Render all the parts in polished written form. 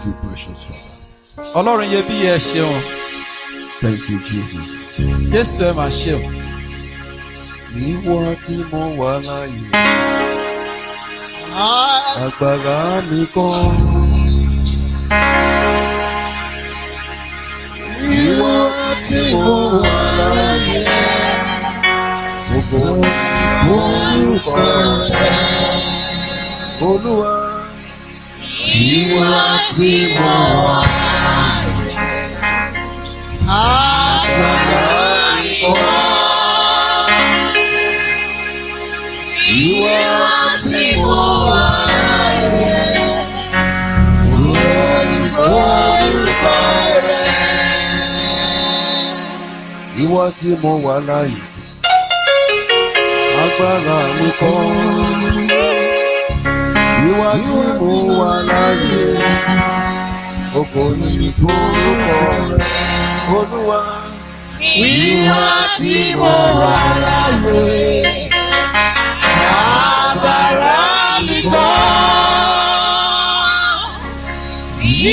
you, precious Father. Ọlọ́run yẹ bí ẹ ṣeun. Thank you, Jesus. Jésù ẹ máa ṣeun. Ìwọ tí mo wà láyé, agbára mi kọ́. Ìwọ tí mo wà láyé, gbogbo orúkọ rẹ̀. Olúwa, ìwọ tí mo wà láyé, agbára mi kọ́. Ìwọ tí mo wà láyé, orúkọ rẹ̀. Ìwọ tí mo wà láyé, agbára mi kọ́. Ìwọ tí mo wà láyé, ògo ni forúkọ rẹ̀. Olúwa, ìwọ tí mo wà láyé, agbára mi kọ́.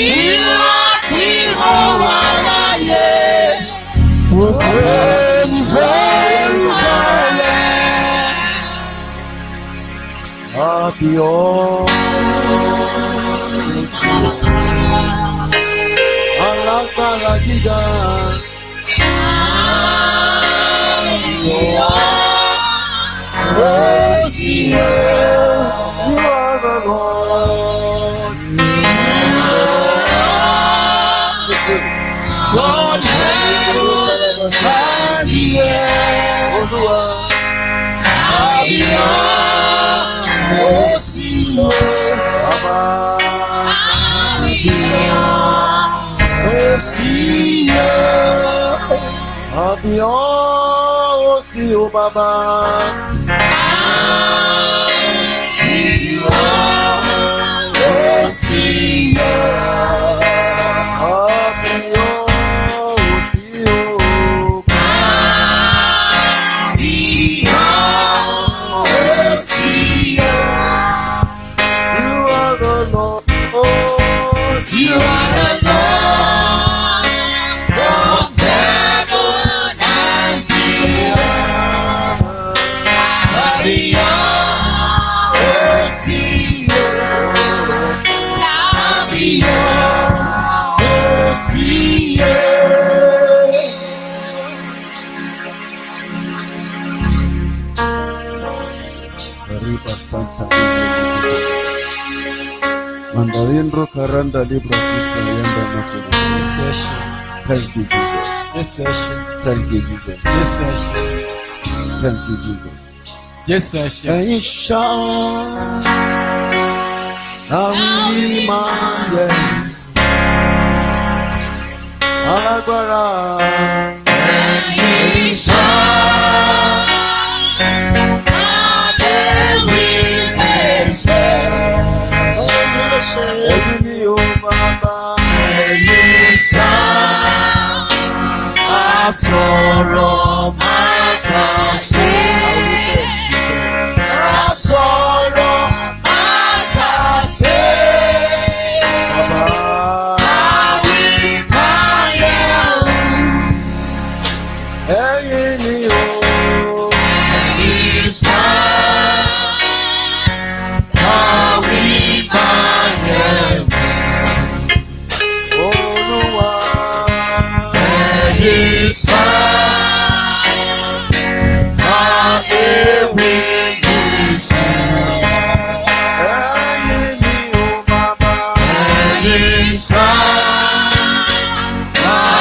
Ìwọ tí mo wà láyé, ògo ni forúkọ rẹ̀. Àbíọ́ alágbára gíga. Àbíọ́ ó sì yẹ. You are the Lord. God heaven and the earth. Olúwa, Àbíọ́ ó sì yẹ. Bàbá, Àbíọ́ ó sì yẹ. Àbíọ́ ó sì yẹ bàbá. Àbíọ́ ó sì yẹ. Àbíọ́ ó sì yẹ. Àbíọ́ ó sì yẹ. You are the Lord. You are the Lord of heaven and the earth. Àbíọ́ ó sì yẹ. Àbíọ́ ó sì yẹ. Arriba Santa Mandarinro Karanda Libra Sita Yanda Makuru. Jésù ẹ ṣeun. Thank you, Jesus. Jésù ẹ ṣeun. Thank you, Jesus. Jésù ẹ ṣeun. Thank you, Jesus. Jésù ẹ ṣeun. Ẹ̀yin ṣá láwí máa yẹ alágbára. Ẹ̀yin ṣá adéwì ẹ̀ṣẹ̀. Ẹ̀yin ni ó bàbá. Ẹ̀yin ṣá asọ̀rọ̀ máa tà sí. Asọ̀rọ̀ máa tà sí. Àwí máa yẹ ẹ̀yin ni ó. Ẹ̀yin ṣá àwí máa yẹ Olúwa. Ẹ̀yin ṣá àwí.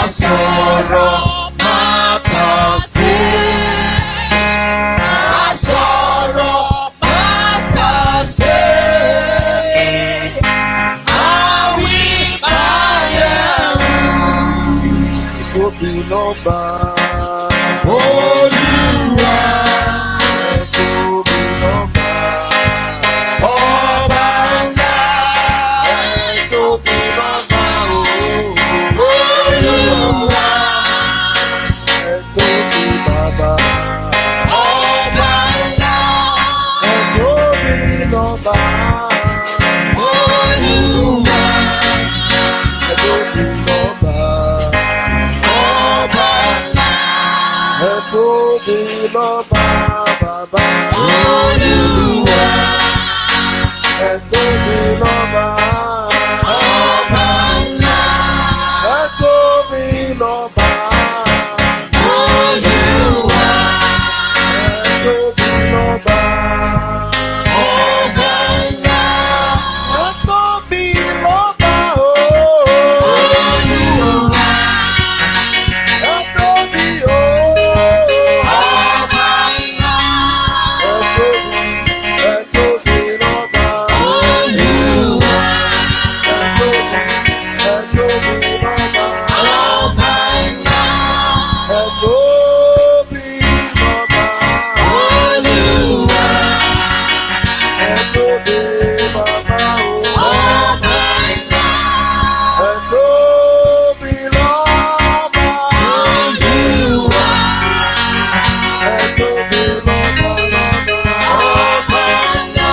Asọ̀rọ̀ máa tà sí. Asọ̀rọ̀ máa tà sí. Àwí máa yẹ tóbi lọ́ba. Olúwa tóbi lọ́ba. Ọba ńlá tóbi lọ́ba. Olúwa tóbi bàbá. Ọba ńlá tóbi lọ́ba. Olúwa tóbi lọ́ba. Ọba ńlá. Ẹ tóbi lọ́ba. Olúwa. Ẹ tóbi lọ́ba. Ọba ńlá. Ẹ tóbi lọ́ba o. Olúwa. Ẹ tóbi o. Ọba ńlá. Ẹ tóbi lọ́ba. Olúwa. Ẹ tóbi lọ́ba. Ọba ńlá. Ẹ tóbi lọ́ba. Olúwa. Ẹ tóbi lọ́ba o. Ọba ńlá. Ẹ tóbi lọ́ba. Olúwa. Ẹ tóbi lọ́ba lọ́ba. Ọba ńlá.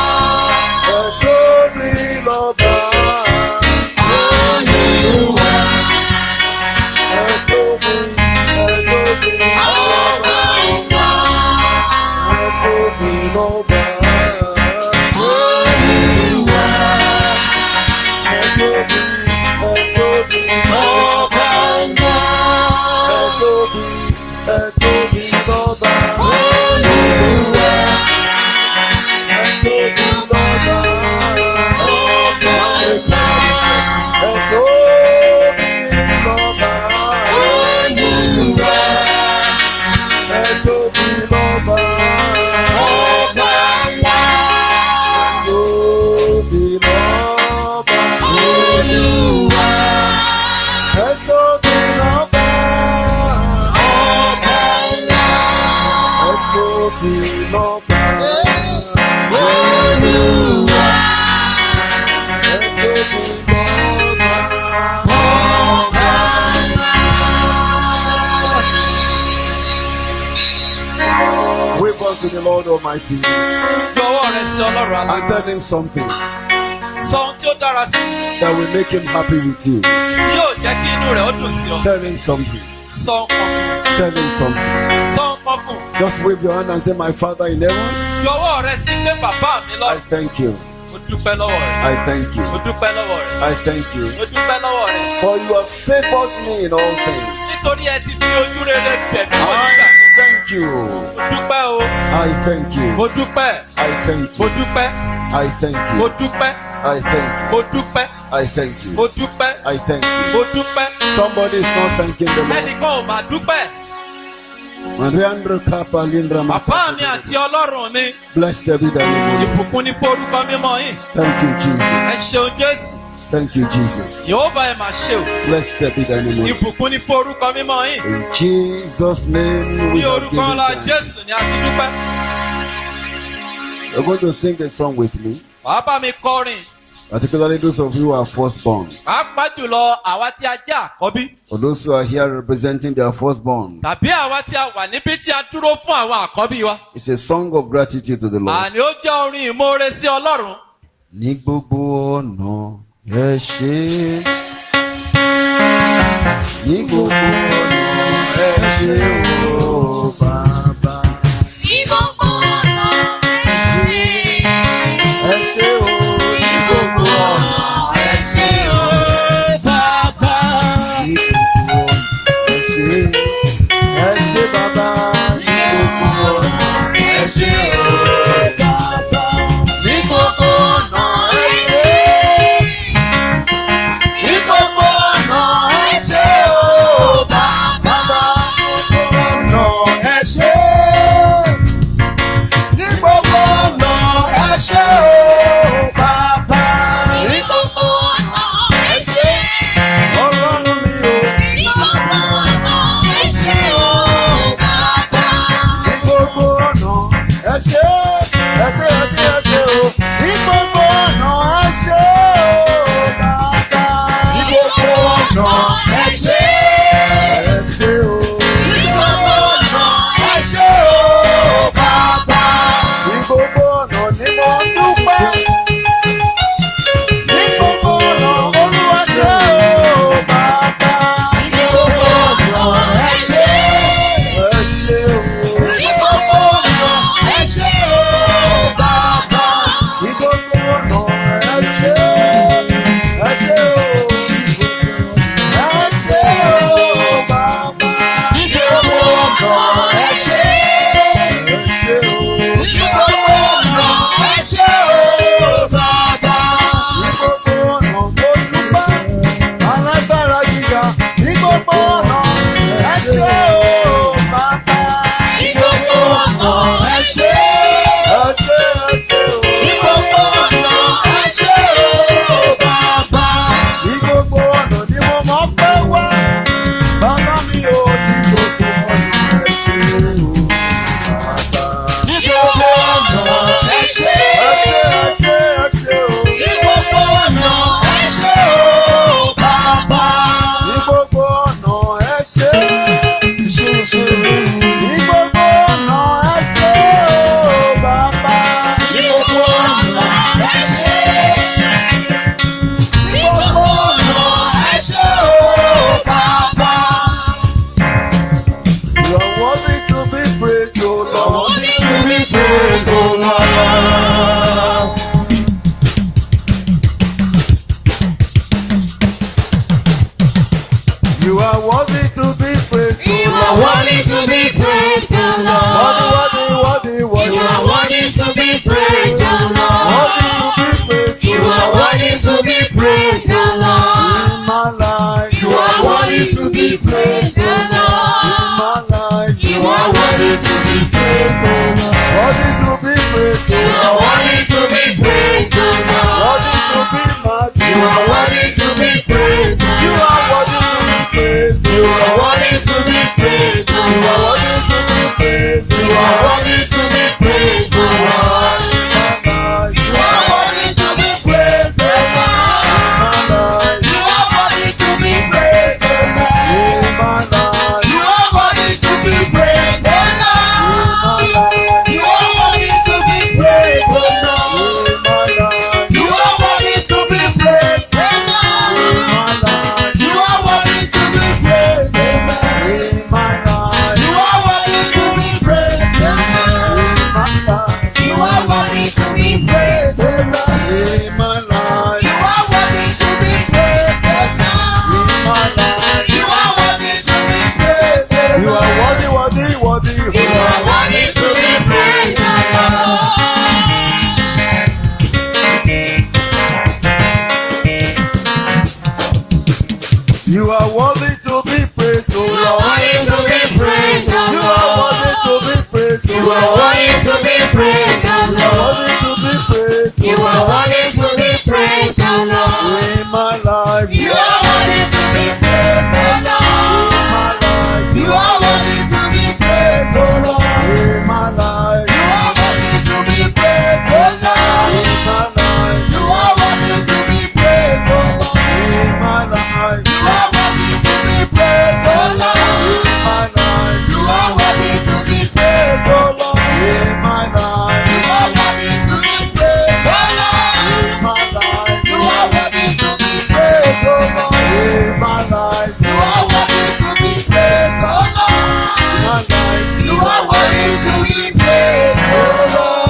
Ẹ tóbi lọ́ba. Olúwa. Ẹ tóbi Ọba ńlá. Ẹ tóbi lọ́ba. Olúwa. Ẹ tóbi Ọba ńlá. Ẹ tóbi lọ́ba. Olúwa. Ẹ tóbi lọ́ba. Ọba ńlá. Ẹ tóbi lọ́ba. Olúwa. Ẹ tóbi lọ́ba. Ọba ńlá. Tóbi lọ́ba. Olúwa. Ẹ tóbi lọ́ba. Ọba ńlá. Ẹ tóbi lọ́ba. Olúwa. Ẹ tóbi lọ́ba. Ọba ńlá. Wave unto the Lord Almighty Fi ọwọ́ rẹ sí Ọlọ́run and alá. tell him something Sọ ohun tí ó dára sí. that will make him happy with you. Tí yóò jẹ́ kí inú rẹ̀ ó dùn sí ọ. Tell him something. Sọ nǹkan Tell him something. kù. Sọ nǹkan kù. Just wave your hand and say, My Father in heaven, Fi ọwọ́ rẹ sí pé bàbá mi I lọ́rùn. thank you. Mo dúpẹ́ lọ́wọ́ rẹ̀. I thank you. Mo dúpẹ́ lọ́wọ́ rẹ̀. I thank you. Mo dúpẹ́ lọ́wọ́ rẹ̀. For you have favored me in all things. Nítorí ẹ ti fi ojú rere bẹ̀ mí wò I nígbà. thank you. Mo dúpẹ́ o. I thank you. Mo dúpẹ́. I thank Mo you. dúpẹ́. I thank Mo you. dúpẹ́. I thank you. Mo dúpẹ́. I thank you. Mo dúpẹ́. I thank you. Mo dúpẹ́. Somebody is not thanking the Lord. Ẹnìkan ò máa dúpẹ́. Mariandra Kappa Lindra Bàbá mi àti Ọlọ́run mi. Blessed be the name of the Lord. Ìbùkún ní forúkọ mímọ́ yín. Thank you, Jesus. Ẹ ṣeun Jésù. Thank you, Jesus. Yehova ẹ máa ṣe o. Blessed be the name of the Lord. Ìbùkún ní forúkọ mímọ́ yín. In Jesus' name we Ní have orúkọ given ńlá thanks. Jésù ni a ti dúpẹ́. You're going to sing a song with me, Bàbá mi kọrin. particularly those of you who are firstborn. Pàápàá jùlọ àwa tí a jẹ́ àkọ́bí. For those who are here representing their firstborn. Tàbí àwa tí a wà níbí tí a dúró fún àwọn àkọ́bí wa. It's a song of gratitude to the Lord. Àní ó jẹ́ orin ìmoore sí Ọlọ́run. Ní gbogbo ọ̀nà ẹ ṣé. Ní gbogbo ọ̀nà ẹ ṣé o bàbá. Ní gbogbo ọ̀nà ẹ ṣé. Ẹ ṣé o. Ní gbogbo ọ̀nà ẹ ṣé o bàbá. Ní gbogbo ọ̀nà ẹ ṣé. Ẹ ṣé bàbá. Ní gbogbo ọ̀nà Ẹ ṣé o bàbá. Ní gbogbo ọ̀nà ẹ ṣé. Ní gbogbo ọ̀nà ẹ ṣé o bàbá. bàbá. Lord. You are worthy to be praised, O You are Lord. worthy to be praised, O Lord. Worthy, worthy, worthy, You are worthy. worthy to be praised, O Lord. Worthy to be praised, O You are Lord. worthy to be praised, O Lord. In my life, You are worthy to be praised, O in Lord. my life, You are worthy to be praised, O Lord. worthy to be praised, O You are Lord. worthy to be praised, O Lord. Worthy to be magnified. You are worthy to be praised, O You Lord. are worthy to be praised, O You are Lord. worthy to be praised, O You are Lord. worthy to be praised, O You are Lord. worthy to be praised, O Lord. In my life, You are worthy to be praised, O in Lord. my life, You are worthy to be praised, O Lord. in my life, You are worthy to be praised, O in Lord. my life, You are worthy to be praised, O Lord. in my life, You are worthy to be praised, O in Lord. my life, You are worthy to be praised, Amen. in my life, You are worthy to be praised, Amen. in my life, You are worthy to be praised, Amen. in my life, You are worthy to be praised, in Amen. my life. You are worthy to be praised, Amen. You are worthy, worthy, worthy. You are worthy to be praised, Amen. You are worthy to be praised, O You are Lord. worthy to be praised, You are worthy to Lord. be praised, O You are Lord. worthy to be praised, You are Lord. worthy to be praised, O You are Lord. worthy to be praised, Lord. In my life, You are worthy to be praised, in Lord. my life, You are worthy to be praised, Lord. in my life, You are worthy to be praised, Lord. in my life, You are worthy to be praised, Lord. in my life, You are worthy to be praised, Lord. in my life, You are worthy to be praised, Lord. in my life, You are worthy to be praised, Lord. in my life, You are worthy to be praised, Lord. in my life, You are worthy to be praised, Lord. my life. You are worthy to be praised, Lord.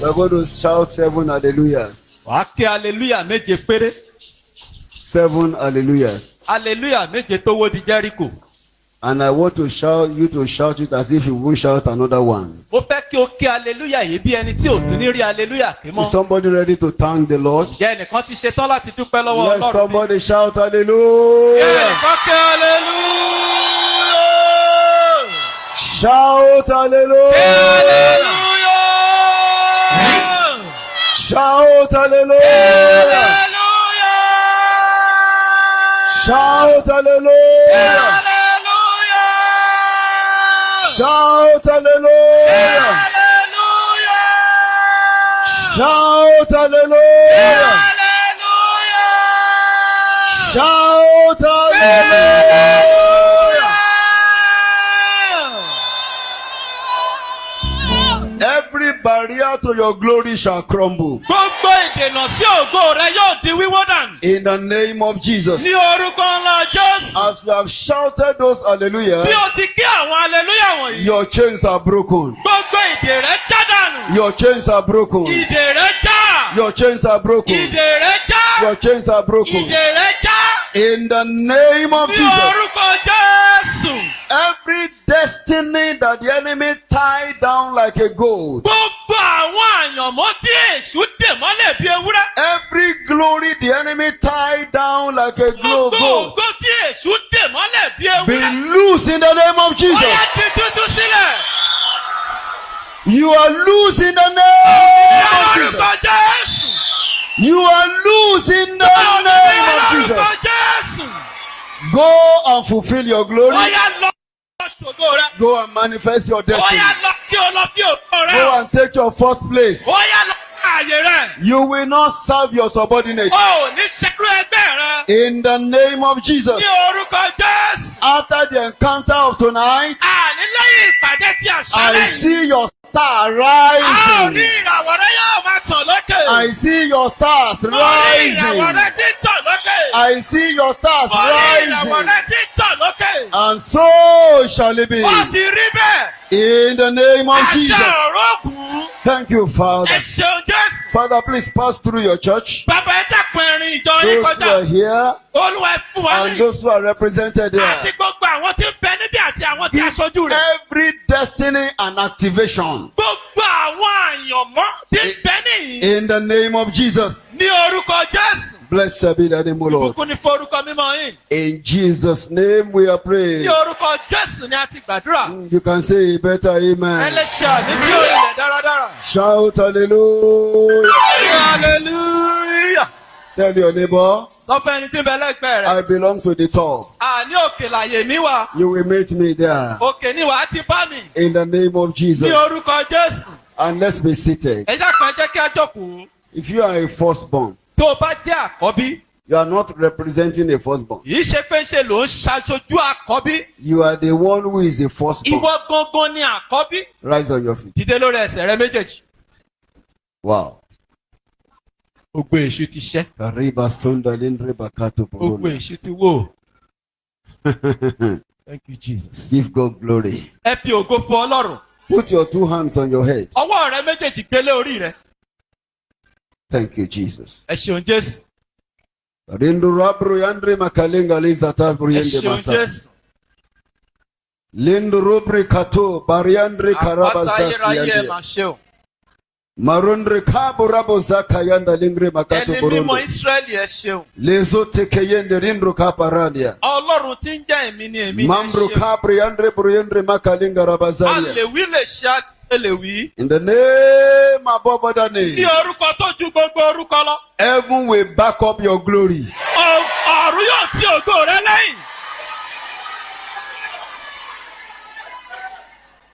We're going to shout 7 hallelujahs. wàá ké hallelujah méje péré. 7 hallelujahs. hallelujah méje tó wó di Jẹ́ríkò. And I want to shout you to shout it as if you won't shout another one. mo fẹ́ kí o ké hallelujah yìí bí ẹni tí ò tún ní rí hallelujah ké Is mọ́. somebody ready to thank the Lord? ǹjẹ́ ẹnìkan ti ṣetán láti dúpẹ́ lọ́wọ́ Let Ọlọ́run bí? somebody shout Ǹjẹ́ hallelujah. ẹnìkan ké hallelujah. Shout ké hallelujah. hallelujah. Shout ké hallelujah. hallelujah. Shout ké hallelujah. hallelujah. Shout ké hallelujah. hallelujah. Shout ké hallelujah. hallelujah. Shout hallelujah. Every barrier to your glory shall crumble. Gbogbo ìdènà sí ògo rẹ yóò di wíwó dànù. In the name of Jesus. Ní orúkọ ńlá Jésù. As we have shouted those hallelujah, Bí o ti kí àwọn hallelujah wọ̀nyí. your chains are broken. Gbogbo ìdè rẹ já dànù. Your chains are broken. Ìdè rẹ já. Your chains are broken. Ìdè rẹ já. Your chains are broken. Ìdè rẹ já. In the name of Ní Jesus. orúkọ Jésù. Every destiny that the enemy tied down like a goat. Gbogbo àwọn àyànmọ́ tí èṣù dè mọ́lẹ̀ bí ewúrẹ́. Every glory the enemy tied down like a Gbogbo goat. ògo tí èṣù dè mọ́lẹ̀ bí Be ewúrẹ́. loose in the name of Ó Jesus. yá di tútú sílẹ̀. You are loose in the Ní name of Jesus. orúkọ Jésù. You are loose in the Ní name of orúkọ Jesus. Jésù. Go and fulfill your glory. Ó yá lọ ṣògo rẹ. Go and manifest your Ó destiny. yá lọ kí o lọ bí ògo rẹ. Go and take your first place. Ó yá lọ ààyè rẹ. You will not serve your subordinate. O ò ní ṣerú ẹgbẹ́ rẹ. In the name of Jesus. Ní orúkọ Jésù. After the encounter of tonight, Àní lẹ́yìn ìpàdé tí a ṣàlẹ̀ I yìí. see your star A ò ní rising. ìràwọ̀ rẹ yóò máa tàn lókè. I see your stars Mo rí ìràwọ̀ rising. rẹ tí ń tàn lókè. I see your stars Mo rí ìràwọ̀ rising. rẹ tí ń tàn lókè. And so shall it be. Ó ti rí bẹ́ẹ̀. In the name of Àṣẹ Jesus. ọ̀rọ̀ kù. Thank you, Father. Ẹ ṣeun Jésù. Father, please pass through your church. Bàbá ẹ dákun ẹ̀rìn ìjọ yín Those who kọjá. are here Olúwa ẹ fún wa and ní. those who are represented Àti here. gbogbo àwọn tí ń bẹ níbí àti àwọn tí aṣojú rẹ̀. Every destiny and activation. Gbogbo àwọn àyànmọ́ tí ń bẹ níyìn. In the name of Jesus. Ní orúkọ Jésù. Blessed be the name of the Lord. Ìbùkún ni forúkọ mímọ́ yín. In Jesus' name we are praying. Ní orúkọ Jésù ni a ti gbàdúrà. You can say a better amen. Ẹlẹ́ṣẹ̀ ní kí ó rẹ̀ dáradára. Shout hallelujah. Hallelujah. Tell your neighbor, Sọ fún ẹni tí ń bẹ lẹ́gbẹ̀ẹ́ rẹ̀. I belong to the top. Àní òkè làyè mi wà. You will meet me there. Òkè ni wàá ti bá mi. In the name of Jesus. Ní orúkọ Jésù. And let's be seated. Ẹ dákun ẹ jẹ́ kí a jókòó. If you are a firstborn, Tó o bá jẹ́ àkọ́bí. you are not representing a firstborn. Kì í ṣe pé ṣe ló ń ṣaṣojú àkọ́bí. You are the one who is the firstborn. Ìwọ gangan ni àkọ́bí. Rise on your feet. Dìde lórí ẹsẹ̀ rẹ méjèèjì. Wow. Gbogbo èṣù ti ṣẹ́. Kariba Sunda Lindre Kato Gbogbo Puruna. èṣù ti wó. Thank you Jesus. Give God glory. Ẹ fi ògo fún Ọlọ́run. Put your two hands on your head. Ọwọ́ rẹ méjèèjì gbélé orí rẹ. Thank you, Jesus. Ẹ ṣeun Jésù. Rindu rabru yandre makalenga lizata Ẹ buriende ṣeun masa. Jésù. Lindu rubri kato bariandre karaba Àpáta ayérayé ẹ zasiande. máa ṣe o. Marundre kabu rabo zaka yanda lingre makato Ẹni mímọ́ burundo. Ísírẹ́lì ẹ ṣeun. Lezo tekeyende rindru kaparadia. Ọlọ́run tí ń jẹ́ èmi ni èmi ni ẹ Mambru ṣeun. kabri yandre buruyendre makalinga A rabazaria. lè wí lè ṣe a lè wí. In the name above other Ní name, orúkọ tó ju gbogbo orúkọ lọ. heaven will back up your glory. Ọ̀run yóò ti ògo rẹ lẹ́yìn.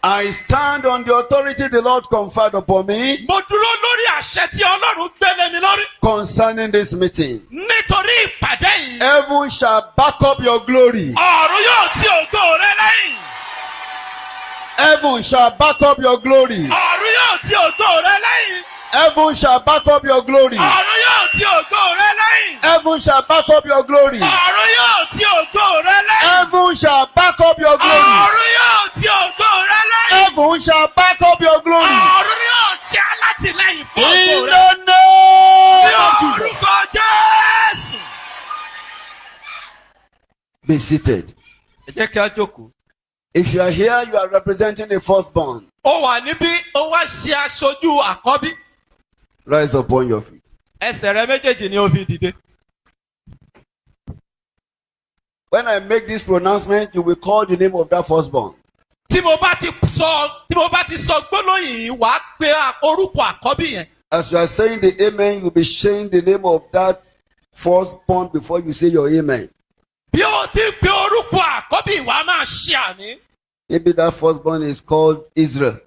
I stand on the authority the Lord conferred upon me Mo dúró lórí àṣẹ tí Ọlọ́run gbélé mi lórí. concerning this meeting. Nítorí ìpàdé yìí. Heaven shall back up your glory. Ọ̀run yóò ti ògo rẹ lẹ́yìn. Heaven shall back up your glory. Ọ̀run yóò ti ògo rẹ lẹ́yìn. Heaven shall back up your glory. Ọ̀run yóò ti ògo rẹ lẹ́yìn. Heaven shall back up your glory. Ọ̀run yóò ti ògo rẹ lẹ́yìn. Heaven shall back up your glory. Ọ̀run yóò ti ògo rẹ lẹ́yìn. Heaven shall back up your glory. Ọ̀run yóò ṣe alátìlẹ́yìn fún In ògo rẹ. the name Ní of Jesus. orúkọ Jésù. Be seated. Ẹ jẹ́ kí a jókòó. If you are here, you are representing the firstborn. Ó wà níbí, ó wá ṣe aṣojú àkọ́bí. Rise upon your feet. Ẹsẹ̀ rẹ méjèèjì ni ó fi dìde. When I make this pronouncement, you will call the name of that firstborn. Tí mo bá ti sọ gbólóhùn yìí, wàá pe orúkọ àkọ́bí yẹn. As you are saying the amen, you'll be saying the name of that firstborn before you say your amen. Bí o ti pe orúkọ àkọ́bí, wàá máa ṣe àmì. Maybe that firstborn is called Israel.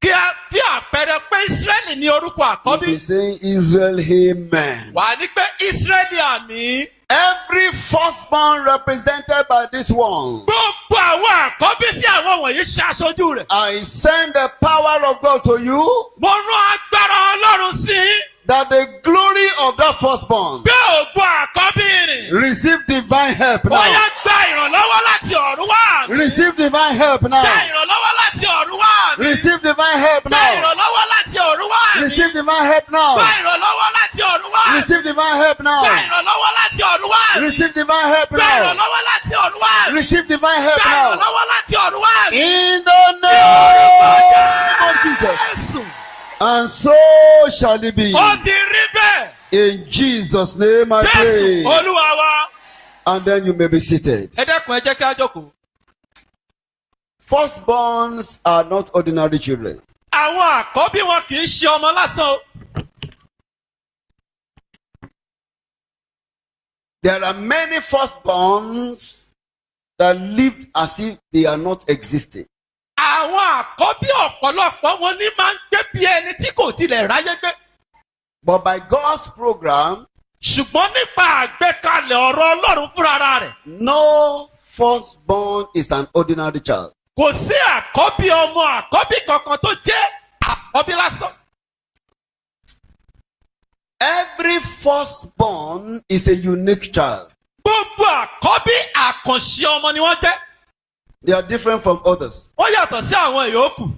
Bí àpẹẹrẹ pé Ísírẹ́lì ní orúkọ You'll àkọ́bí. be saying Israel, amen. Wàá ní pé Ísírẹ́lì àmì. Every firstborn represented by this one, Gbogbo àwọn àkọ́bí tí àwọn wọ̀nyí ṣe aṣojú rẹ̀. I send the power of God to you Mo rán agbára Ọlọ́run sí i. that the glory of that firstborn Gbé ògo àkọ́bí rìn. receive divine help Ó yá now. gba ìrànlọ́wọ́ láti ọ̀run wá. Receive divine help Gba now. ìrànlọ́wọ́ láti ọ̀run wá. Receive divine help Gba now. ìrànlọ́wọ́ láti ọ̀run wá. Receive divine help Gba now. ìrànlọ́wọ́ láti ọ̀run wá. Receive divine help Gba now. ìrànlọ́wọ́ láti ọ̀run wá. Receive divine help Gba now. ìrànlọ́wọ́ láti ọ̀run wá. Receive divine help Gba now. ìrànlọ́wọ́ láti ọ̀run wá. In the name of Jesus. Jésù. And so shall it be. Ó ti rí bẹ́ẹ̀. In Jesus' name I Jésù pray. Olúwa wa. And then you may be seated. Ẹ dẹ́kun ẹ jẹ́ kí a jókòó. Firstborns are not ordinary children. Àwọn àkọ́bí wọn kì í ṣe ọmọ lásán o. There are many firstborns that live as if they are not existing. Àwọn àkọ́bí ọ̀pọ̀lọpọ̀ wọn ní máa ń gbé bí ẹni tí kò tilẹ̀ ráyé gbé. But by God's program, Ṣùgbọ́n nípa àgbékalẹ̀ ọ̀rọ̀ Ọlọ́run fúnra rẹ̀. no firstborn is an ordinary child. Kò sí àkọ́bí ọmọ àkọ́bí kankan tó jẹ́ àkọ́bí lásán. Every firstborn is a unique child. Gbogbo àkọ́bí àkànṣe ọmọ ni wọ́n jẹ́. They are different from others. Ó yàtọ̀ sí àwọn ìyókù.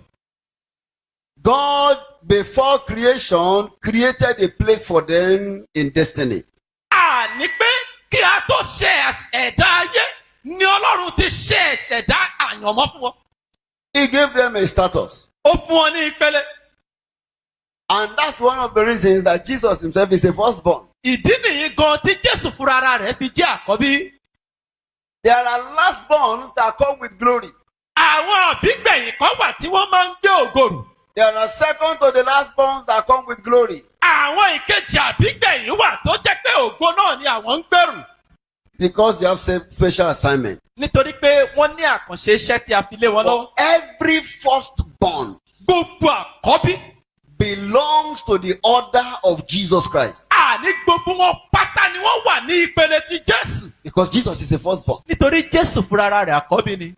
God, before creation, created a place for them in destiny. Àní pé kí a tó ṣe ẹ̀dá ayé ni Ọlọ́run ti ṣe ẹ̀ṣẹ̀dá àyànmọ́ fún wọn. He gave them a status. Ó fún wọn ní ìpele. And that's one of the reasons that Jesus himself is a firstborn. Ìdí nìyí gan tí Jésù fúnra rẹ̀ fi jẹ́ àkọ́bí. There are lastborns that come with glory. Àwọn àbígbẹ̀yìn kan wà tí wọ́n máa ń gbé ògòrò. There are second to the lastborns that come with glory. Àwọn ìkejì àbígbẹ̀yìn wà tó jẹ́ pé ògo náà ni àwọn ń gbèrú. Because they have special assignment. Nítorí pé wọ́n ní àkànṣe iṣẹ́ tí a fi lé wọn lọ́wọ́. Every firstborn Gbogbo àkọ́bí. belongs to the order of Jesus Christ. Àní gbogbo wọn pátá ni wọ́n wà ní ìpele ti Jésù. Because Jesus is a firstborn. Nítorí Jésù fúnra rẹ̀ àkọ́bí ni.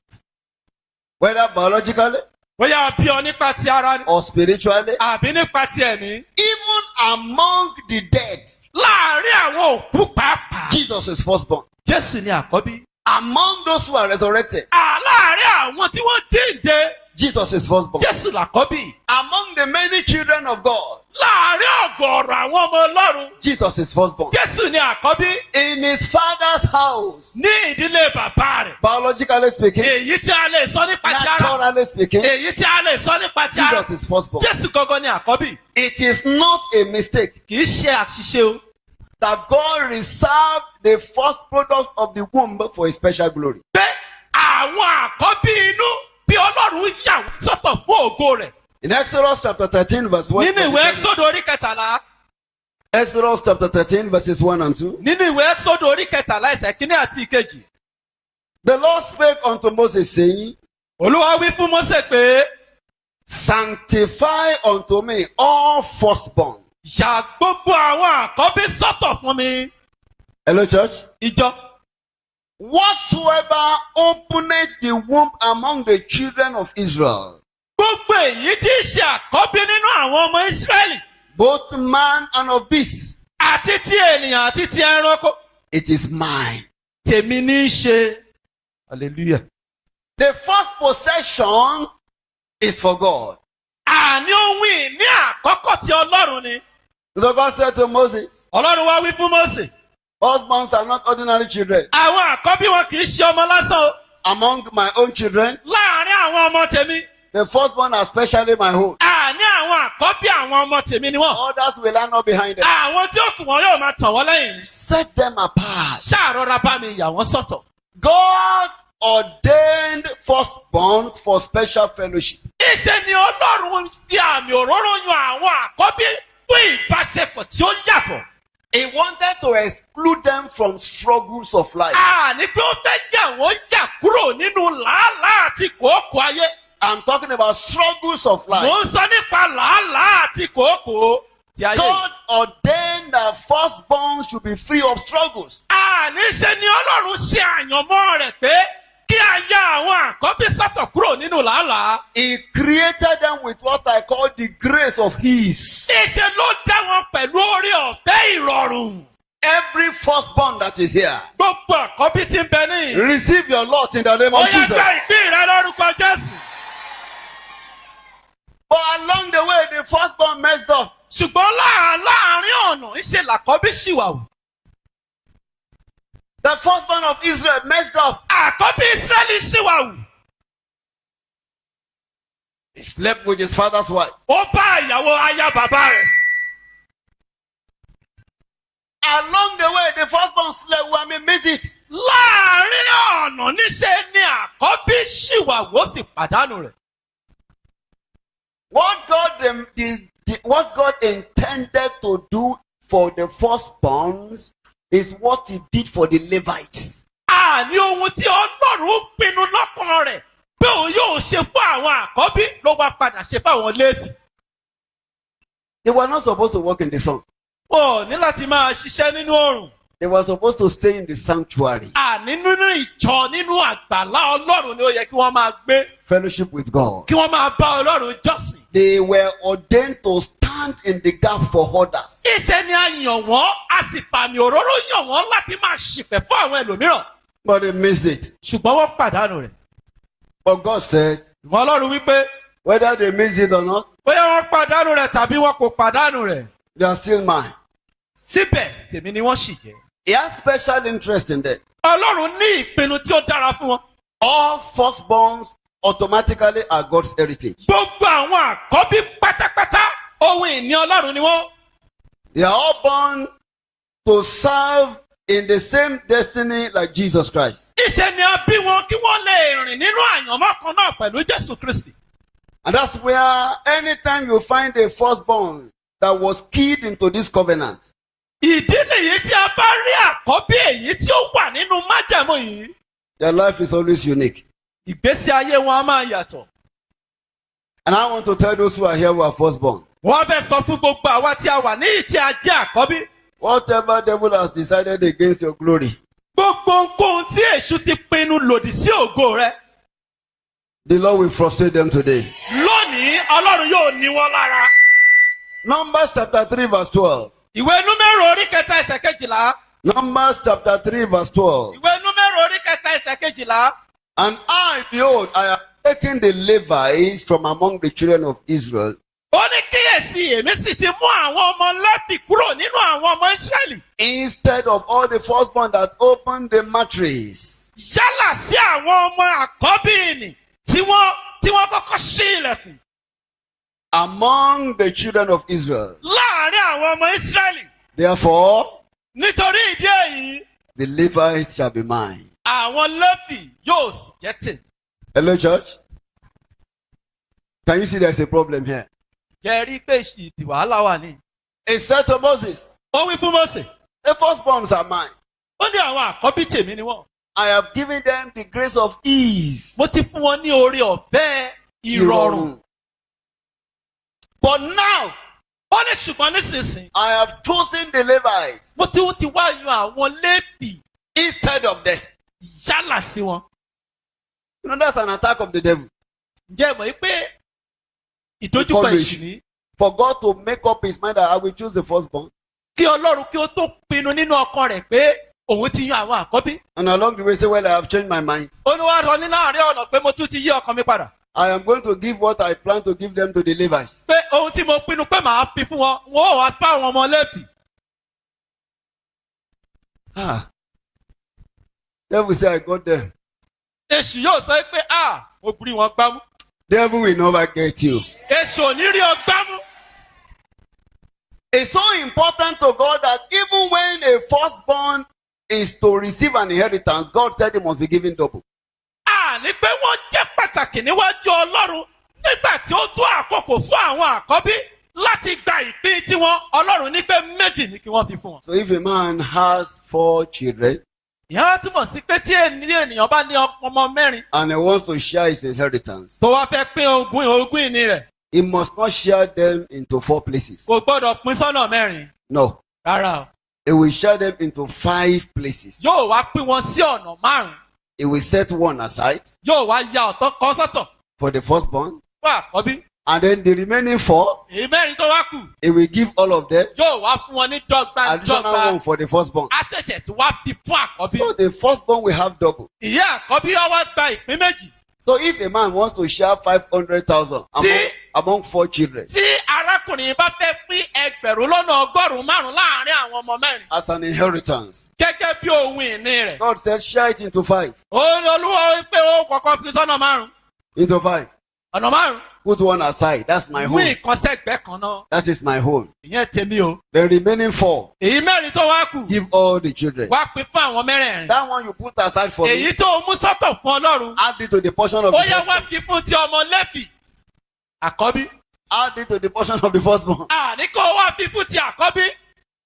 Whether biologically Bóyá bí ọ nípa ti ara ni. or spiritually. Àbí nípa ti ẹ̀mí. Even among the dead, Láàárín àwọn òkú pàápàá. Jesus is firstborn. Jésù ni àkọ́bí. Among those who are resurrected, Láàárín àwọn tí wọ́n jíǹde. Jesus is firstborn. Jésù làkọ́bí. Among the many children of God, Láàárín ọ̀gọ̀ọ̀rọ̀ àwọn ọmọ Ọlọ́run. Jesus is firstborn. Jésù ni àkọ́bí. In his father's house, Ní ìdílé bàbá rẹ̀. biologically speaking, Èyí tí a lè sọ nípa ti ara. naturally speaking, Èyí tí a lè sọ nípa ti ara. Jesus is firstborn. Jésù gangan ni àkọ́bí. It is not a mistake Kì í ṣe àṣìṣe o. that God reserved the first product of the womb for a special glory. Pé àwọn àkọ́bí inú bí Ọlọ́run yà wọ́n sọ́tọ̀ fún ògo rẹ̀. In Exodus chapter 13 verse 1. Nínú ìwé Ẹ́xódù orí kẹtàlá. Exodus chapter 13 verses 1 and 2. Nínú ìwé Ẹ́xódù orí kẹtàlá ẹsẹ̀ kínní àti ìkejì. The Lord spake unto Moses, saying, Olúwa wí fún Mósè pé sanctify unto me all firstborn. yà gbogbo àwọn àkọ́bí sọ́tọ̀ fún mi. Hello, church. Ìjọ. Whatsoever openeth the womb among the children of Israel, Gbogbo èyí tí í ṣe àkọ́bí nínú àwọn ọmọ Ísírẹ́lì. both man and of beast, Àti ti ènìyàn àti ti ẹranko. it is mine. Tèmi ní í ṣe. Hallelujah. The first possession is for God. Àní ohun ìní àkọ́kọ́ ti Ọlọ́run ni. So God said to Moses, Ọlọ́run wá wí fún Mósè. husbands are not ordinary children. Àwọn àkọ́bí wọn kì í ṣe ọmọ lásán o. Among my own children, Láàárín àwọn ọmọ tèmi. the firstborn are especially my own. Àní àwọn àkọ́bí àwọn ọmọ tèmi ni wọ́n. Others will line up behind them. Àwọn tí ó kù wọn yóò máa tàn wọ́n lẹ́yìn. Set them apart. Ṣàrọ̀ra bá mi yà wọ́n sọ́tọ̀. God ordained firstborns for special fellowship. Ìṣe ni Ọlọ́run fi àmì òróró yan àwọn àkọ́bí fún ìbáṣepọ̀ tí ó yàtọ̀. He wanted to exclude them from struggles of life. Àní pé ó fẹ́ yà wọ́n yà kúrò nínú làálàá àti kòókòó ayé. I'm talking about struggles of Mò life. ń sọ nípa làálàá àti kòókòó ti ayé. God ordained that firstborn should be free of struggles. Àní ṣe ni Ọlọ́run ṣe àyànmọ́ rẹ̀ pé kí a ya àwọn àkọ́bí sọ́tọ̀ kúrò nínú làálàá. He created them with what I call the grace of ease. Ìṣe ló dá wọn pẹ̀lú orí ọ̀fẹ́ ìrọ̀rùn. Every firstborn that is here, Gbogbo àkọ́bí tí ń bẹ níyì. receive your lot in the name Ó of yá Jesus. gba ìpín rẹ lórúkọ Jésù. But along the way, the firstborn messed up. Ṣùgbọ́n láàárín ọ̀nà ìṣe làkọ́bí ṣìwàwù. The firstborn of Israel messed up. Àkọ́bí Ísírẹ́lì ṣìwàwù. He slept with his father's wife. Ó bá ìyàwó aya bàbá rẹ̀ sùn. Along the way, the firstborn slept. Miss it. Láàárín ọ̀nà níṣe ni àkọ́bí ṣìwàwù ó sì pàdánù rẹ̀. What God intended to do for the firstborns is what he did for the Levites. Àní ohun tí Ọlọ́run pinnu lọ́kàn rẹ̀ pé òun yóò ṣe fún àwọn àkọ́bí ló wá padà ṣe fún àwọn Léfì. They were not supposed to work in the sun. Wọn ò ní láti máa ṣiṣẹ́ nínú oòrùn. They were supposed to stay in the sanctuary. Àní nínú ìjọ nínú àgbàlá Ọlọ́run ni ó yẹ kí wọ́n máa gbé. Fellowship with God. Kí wọ́n máa bá Ọlọ́run jọ́sìn. They were ordained to stand in the gap for others. Ìṣe ni a yàn wọ́n, a sì pàmì òróró yàn wọ́n láti máa ṣìpẹ̀ fún àwọn ẹlòmíràn. But they missed it. Ṣùgbọ́n wọ́n pàdánù rẹ̀. But God said, Ìwọ Ọlọ́run wípé whether they miss it or not, bóyá wọ́n pàdánù rẹ̀ tàbí wọn kò pàdánù rẹ̀. they are still mine. Síbẹ̀ tèmi ni wọ́n sì jẹ́. He has special interest in them. Ọlọ́run ní ìpinnu tí ó dára fún wọn. All firstborns automatically are God's heritage. Gbogbo àwọn àkọ́bí pátápátá ohun ìní Ọlọ́run ni wọ́n. They are all born to serve in the same destiny like Jesus Christ. Iṣẹ́ ni a bí wọn kí wọ́n lè rìn nínú àyànmọ́ kan náà pẹ̀lú Jésù Kristi. And that's where anytime you find a firstborn that was keyed into this covenant, Ìdí nìyí tí a bá rí àkọ́bí èyí tí ó wà nínú májẹ̀mú yìí. their life is always unique. Ìgbésí ayé wọn a máa yàtọ̀. And I want to tell those who are here who are firstborn, Wọ́n bẹ̀ sọ fún gbogbo àwa tí a wà ní ìtí a jẹ́ àkọ́bí. whatever devil has decided against your glory, Gbogbo ohunkóhun tí èṣù ti pinnu lòdì sí ògo rẹ̀. the Lord will frustrate them today. Lónìí Ọlọ́run yóò ní wọn lára. Numbers chapter 3 verse 12. Ìwé Númérò orí kẹta ẹsẹ̀ kejìlá. Numbers chapter 3 verse 12. Ìwé Númérò orí kẹta ẹsẹ̀ kejìlá. And I, behold, I have taken the Levites from among the children of Israel, Ó ní kíyèsí èmi sì ti mú àwọn ọmọ Léfì kúrò nínú àwọn ọmọ Ísírẹ́lì. instead of all the firstborn that opened the matrix. Yálà sí àwọn ọmọ àkọ́bí ìnì tí wọ́n kọ́kọ́ ṣí ilẹ̀kùn. Among the children of Israel. Láàárín àwọn ọmọ Ísírẹ́lì. Therefore, Nítorí ìdí èyí, the Levites shall be mine. àwọn Léfì yóò sì jẹ́ tèmi. Hello, church. Can you see there's a problem here? Jẹ́ rí pé ìdí wàhálà wà ní. It said to Moses, Ó wí fún Mósè. the firstborns are mine. Ó ní àwọn àkọ́bí tèmi ni wọ́n. I have given them the grace of ease. Mo ti fún wọn ní oore ọ̀fẹ́ ìrọ̀rùn. But now, Ó ní ṣùgbọ́n nísinsìnyí. I have chosen the Levites Mo ti wá yan àwọn Léfì instead of them. yálà sí wọn. You know, that's an attack of the devil. Ǹjẹ́ ẹ mọ̀ pé ìdójúkọ Encourage. èṣù ní For God to make up his mind that I will choose the firstborn. kí Ọlọ́run kí ó tó pinnu nínú ọkàn rẹ̀ pé òun ti yan àwọn àkọ́bí. And along the way say, well, I have changed my mind. Ó ní wá sọ ní láàárín ọ̀nà pé mo tún ti yí ọkàn mi padà. I am going to give what I plan to give them to the Levites. Pé ohun tí mo pinnu pé màá fi fún wọn, wọn ò wá bá àwọn ọmọ Léfì. Devil say, I got them. Èṣù yóò sọ pé mo bí wọn gbámú. Devil will never get you. Èṣù ò ní rí ọ gbámú. It's so important to God that even when a firstborn is to receive an inheritance, God said he must be given double. Ní pé wọ́n jẹ́ pàtàkì níwájú Ọlọ́run nígbà tí ó tó àkókò fún àwọn àkọ́bí láti gba ìpín tiwọn. Ọlọ́run ní pé méjì ní kí wọ́n fi fún wọn. So if a man has 4 children Ìyẹn wá túmọ̀ sí pé tí ènìyàn bá ní ọmọ mẹ́rin and he wants to share his inheritance, tó wá fẹ́ pín ogún ìní rẹ̀, he must not share them into 4 places. kò gbọ́dọ̀ pín sọ́nà mẹ́rin. No. Rárá o. He will share them into 5 places. Yóò wá pín wọn sí ọ̀nà márùn-ún. He will set one aside Yóò wá ya ọ̀tọ̀ kan sọ́tọ̀ for the firstborn, fún àkọ́bí. and then the remaining 4, Èyí mẹ́rin tó wá kù he will give all of them yóò wá fún wọn ní additional dọ́gba. one for the firstborn. Àtẹ̀jẹ̀ tó wá fi fún àkọ́bí. So the firstborn will have double. Ìyá àkọ́bí wá wá gba ìpín méjì. So if a man wants to share 500,000 among 4 children Tí arákùnrin bá fẹ́ pín ẹgbẹ̀rún lọ́nà ọgọ́rùn-ún márùn-ún láàárín àwọn ọmọ mẹ́rin as an inheritance, gẹ́gẹ́ bí ohun ìní rẹ̀. God said share it into 5. Ó ní Olúwa pé ó kọ́kọ́ pín sọ́nà márùn-ún. Into 5. Ọ̀nà márùn-ún. Put one aside. That's my Mú home. ìkànsẹ́gbẹ́ kan náà. That is my home. Ìyẹn tèmi o. The remaining 4, Èyí mẹ́rin tó wá kù. give all the children. Wá pín fún àwọn mẹ́rẹ̀ẹ̀rin. That one you put aside for me, Èyí tó mú sọ́tọ̀ fún Ọlọ́run. add it to the portion of Ó the yẹ wá firstborn. fi fún ti ọmọ Léfì. Àkọ́bí. Add it to the portion of the firstborn. Àní kó wá fi fún ti àkọ́bí.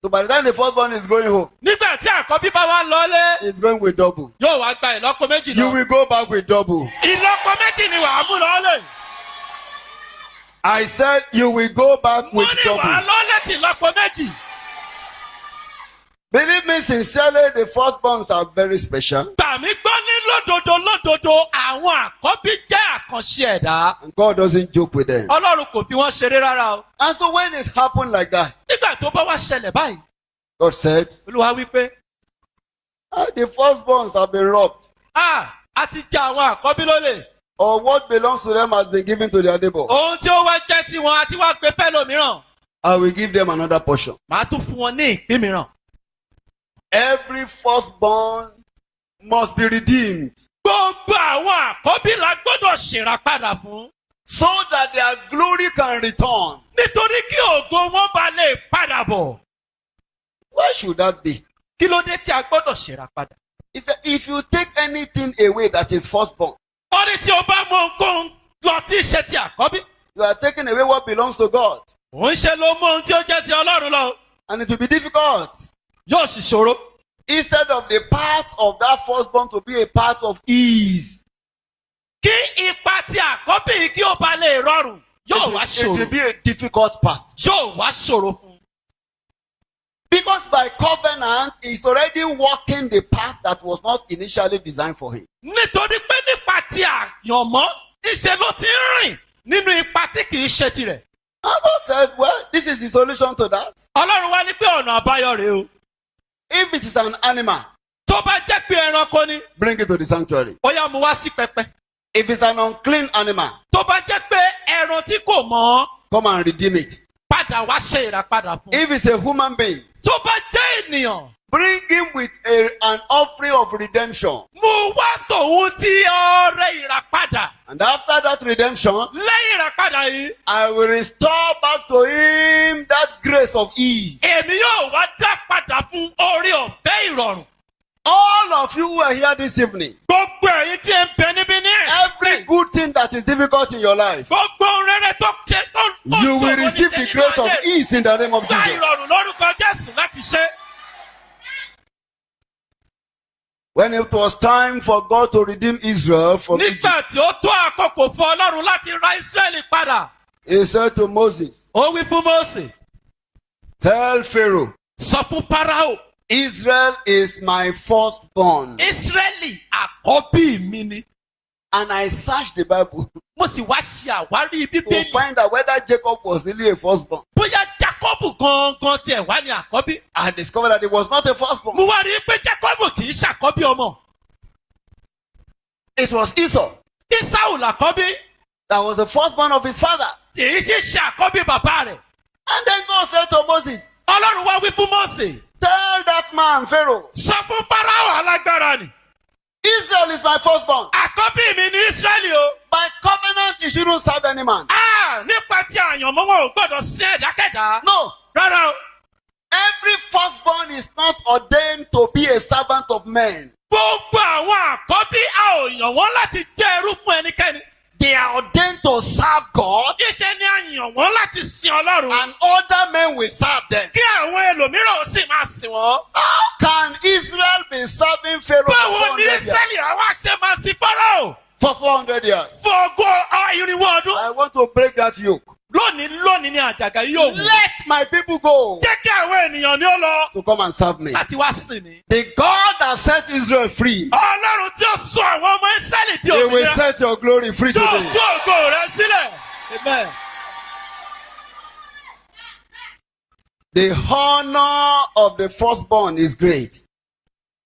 So by the time the firstborn is going home, Nígbà tí àkọ́bí bá wá lọlé. it's going with double. Yóò wá gba ìlọ́po méjì You lọ. will go back with double. Ìlọ́po méjì ni wàá mú lọ́lé. I said you will go back Mo with ní wàá double. lọ́lé tí ìlọ́po méjì. Believe me sincerely, the firstborns are very special. Gbà mí gbọ́ ní lódodo àwọn àkọ́bí jẹ́ àkànṣe ẹ̀dá. And God doesn't joke with them. Ọlọ́run kò fi wọ́n ṣeré rárá o. And so when it happened like that, Nígbà tó bá wá ṣẹlẹ̀ báyìí, God said, Olúwa wí pé, the firstborns have been robbed. a ti jẹ àwọn àkọ́bí lólè. or what belongs to them has been given to their neighbor, Ohun tí ó wá jẹ́ tiwọn àti wá gbé fẹ́lòmíràn. I will give them another portion. Màá tún fún wọn ní ìpín mìíràn. Every firstborn must be redeemed Gbogbo àwọn àkọ́bí la gbọ́dọ̀ ṣèràpadà fún. so that their glory can return. Nítorí kí ògo wọn bá lè padà bọ̀. Why should that be? Kí ló dé tí a gbọ́dọ̀ ṣèràpadà? He said, if you take anything away that is firstborn, Ó ní tí o bá mú ohunkóhun lọ tí í ṣe ti àkọ́bí. you are taking away what belongs to God. Òun ṣe ló mú ohun tí ó jẹ́ ti Ọlọ́run lọ. And it will be difficult. Yóò sì ṣòro. Instead of the part of that firstborn to be a part of ease, Kí ipa ti àkọ́bí yìí kí ó bá lè rọrùn. Yóò wá it will ṣòro. be a difficult part. Yóò wá ṣòro fún. Because by covenant, he's already walking the path that was not initially designed for him. Nítorí pé nípa ti àyànmọ́, ìṣe ló ti ń rìn nínú ipa tí kì í ṣe tirẹ̀. And God said, well, this is the solution to that. Ọlọ́run wá ní pé ọ̀nà àbáyọ rèé o. If it is an animal, Tó bá jẹ́ pé ẹranko ni, bring it to the sanctuary. ó yá mú wá sí pẹpẹ. If it's an unclean animal, Tó bá jẹ́ pé ẹran tí kò mọ́, come and redeem it. padà wá ṣe ìràpadà fún. If it's a human being, Tó bá jẹ́ ènìyàn, bring him with an offering of redemption. mú wá tòun tí ọrẹ ìràpadà. And after that redemption, Lẹ́yìn ìràpadà yìí, I will restore back to him that grace of ease. èmi yóò wá dá padà fún orí ọ̀fẹ́ ìrọ̀rùn. All of you who are here this evening, Gbogbo ẹ̀yin tí ẹ ń bẹ níbí ní every good thing that is difficult in your life, gbogbo ohun rere tó ṣe tó you will receive the grace of ease in the name of Gba Jesus. ìrọ̀rùn lórúkọ Jésù láti ṣe. When it was time for God to redeem Israel from Egypt, Nígbà tí ó tó àkókò fún Ọlọ́run láti ra Ísírẹ́lì padà, he said to Moses, ó wí fún Mósè, tell Pharaoh, sọ fún Fáráò, Israel is my firstborn. Ísírẹ́lì àkọ́bí mi ni. And I searched the Bible Mo sì wá ṣe àwárí to Bíbélì. find out whether Jacob was really a firstborn. Bóyá Jákọ́bù gangan tiẹ̀ wá ní àkọ́bí. I discovered that he was not a firstborn. Mo wá rí i pé Jákọ́bù kì í ṣàkọ́bí ọmọ. It was Esau Ísáù làkọ́bí, that was the firstborn of his father. kì í sì ṣàkọ́bí bàbá rẹ̀. And then God said to Moses, Ọlọ́run wá wí fún Mósè, tell that man, Pharaoh, sọ fún Fáráò alágbára ni. Israel is my firstborn. Àkọ́bí mi ní Ísírẹ́lì o. By covenant, he shouldn't serve any man. Nípa tí àyànmọ́ wọn ò gbọ́dọ̀ sí ẹ̀dákẹ́dá. No. Rárá o. Every firstborn is not ordained to be a servant of men. Gbogbo àwọn àkọ́bí a ò yàn wọ́n láti jẹ́ ẹrú fún ẹnikẹ́ni. They are ordained to serve God, Iṣẹ́ ni a yàn wọ́n láti sin Ọlọ́run. and other men will serve them. Kí àwọn ẹlòmíràn ó sì máa sìn wọ́n. How can Israel be serving Pharaoh Báwo for ni 400 years? Ísírẹ́lì àwa ṣe máa sin Fáráò? For 400 years. Fún ogún irinwó ọdún. I want to break that yoke. Lónìí ni àjàgà yóò wù. Let my people go Jẹ́ kí àwọn ènìyàn ní ó lọ to come and serve me. láti wá sìn ní. The God that set Israel free, Ọlọ́run tí ó sọ àwọn ọmọ Ísírẹ́lì di He will òmìnira. set your glory free Yóò today. tú ògo rẹ sílẹ̀. Amen. The honor of the firstborn is great.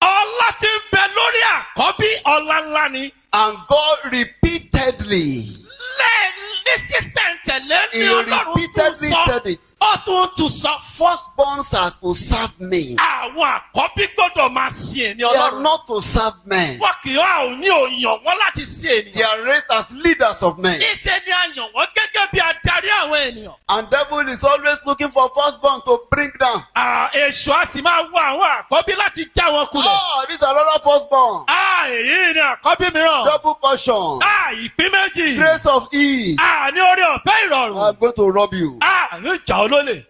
Ọlá tí ń bẹ lórí àkọ́bí ọlá ńlá ni. And God repeatedly, Ní sísẹ̀ntẹ̀lé He ní Ọlọ́run tún repeatedly sọ. said it. Ó tún sọ. Firstborns are to serve me. Àwọn àkọ́bí gbọ́dọ̀ máa sin ènìyàn They are Ọlọ́run. not to serve men. Wọ́n kì í ò ní òyàn wọ́n láti sin They ènìyàn. are raised as leaders of men. Níṣẹ́ ni a yàn wọ́n gẹ́gẹ́ bí adarí àwọn ènìyàn. And devil is always looking for firstborn to bring down. Èṣù á sì máa wá àwọn àkọ́bí láti já wọn kulẹ̀. Oh, this is another firstborn. Èyí ni àkọ́bí mìíràn. Double portion. Ìpín méjì. Grace of ease. Ní orí ọ̀fẹ́ ìrọ̀rùn. I'm going to rob you. Ní ìjà olólè.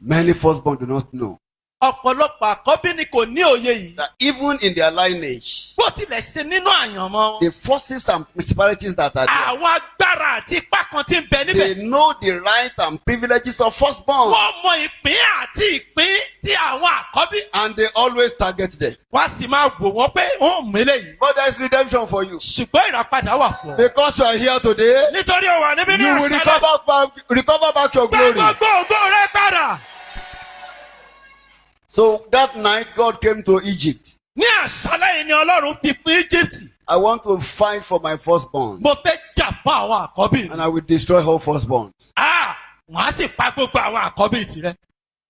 Many firstborn do not know Ọ̀pọ̀lọpọ̀ àkọ́bí ni kò ní òye yìí. that even in their lineage, Bó tilẹ̀ ṣe nínú àyànmọ́ wọn. the forces and principalities that are there, Àwọn agbára àti ipá kan tí ń bẹ they níbẹ̀. know the right and privileges of firstborn, Wọ́n mọ ìpín àti ìpín tí àwọn àkọ́bí. and they always target them. Wọ́n sì máa wò wọ́n pé wọ́n mú eléyìí. But there is redemption for you. Ṣùgbọ́n ìràpadà wà fún ọ. Because you are here today, Nítorí ó wà níbí ní you will àṣálẹ́. recover back your Gbé glory. gbogbo ògo rẹ padà. So that night, God came to Egypt. Ní àṣálẹ́ yìí ni Ọlọ́run fi fún Egypt. I want to fight for my firstborn. Mo fẹ́ jà fún àwọn àkọ́bí. And I will destroy all firstborns. Wọ́n á sì pa gbogbo àwọn àkọ́bí tirẹ̀.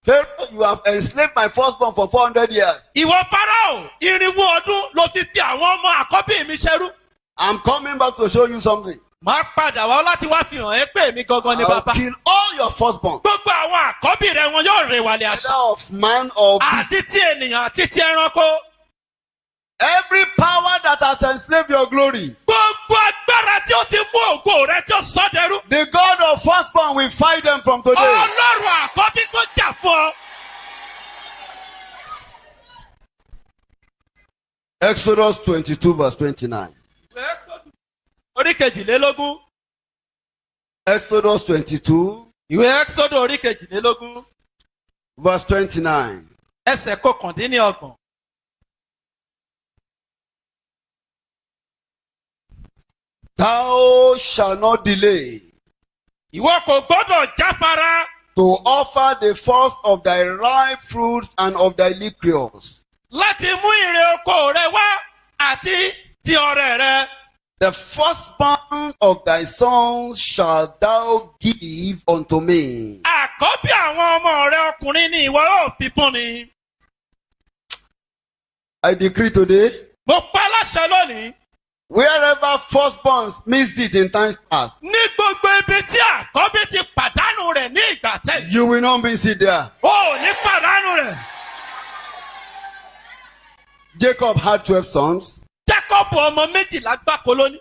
Pharaoh, you have enslaved my firstborn for 400 years. Ìwọ Fáráò, irinwó ọdún ló fi àwọn ọmọ àkọ́bí mi ṣẹrú. I'm coming back to show you something. Màá padà wá láti wá fi hàn ẹ́ pé èmi gangan ni I'll bàbá. kill all your firstborn. Gbogbo àwọn àkọ́bí rẹ̀ wọn yóò rèwàlẹ̀ àṣà. Whether of man or beast. Àti ti ènìyàn àti ti ẹranko. Every power that has enslaved your glory. Gbogbo agbára tí ó ti mú ògo rẹ tí ó sọ dẹrú. The God of firstborn will fight them from today. Ọlọ́run àkọ́bí tó jà fún ọ. Exodus 22 verse 29. Orí kejìlélógún. Exodus 22 Ìwé Ẹ́xódù orí kejìlélógún. verse 29. Ẹsẹ̀ kọkàndínlọ́gbọ̀n. Thou shalt not delay Ìwọ kò gbọ́dọ̀ jáfara to offer the first of thy ripe fruits and of thy liquors. láti mú ìre oko rẹ wá àti ti ọrẹ rẹ. The firstborn of thy sons shalt thou give unto me. Àkọ́bí àwọn ọmọ rẹ ọkùnrin ni ìwọ yóò fi fún mi. I decree today, Mo pa láṣẹ lónìí. wherever firstborns missed it in times past, Ní gbogbo ibi tí àkọ́bí ti pàdánù rẹ̀ ní ìgbà tẹ́lẹ̀. you will not miss it there. O ò ní pàdánù rẹ̀. Jacob had 12 sons. Jákọ́bù ọmọ méjìlá gbáko lóní.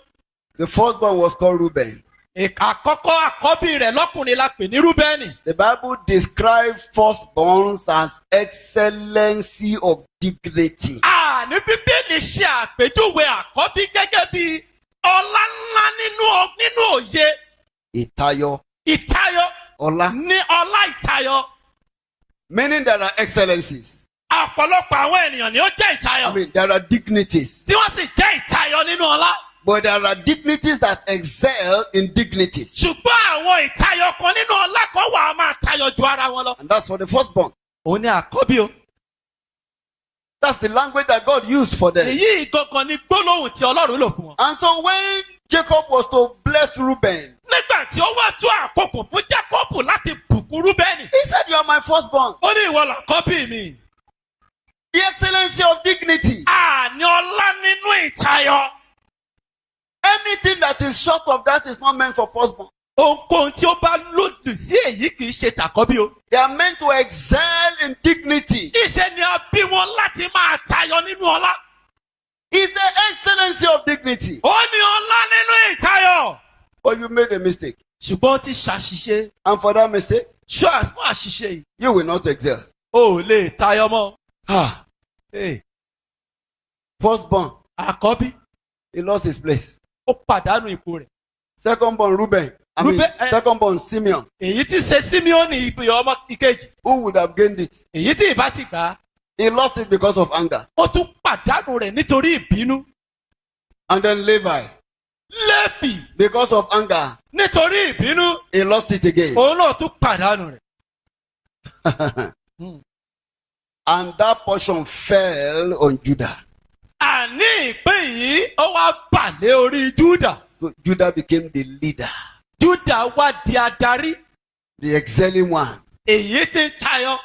The firstborn was called Reuben. Àkọ́kọ́ àkọ́bí rẹ̀ lọ́kùnrin la pè ní Rúbẹ́nì. The Bible describes firstborns as excellency of dignity. Ní Bíbélì ṣe àpèjúwe àkọ́bí gẹ́gẹ́ bí ọlá ńlá nínú òye Ìtayọ. ìtayọ. Ọlá. Ní ọlá ìtayọ. Meaning there are excellencies. Ọ̀pọ̀lọpọ̀ àwọn ènìyàn ni ó jẹ́ ìtayọ. I mean, there are dignities. Tí wọ́n sì jẹ́ ìtayọ nínú ọlá. But there are dignities that excel in dignities. Ṣùgbọ́n àwọn ìtayọ kan nínú ọlá kan wà á máa tayọ ju ara wọn lọ. And that's for the firstborn. Òun ni àkọ́bí o. That's the language that God used for them. Èyí ìgangan ni gbólóhùn tí Ọlọ́run lò fún wọn. And so when Jacob was to bless Reuben, Nígbà tí ó wá tó àkókò fún Jákọ́bù láti bùkún Rúbẹ́nì. he said, "You are my firstborn." Ó ní ìwọ làkọ́bí mi. The excellency of dignity. Àní ọlá nínú ìtayọ. Anything that is short of that is not meant for firstborn. Ohunkóhun tí ó bá lòdì sí èyí kì í ṣe tàkọ́bí o. They are meant to excel in dignity. Iṣẹ́ ni a bí wọn láti máa tayọ nínú ọlá. It's the excellency of dignity. Ó ní ọlá nínú ìtayọ. But you made a mistake. Ṣùgbọ́n ó ti ṣàṣìṣe. And for that mistake, Ṣọ́ fún àṣìṣe yìí. you will not excel. O ò lè tayọ mọ́. Ah, firstborn, Àkọ́bí, he lost his place. ó pàdánù ipò rẹ̀. Secondborn, Reuben. Secondborn, Simeon. Èyí tí ṣe Símíọ́nì ìpè ọmọ ìkejì. Who would have gained it? Èyí tí ìbá ti gbà á. He lost it because of anger. Ó tún pàdánù rẹ̀ nítorí ìbínú. And then Levi, Léfì, because of anger, nítorí ìbínú. he lost it again. Òun náà tún pàdánù rẹ̀. And that portion fell on Judah. Àní ìpín yìí ó wá bà lé orí Júdà. So Judah became the leader, Júdà wá di adarí. the excelling one. Èyí tí ń tayọ.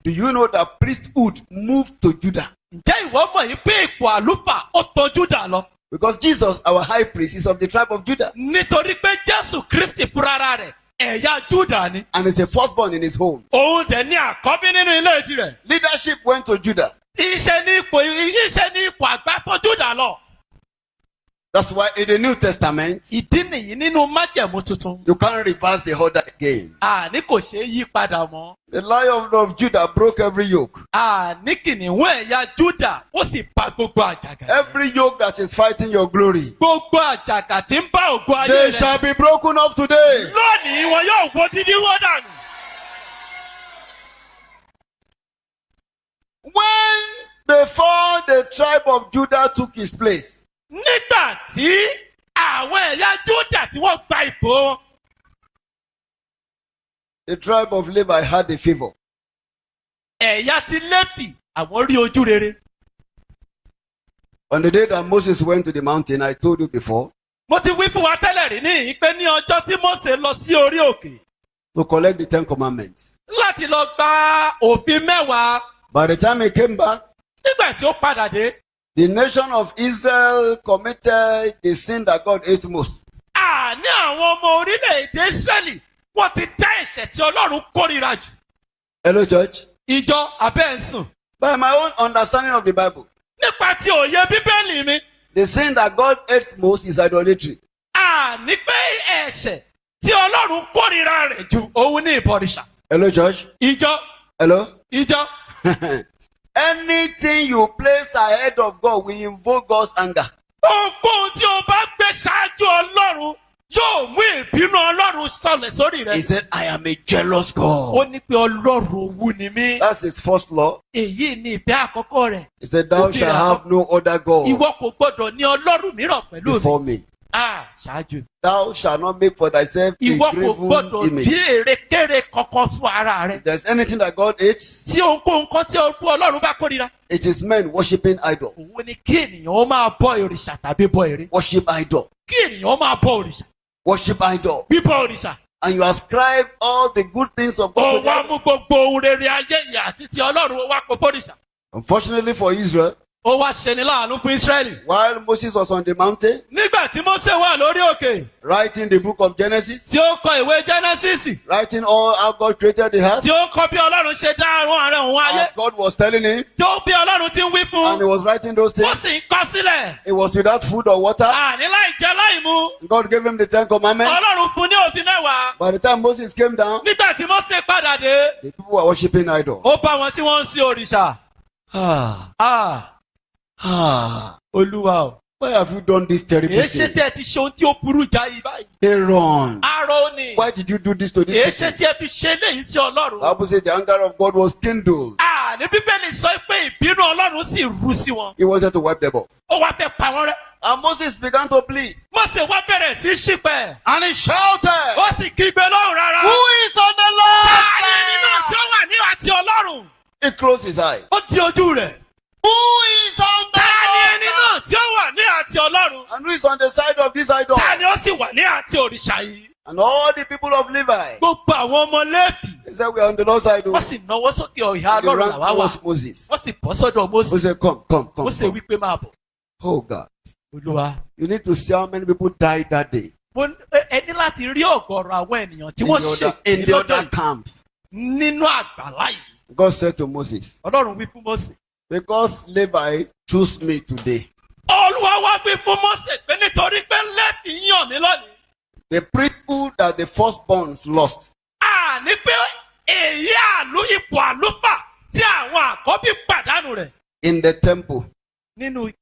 Do you know that priesthood moved to Judah? Ǹjẹ́ ìwọ mọ̀ yìí pé ipò àlùfáà ó tọ̀ Júdà lọ? Because Jesus, our high priest, is of the tribe of Judah. Nítorí pé Jésù Kristi fúnra rẹ̀ ẹ̀yà Júdà ni. And is a firstborn in his home. Òun dẹ̀ ní àkọ́bí nínú ilé tirẹ̀. Leadership went to Judah. Iṣẹ́ ní ipò àgbà tọ̀ Júdà lọ. That's why in the New Testament, Ìdí nìyí nínú májẹ̀mú tuntun. you can't reverse the order again. Àní kò ṣeé yí padà mọ́. The Lion of Judah broke every yoke. Àní kìnìún ẹ̀yà Júdà ó sì bà gbogbo àjàgà. Every yoke that is fighting your glory, Gbogbo àjàgà tí ń bá ògo ayé they rẹ̀. shall be broken off today. Lónìí wọn yóò wo dídí wọ́n dànù. When before the tribe of Judah took his place, Nígbà tí àwọn ẹ̀yà Júdà tí wọ́n gba ipò wọn. the tribe of Levi had a favor. Ẹ̀yà ti Léfì àwọn rí ojú rere. On the day that Moses went to the mountain, I told you before, Mo ti wí fún wa tẹ́lẹ̀ rí níyìn pé ní ọjọ́ tí Mósè lọ sí orí òkè to collect the 10 commandments. láti lọ gba òfin 10. By the time he came back, Nígbà tí ó padà dé, the nation of Israel committed the sin that God hates most. àní àwọn ọmọ orílẹ̀-èdè Ísírẹ́lì wọ́n ti dá ẹ̀ṣẹ̀ tí Ọlọ́run kórìíra jù. Hello, church. Ìjọ abẹ́ ń sùn. By my own understanding of the Bible, Nípa ti òye Bíbélì mi, the sin that God hates most is idolatry. àní pé ẹ̀ṣẹ̀ tí Ọlọ́run kórìíra rẹ̀ jù òun ní ìbọ̀rìṣà. Hello, church. Ìjọ, Hello. ìjọ. Anything you place ahead of God will invoke God's anger. Ohunkóhun tí o bá gbé ṣáájú Ọlọ́run yóò mú ìbínú Ọlọ́run sọlẹ̀ sórí He rẹ̀. said, I am a jealous God. Ó ní pé Ọlọ́run owú ni mí. That's his first law. Èyí ni ìfẹ́ àkọ́kọ́ rẹ̀. He said, Thou shalt have no other God Ìwọ kò gbọdọ̀ ní Ọlọ́run mìíràn pẹ̀lú mi. before me. Ṣáájú. Thou shalt not make for thyself a Ìwọ kò graven gbọdọ̀ bí image. èrèkéré kankan fún ara rẹ̀. If there's anything that God hates, Tí ohunkóhun kan tí Ọlọ́run bá kórìíra. it is men worshiping idol. Òun ni kí ènìyàn ó máa bọ òrìṣà tàbí bọ ère. Worship idol. Kí ènìyàn ó máa bọ òrìṣà. Worship idol. Bíbọ òrìṣà. And you ascribe all the good things of Ó God to wá them. mú gbogbo ohun rere ayé ìyà àti ti Ọlọ́run ó wá kó fóríṣà. Unfortunately for Israel, Ó wá ṣeni láàánú fún Ísírẹ́lì. while Moses was on the mountain, Nígbà tí Mósè wà lórí òkè, writing the book of Genesis, tí ó kọ ìwé Jẹ́nẹ́sísì, writing all how God created the earth, tí ó kọ bí Ọlọ́run ṣe dá àrùn ààrẹ òun ayé, as God was telling him, tí ó bí Ọlọ́run ti ń wí fún and he un, was writing those ó things. sì ń kọ sílẹ̀. It was without food or water. Àní láì jẹ láì mu, God gave him the 10 commandments. Ọlọ́run fún ní òfin 10. By the time Moses came down, Nígbà tí Mósè padà dé, the people were worshiping idol. ó bá wọn tí wọ́n ń sin òrìṣà. Olúwa o. Why have you done this terrible Èé ṣe thing? tí ẹ ti ṣe ohun tí ó burú jáì báyìí. Aaron, Árónì. why did you do this to this Èé ṣe person? tí ẹ fi ṣe eléyìí sí Ọlọ́run. Bible says the anger of God was kindled. Ní Bíbélì sọ pé ìbínú Ọlọ́run sì rú sí wọn. He wanted to wipe them off. Ó wá fẹ́ pa wọ́n rẹ́. And Moses began to plead. Mósè wá bẹ̀rẹ̀ sí ṣìpẹ̀. And he shouted, Ó sì kígbe lóhùn rárá. Who is on the Ta ni ẹni náà tí ó wà ní àti Ọlọ́run? He closed his eyes. Ó di ojú rẹ̀. Who is on the Ta ni ẹni náà tí ó wà ní àti Ọlọ́run? And who is on the side of this idol? Ta ni ó sì wà ní àti òrìṣà yìí? And all the people of Levi, Gbogbo àwọn ọmọ Léfì. they said, We are on the Lord's side. Wọ́n sì náwó sókè ọ̀yà They Ọlọ́run ran làwa wà. towards Moses. Wọ́n sì bọ́ sọ́dọ̀ Mósè. Moses said, Come. Mósè wí pé máa bọ̀. Oh God. Olúwa. You need to see how many people died that day. Ẹ ní láti rí ọ̀gọ̀rọ̀ àwọn ènìyàn tí wọ́n ṣe In the lọ́jọ́ other yìí camp. nínú àgbàlá yìí. God said to Moses, Ọlọ́run wí fún Mósè. Because Levi chose me today, Olúwa wá wí fún Mósè pé nítorí pé Léfì yàn mí lónìí. the people that the firstborns lost, Àní pé èyí ipò àlùfà tí àwọn àkọ́bí pàdánù rẹ̀ in the temple, nínú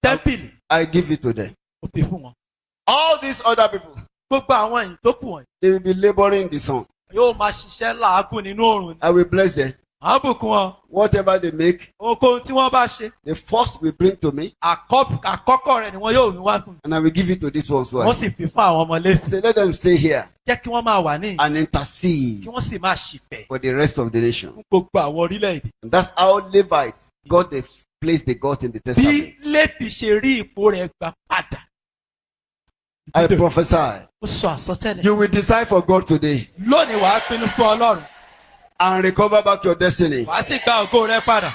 tẹ́ḿpìlì I give it to them. ó fi fún wọn. All these other people, Gbogbo àwọn èyí tó kù wọ̀nyí they will be laboring in the sun. yóò máa ṣiṣẹ́ làágùn nínú oòrùn ni. I will bless them. Àwọn bùkún wọn, Whatever they make, ohunkóhun tí wọ́n bá ṣe, the first will bring to me, àkọ́kọ́ rẹ̀ ni wọ́n yóò mú wá fún mi. and I will give it to this one. So Wọ́n sì fi fún àwọn ọmọ Léfì. say, let them stay here Jẹ́ kí wọ́n máa wà ní and kí intercede wọ́n sì máa ṣìpẹ̀ for the rest of the nation. fún gbogbo àwọn orílẹ̀-èdè. And that's how Levites got the place they got in the Bí Testament. Léfì ṣe rí ipò rẹ̀ gbà padà. I prophesy. Ó sọ àsọtẹ́lẹ̀. You will decide for God today Lónìí wàá pinnu fún Ọlọ́run. and recover back your destiny. Wàá sì gba ògo rẹ padà.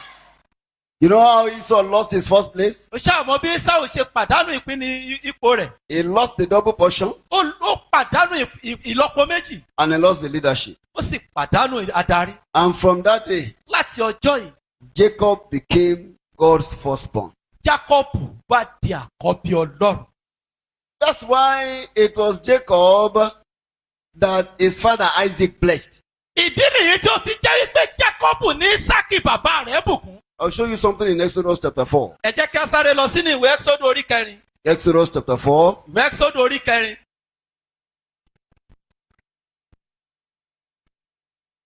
You know how Esau lost his first place? Ó ṣàmọ́ bí Ésáù ṣe pàdánù ìpín ní ipò rẹ̀. He lost the double portion Ó pàdánù ìlọ́po méjì. and he lost the leadership. Ó sì pàdánù adarí. And from that day, Láti ọjọ́ yìí, Jacob became God's firstborn. Jákọ́bù wá di àkọ́bí Ọlọ́run. That's why it was Jacob that his father Isaac blessed. Ìdí nìyí tí ó fi jẹ́ wípé Jákọ́bù ní Ísákì bàbá rẹ̀ bùkún. I'll show you something in Exodus chapter 4. Ẹ jẹ́ kí a sáré lọ sínú ìwé Ẹ́xódù orí 4. Exodus chapter 4. Ìwé Ẹ́xódù orí 4.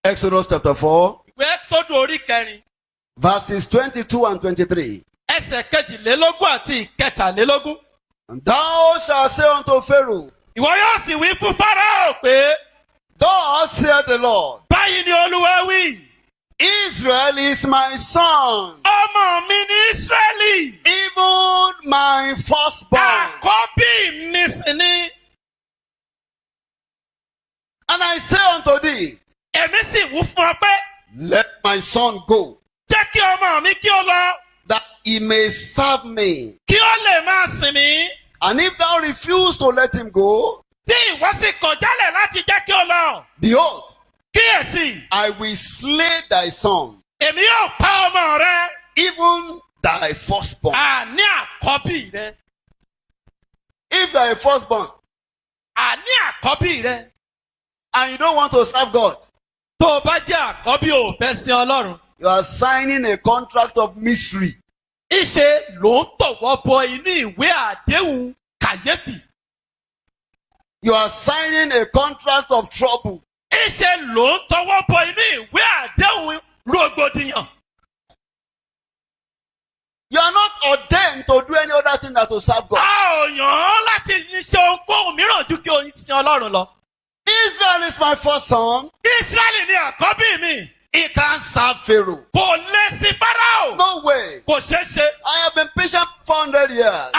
Exodus chapter 4. Ìwé Ẹ́xódù orí 4. Verses 22 and 23. Ẹsẹ̀ 22 àti 23. And thou shalt say unto Pharaoh, Ìwọ yóò sì wí fún Fáráò pé Thus saith the Lord, báyìí ni Olúwa wí. Israel is my son, Ọmọ mi ni Ísírẹ́lì. even my firstborn. Àkọ́bí mi sì ni. And I say unto thee, Èmi sì wí fún ọ pé let my son go, jẹ́ kí ọmọ mi kí ó lọ. that he may serve me. Kí ó lè máa sìn mí. And if thou refuse to let him go, Tí ìwọ sì kọ̀ jálẹ̀ láti jẹ́ kí ó lọ. behold, Kíyèsí, I will slay thy son, èmi yóò pa ọmọ rẹ. even thy firstborn. Àní àkọ́bí rẹ. If thy firstborn, Àní àkọ́bí rẹ. and you don't want to serve God, Tó o bá jẹ́ àkọ́bí ò fẹ́ sin Ọlọ́run. you are signing a contract of mystery. Ìṣe ló ń tọ̀wọ́ bọ inú ìwé àdéhùn kàyéfì. You are signing a contract of trouble. Ìṣe ló ń tọwọ́ bọ inú ìwé àdéhùn rògbòdìyàn. You are not ordained to do any other thing than to serve A God. ò yàn án láti ṣe ohunkóhun mìíràn ju kí o sin Ọlọ́run lọ. Israel is my first son. Ísírẹ́lì ni àkọ́bí mi. He can't serve Pharaoh. Kò lè sin Fáráò. No way. Kò ṣeé ṣe. I have been patient for 100 years.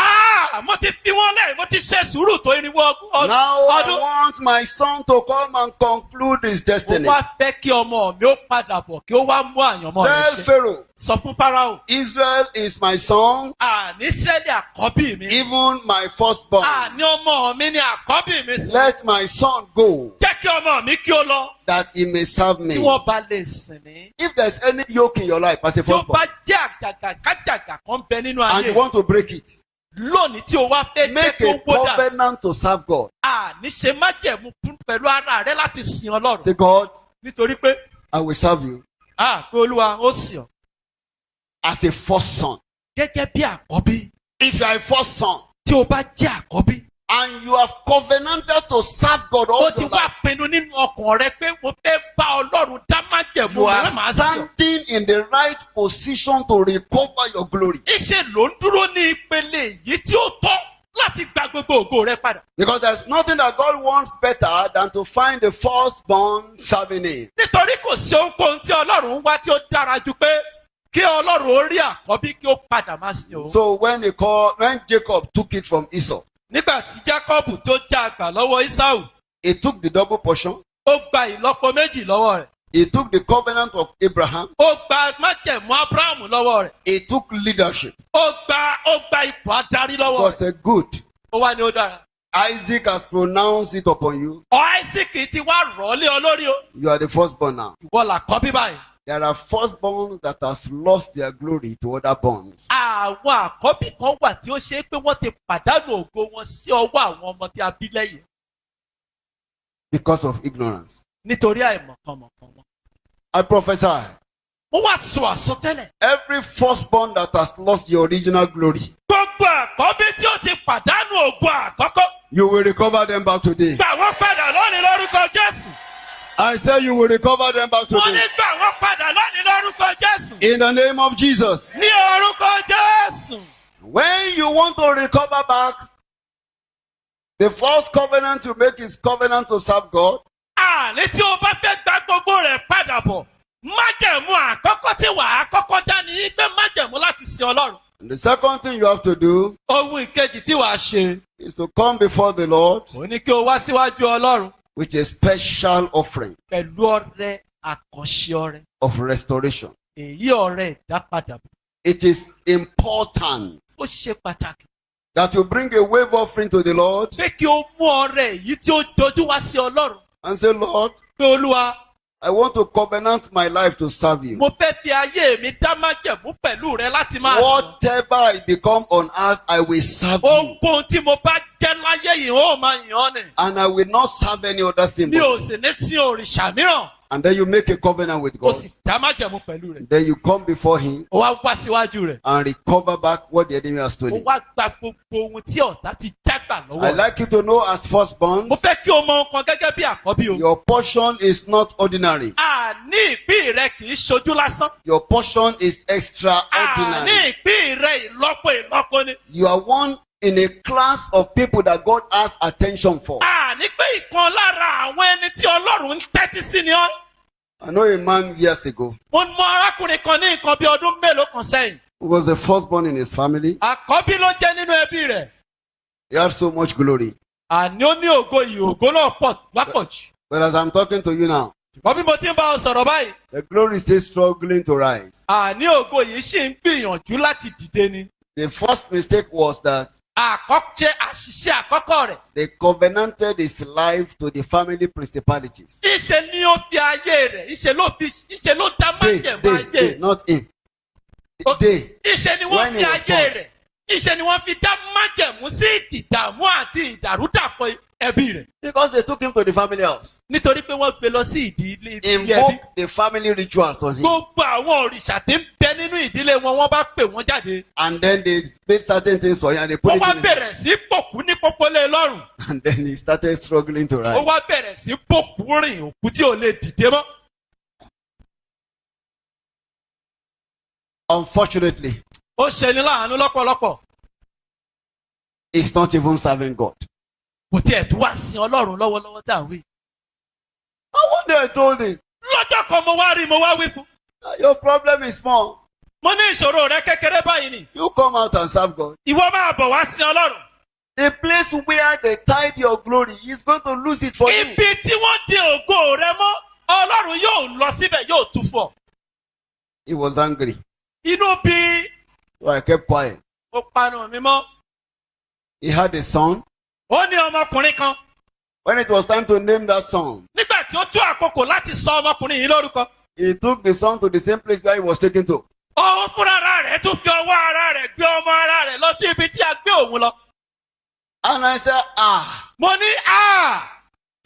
Mo ti fi wọ́n lẹ̀, mo ti ṣe sùúrù tó irinwó Now I ọdún. want my son to come and conclude his Mo destiny. wá fẹ́ kí ọmọ mi ó padà bọ̀ kí ó wá mú àyànmọ́ rẹ̀ Tell ṣe. Pharaoh, Sọ fún Fáráò. Israel is my son, Àní Ísírẹ́lì àkọ́bí mi. even my firstborn. Àní ọmọ mi ni àkọ́bí mi sí. Let my son go, Jẹ́ kí ọmọ mi kí ó lọ. that he may serve Kí me. wọ́n bá lè sìn mí. If there's any yoke in your life as a Tí ó firstborn, bá jẹ́ àjàgà kájàgà kan bẹ nínú and you ayé. want to break it, Lónìí tí o wá fẹ́ jẹ́ make tó a wó dà. covenant to serve God. Àní ṣe májẹ̀mú pẹ̀lú ara rẹ láti sìn Ọlọ́run. Say, God, Nítorí pé I will serve you pé Olúwa ó sìn ọ́. as a first son. Gẹ́gẹ́ bí àkọ́bí. If you are a first son, Tí o bá jẹ́ àkọ́bí. and you have covenanted to serve God all Ó ti your wá life, pinnu nínú ọkàn rẹ pé mo fẹ́ bá Ọlọ́run dá májẹ̀mú you are rẹ màá sìn ọ́. standing in the right position to recover your glory. Ìṣe ló ń dúró ní ìpele èyí tí ó tọ́ láti gba gbogbo ògo rẹ padà. Because there's nothing that God wants better than to find the firstborn serving him. Nítorí kò sí ohunkóhun tí Ọlọ́run ń wá tí ó dára ju pé kí Ọlọ́run ó rí àkọ́bí kí ó padà máa sìn òun. So when Jacob took it from Esau, Nígbà tí Jákọ́bù tó já àgbà lọ́wọ́ Ísáù, he took the double portion. ó gba ìlọ́po méjì lọ́wọ́ rẹ̀. He took the covenant of Abraham. Ó gba májẹ̀mú Ábúráhámù lọ́wọ́ rẹ̀. He took leadership. Ó gba ipò adarí lọ́wọ́ God rẹ̀. said, good. Ó wá ní ó dára. Isaac has pronounced it upon you. Ọ́ísíkì ti wá rọ̀ ọ́ lé ọ lórí o. You are the firstborn now. Ìwọ làkọ́bí báyìí. There are firstborns that has lost their glory to other borns. Àwọn àkọ́bí kan wà tí ó ṣe é pé wọ́n ti pàdánù ògo wọn sí ọwọ́ àwọn ọmọ tí a bí lẹ́yìn. Because of ignorance. Nítorí àìmọ̀kànmọ̀kàn wọn. I prophesy, Wọ́n wá sọ àsọtẹ́lẹ̀. every firstborn that has lost your original glory, Gbogbo àkọ́bí tí ó ti pàdánù ògo àkọ́kọ́. you will recover them back today. Gbà wọ́n padà lónìí lórúkọ Jésù. I say you will recover them back Wọ́n ní today. gbà wọ́n padà lónìí lórúkọ Jésù. In the name of Jesus. Ní orúkọ Jésù. When you want to recover back, the first covenant you make is covenant to serve God. Àní tí o bá fẹ́ gba gbogbo rẹ̀ padà bọ̀. Májẹ̀mú àkọ́kọ́ tí wàá kọ́kọ́ dá ní pé májẹ̀mú láti sin Ọlọ́run. And the second thing you have to do Ohun ìkejì tí wàá ṣe. is to come before the Lord Ó ní kí o wá síwájú Ọlọ́run. with a special offering Pẹ̀lú ọrẹ àkànṣe ọrẹ. of restoration. Èyí ọrẹ ìdápadà. It is important Ó ṣe pàtàkì. that you bring a wave offering to the Lord Pé kí o mú ọrẹ èyí tí ó dojú wá sí Ọlọ́run. and say, Lord, Pé Olúwa, I want to covenant my life to serve you. mo fẹ́ fi ayé mi dá májẹ̀mú pẹ̀lú rẹ láti máa sìn. Whatever I become on earth, I will serve you. Ohunkóhun tí mo bá jẹ́ láyé yìí, ó máa yàn ọ́ ni. And I will not serve any other thing. Mi but ò sì ní sí òrìṣà mìíràn. And then you make a covenant with Ó God. sì dá májẹ̀mú pẹ̀lú rẹ̀. Then you come before Him Ó wá wá síwájú rẹ̀. and recover back what the enemy has Ó stolen. wá gba gbogbo ohun tí ọ̀tá ti jágbà lọ́wọ́ I'd rẹ̀. like you to know as firstborn, Mo fẹ́ kí o mọ nǹkan gẹ́gẹ́ bí àkọ́bí o. your portion is not ordinary. Àní ìpín rẹ kì í ṣojú lásán. Your portion is Àní extraordinary. ìpín rẹ ìlọ́po ni. You are one in a class of people that God has attention for. Àní pé ìkan lára àwọn ẹni tí Ọlọ́run ń tẹ́tí sí ni ọ́. I know a man years ago Mo mọ arákùnrin kan ní nǹkan bí ọdún mélòó kan sẹ́yìn. who was the firstborn in his family. Àkọ́bí ló jẹ́ nínú ẹbí rẹ̀. He had so much glory. Àní ó ní ògo yìí, ògo náà pọ̀ lápọ̀jù. But as I'm talking to you now, Ṣùgbọ́n bí mo ti ń bá ọ sọ̀rọ̀ báyìí, the glory is still struggling to rise. àní ògo yìí ṣì ń gbìyànjú láti dìde ni. The first mistake was that Àṣìṣe àkọ́kọ́ rẹ̀. they covenanted his life to the family principalities. Ìṣe ni ó fi ayé rẹ̀, ìṣe ló dá májẹ̀mú ayé. They, not him. O- They. Ìṣe ni wọ́n When fi he was ayé born. rẹ̀. Ìṣe ni wọ́n fi dá májẹ̀mú sí ìdààmú àti ìdàrúdàpọ̀ ẹbí rẹ̀. Because they took him to the family house. Nítorí pé wọ́n gbé lọ sí ìdílé ẹbí. Invoke the family rituals on him. Gbogbo àwọn òrìṣà tí ń bẹ nínú ìdílé wọn, wọ́n bá pè wọ́n jáde. And then they made certain things for him and they put Wọ́n it wá in his bẹ̀rẹ̀ sí pòkú ní pópólé lọ́rùn. and then he started struggling to Ó rise. wá bẹ̀rẹ̀ sí pòkú rìn òkú tí ò lè dìde mọ́. Unfortunately, Ó ṣe ní láàánú lọ́pọ̀lọpọ̀. he's not even serving God. Kò tiẹ̀ tó wá sin Ọlọ́run lọ́wọ́lọ́wọ́ tá à ń wí. And one day I told him, Lọ́jọ́ kan mo wá rí mo wá wí fún. your problem is small. Mo ní ìṣòro rẹ kékeré báyìí ni. You come out and serve God. Ìwọ máa bọ̀ wá sin Ọlọ́run. The place where they tied your glory, he's going to lose it for you. Ibi tí wọ́n di ògo rẹ mọ́, Ọlọ́run yóò lọ síbẹ̀ yóò tú fún ọ. He was angry. Inú bí So I kept quiet. ó panu mi mọ́. He had a son. Ó ní ọmọkùnrin kan. When it was time to name that son, Nígbà tí ó tó àkókò láti sọ ọmọkùnrin yìí lórúkọ. he took the son to the same place where he was taken to. Òun fúnra ara rẹ̀ tún fi ọwọ́ ara rẹ̀ gbé ọmọ ara rẹ̀ lọ sí ibi tí a gbé òun lọ. And I said, Mo ní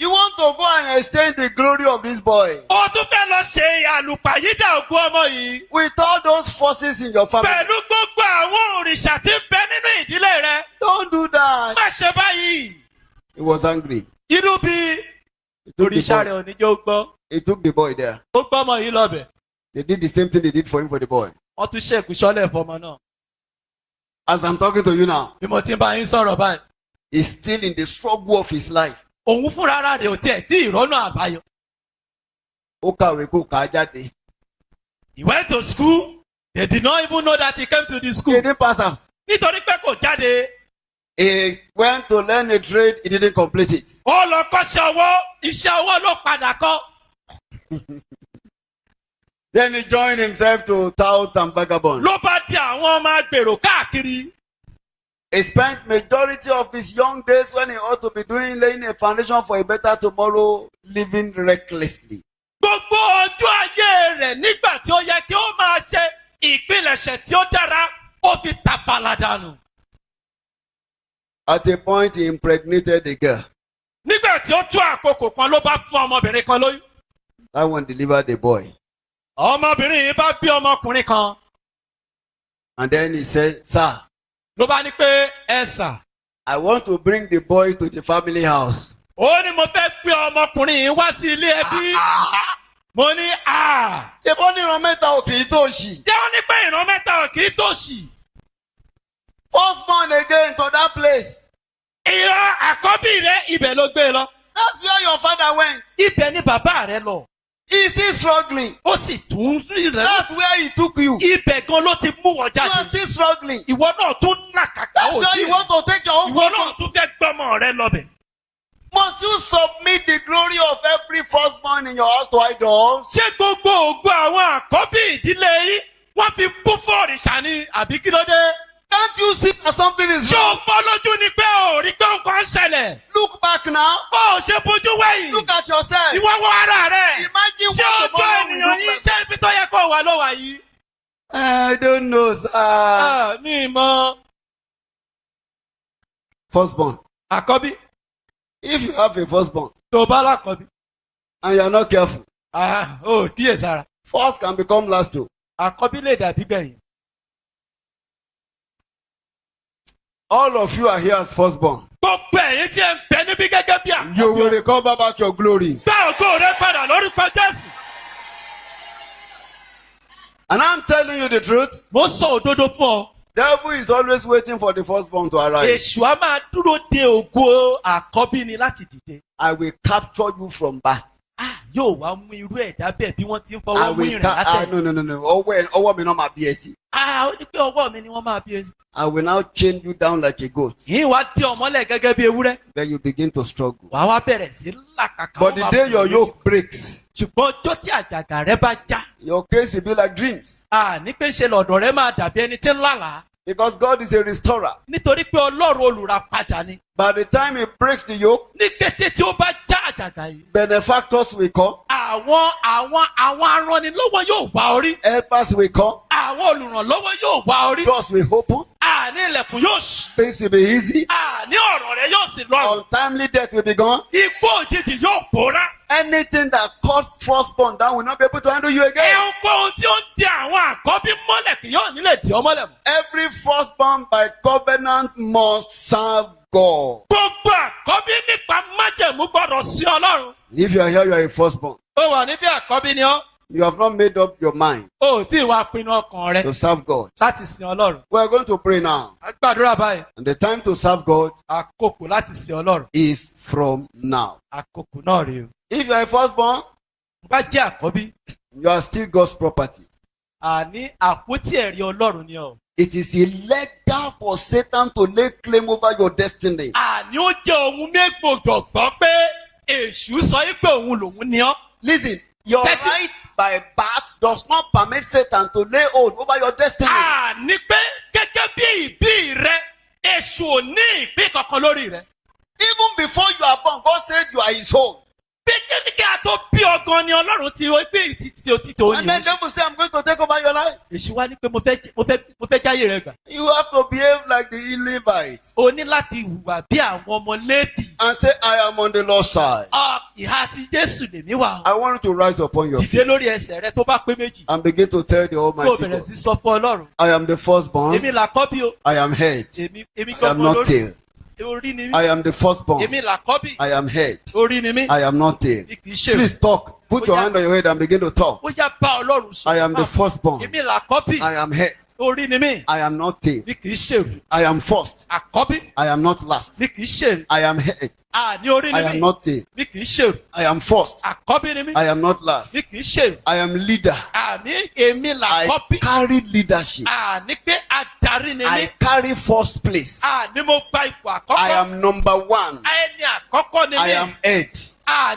you want to go and extend the glory of this boy ó tún fẹ́ lọ ṣe àlùpàyídà ògo ọmọ yìí. with all those forces in your family. Pẹ̀lú gbogbo àwọn òrìṣà tí ń bẹ nínú ìdílé rẹ̀. Don't do that. Má ṣe báyìí. He was angry. Inú bí He took, òrìṣà the rẹ̀ boy, ò ní jẹ́ ó gbọ́. he took the boy there. Ó gbọ́ ọmọ yìí lọ́bẹ̀. They did the same thing they did for him for the boy. Wọ́n tún ṣèkú sọ́lẹ̀ fọmọ náà. As I'm talking to you now, Bí mo ti ń bá yín sọ̀rọ̀ báyìí. he's still in the struggle of his life. Òun fúnra ara rẹ̀ ò tiẹ̀ tí ìrọ́nà àbáyọ. Ó kàwé kó kà á jáde. He went to school. They did not even know that he came to the He school. didn't pass out. Nítorí pé kò jáde. He went to learn a trade. He didn't complete it. Ó lọ kọ́ṣẹ́ ọwọ́. Iṣẹ́ ọwọ́ ló padà kọ́. Then he joined himself to touts and vagabonds. Ló bá di àwọn ọmọ agbèrò káàkiri. He spent majority of his young days when he ought to be laying a foundation for a better tomorrow, living recklessly. Gbogbo ọjọ́ ayé rẹ̀ nígbà tí ó yẹ kí ó máa ṣe ìpilẹ̀ṣẹ̀ tí ó dára, ó fi tàpàlà dànù. At a point, he impregnated a girl. Nígbà tí ó tó àkókò kan ló bá fún ọmọbìnrin kan lóyún. That one delivered a boy. Ọmọbìnrin yìí bá bí ọmọkùnrin kan. And then he said, Sir, Ló bá ní pé ẹ sà. I want to bring the boy to the family house. Ó ní mo fẹ́ gbé ọmọkùnrin yìí wá sí ilé ẹbí. Mo ní Ṣé bọ́ ní ìran mẹ́ta ò kì í tó ṣì? jẹ́ wọ́n ní pé ìran mẹ́ta ò kì í tòṣì. First born again to that place. Ìran àkọ́bí rẹ̀ ibẹ̀ ló gbé lọ. That's where your father went. Ibẹ̀ ni bàbá rẹ̀ lọ. He's still struggling. Ó sì tún rí rẹ̀. That's where he took you. Ibẹ̀ gan ló ti mú wọ You are jáde. still struggling. Ìwọ náà tún nàkàkà That's where òdì. you want to take your own Ìwọ náà focus. tún fẹ́ gbọ́mọ rẹ lọ́bẹ̀. Must you submit the glory of every firstborn in your house to idols? Ṣé gbogbo ògo àwọn àkọ́bí ìdílé yìí wọ́n fi kú fún òrìṣà ni àbí kí ló dé? Can't you see that something is Ṣé o wrong? fọ́ lójú ni pé ò rí pé nǹkan ń ṣẹlẹ̀? Look back now. Ó ṣe bójú wẹ̀yìn. Look at yourself. Ìwọ wọ ara rẹ̀. Imagine Ṣé what ojú tomorrow will ènìyàn look yìí like. ṣé ibi tó yẹ kó wà ló wà yìí? I don't know, sir. Mi mọ. Firstborn. Àkọ́bí If you have a firstborn tó bá lákọ̀bí. and you are not careful, Ó díẹ̀ sára. first can become last too. Àkọ́bí lè dàbí gbẹ̀yìn. All of you are here as firstborn. Gbogbo ẹ̀yin tí ẹ ń bẹ níbí gẹ́gẹ́ bí àkọ́bí. You will recover back your glory. Gbá ògo rẹ padà lórúkọ Jésù. And I'm telling you the truth. Mo sọ òdodo fún ọ. Devil is always waiting for the firstborn to arise. Èṣù á máa dúró de ògo àkọ́bí ni láti dìde. I will capture you from birth. yóò wá mú irú ẹ̀dá bẹ́ẹ̀ bí wọ́n ti ń I fọwọ́ mú will ìrìn no. látẹ̀. Ọwọ́ mi náà máa bí ẹ sí. Ó ní pé ọwọ́ mi ni wọ́n máa bí ẹ sí. I will now chain you down like a goat. Yìí wá dé ọmọlẹ̀ gẹ́gẹ́ bí ewúrẹ́. Then you begin to struggle. Wàá wá bẹ̀rẹ̀ sí làkàkà. But the day your yoke breaks, ṣùgbọ́n ọjọ́ tí àjàgà rẹ bá já. your case will be like dreams. Ní pé ṣe lọ̀dọ̀ rẹ máa dàbí ẹni tí ń lálàá. Because God is a restorer. Nítorí pé Ọlọ́run olùràpadà ni. By the time He breaks the yoke, Ní kété tí ó bá já àjàgà yìí. benefactors will come, Àwọn arannilọ́wọ́ yóò wá orí. helpers will come, Àwọn olùrànlọ́wọ́ yóò wá orí. doors will open, Ní ilẹ̀kùn yóò ṣí. things will be easy, Ní ọ̀rọ̀ rẹ yóò sì lọ́rùn. untimely death will be gone. Ikú òjijì yóò pòórá. Anything that caused firstborn down will not be able to handle you again. Ohunkóhun tí ó ń di àwọn àkọ́bí mọ́lẹ̀ kì yóò nílẹ̀ di ọmọlẹ̀ mọ́. Every firstborn by covenant must serve God. Gbogbo àkọ́bí nípa májẹ̀mú gbọ́dọ̀ sí Ọlọ́run. If you are here, you are a firstborn. Ó wà níbí àkọ́bí ni ọ́. You have not made up your mind O ò tí ì wá pinnu ọkàn rẹ to serve God. láti sin Ọlọ́run. We are going to pray now. A gbàdúrà báyìí. And the time to serve God Àkókò láti sin Ọlọ́run. is from now. Àkókò náà rèé o. If you are a firstborn, Bá jẹ́ àkọ́bí. you are still God's property. Àní àpótí ẹ̀rí Ọlọ́run ni ọ́. It is illegal for Satan to lay claim over your destiny. Àní ó jẹ́ ohun mégbòdògbọ́ pé èṣù sọ yí pé òun lòun ni ọ́. Listen, your Thirty- right by birth does not permit Satan to lay hold over your destiny. Àní pé gẹ́gẹ́ bí ìbí rẹ, èṣù ò ní ìpín kankan lórí rẹ. Even before you are born, God said you are His own. Bí kíníkí a tó bí ọgàn ni Ọlọ́run ti wọ́n gbé ìtìtì òtítọ́ And ni then ó ṣe. devil say, I'm going to take over your life. Èṣù wá ní pé mo fẹ́ jáyé rẹ gbà. You have to behave like the Levites O ní láti hùwà bí àwọn ọmọ Léfì. and say, I am on the Lord's side. Ìhà ti Jésù lèmi wà. I want you to rise upon your Dìde feet lórí ẹsẹ̀ rẹ tó bá pé méjì. and begin to tell the Kó o Almighty bẹ̀rẹ̀ God, sí sọ fún Ọlọ́run. I am the firstborn, Èmi làkọ́bí o. I am head, Èmi I am gbọ́ngàn not lórí. tail. Orí ni mí. I am the firstborn, Èmi làkọ́bí. I am head, Orí ni mí. I am not tail. Mi kì í ṣe. Please talk. Put your hand on your head and begin to talk. Ó yá bá Ọlọ́run sọ. I am the firstborn, Èmi làkọ́bí. I am head, Orí ni mí. I am not tail. Mi kì í ṣèrú. I am first, Àkọ́bí. I am not last. Mi kì í ṣèrú. I am head, Ní orí ni I am mí. not tail. Mi kì í ṣèrú. I am first, Àkọ́bí ni mí. I am not last. Mi kì í ṣèrú. I am leader. Ní èmi I làkọ́bí. carry leadership. Ní pé adarí ni mí. I carry first place. Ní mo gba ipò àkọ́kọ́. I am number one. Ẹni àkọ́kọ́ ni I mí. am head.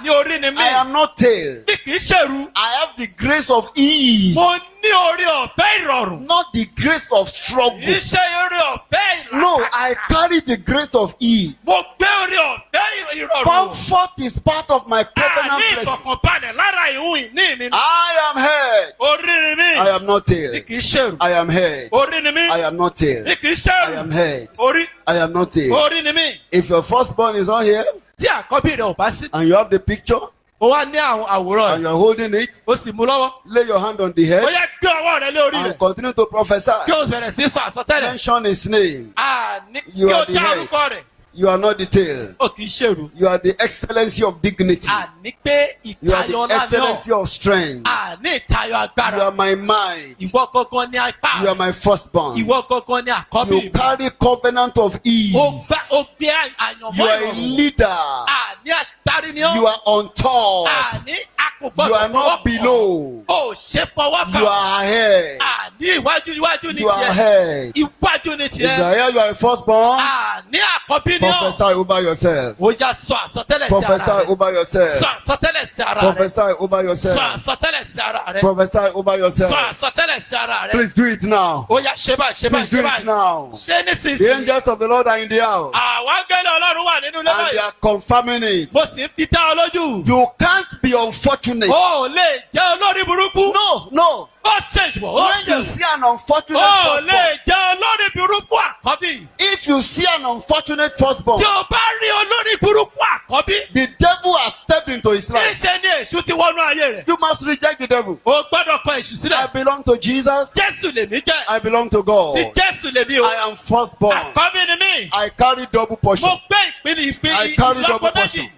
Ní orí ni mí. I am not tail. Mi kì í ṣèrú. I have the grace of ease, Mo ní orí ọ̀fẹ́ ìrọ̀rùn. not the grace of struggle. Iṣẹ́ orí ọ̀fẹ́ ìlàkàkà. No, I carry the grace of ease. Mo gbé orí ọ̀fẹ́ ìrọ̀rùn. Comfort is part of my covenant Ní blessing. ìfọ̀kànbalẹ̀ lára ìhun ìní mi. I am head. Orí ni mí. I am not Mi tail. kì í ṣèrú. I am head. Orí ni mí. I am not tail. Mi kì í I am ṣèrú. head. Orí. I am not tail. Orí ni mí. If your firstborn is not here Tí àkọ́bí rẹ̀ ò bá sí. and you have the picture Ó wá ní àwọn àwòrán and rẹ̀. you are holding it, Ó sì mú lọ́wọ́. lay your hand on the Ó head yẹ gbé ọwọ́ rẹ̀ lé orí rẹ̀. and continue to prophesy. Kí o bẹ̀rẹ̀ sí sọ àsọtẹ́lẹ̀. Mention his name. Kí You o are the dá head. orúkọ rẹ̀. You are not the tail. Ó kì í ṣèrú. You are the excellency of dignity. Àní pé You are ìtayọ the ọlá ni ọ́. excellency of strength. Àní ìtayọ You are agbára. my mind. Ìwọ gangan ni apá. You are my firstborn. Ìwọ gangan ni àkọ́bí You mi. carry covenant of ease. Ó gbé àyànmọ́ You are a ìrọ̀rùn. leader. Àní àṣìdarí ni ọ́. You are on top. Àní a kò You gbọ́dọ̀ are not fọwọ́ kàn. below. Ó ṣe fọwọ́ You kàn. are ahead. Àní iwájú ni You are tiẹ̀. ahead. Iwájú ni If you tiẹ̀. are here, you are a firstborn. Àní àkọ́bí ni ọ́. Prophesy over yourself. Ó yá sọ àsọtẹ́lẹ̀ sí ara Prophesy rẹ̀. over yourself. Sọ àsọtẹ́lẹ̀ sí ara rẹ̀. Prophesy over Sọ yourself. àsọtẹ́lẹ̀ sí ara rẹ̀. Prophesy over Sọ yourself. àsọtẹ́lẹ̀ sí ara rẹ̀. Please do it now. Ó yá ṣe báyìí ṣe báyìí Please do ṣe it báyìí. now. Ṣé The nísinsìnyí? angels of the Lord are in the house Àwọn áńgẹ́lì Ọlọ́run wà nínú ilé and they báyìí. are confirming it. Mo sì ń fi dá ọ lójú. You can't be unfortunate. O ò lè jẹ́ olórí burúkú. No. Ó ṣe ìwọ̀, ó When ṣe you ìwọ̀. see an unfortunate O ò firstborn, lè jẹ́ olórí burúkú àkọ́bí. if you see an unfortunate firstborn, Tí o bá rí olórí burúkú àkọ́bí, the devil has stepped into his life. níṣẹ́ ni èṣù ti wọnú ayé rẹ̀. You must reject the devil. O gbọ́dọ̀ kọ èṣù I sílẹ̀. belong to Jesus. Jésù lèmi jẹ́. I belong to God. Ti Jésù lèmi o. I am firstborn. Àkọ́bí ni mí. I carry double portion. Mo gbé ìpínlẹ̀ I carry double ìlọ́po méjì. portion.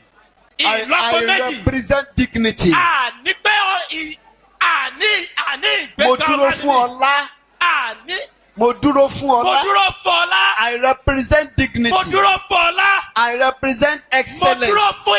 I Ìlọ́po méjì. represent dignity. Àní pé àní Mo ìgbéga dúró ọlá fún ni mí. ọlá. Àní Mo dúró fún mo ọlá. dúró fún ọlá. I represent dignity. Mo dúró fún ọlá. I represent Mo excellence. dúró fún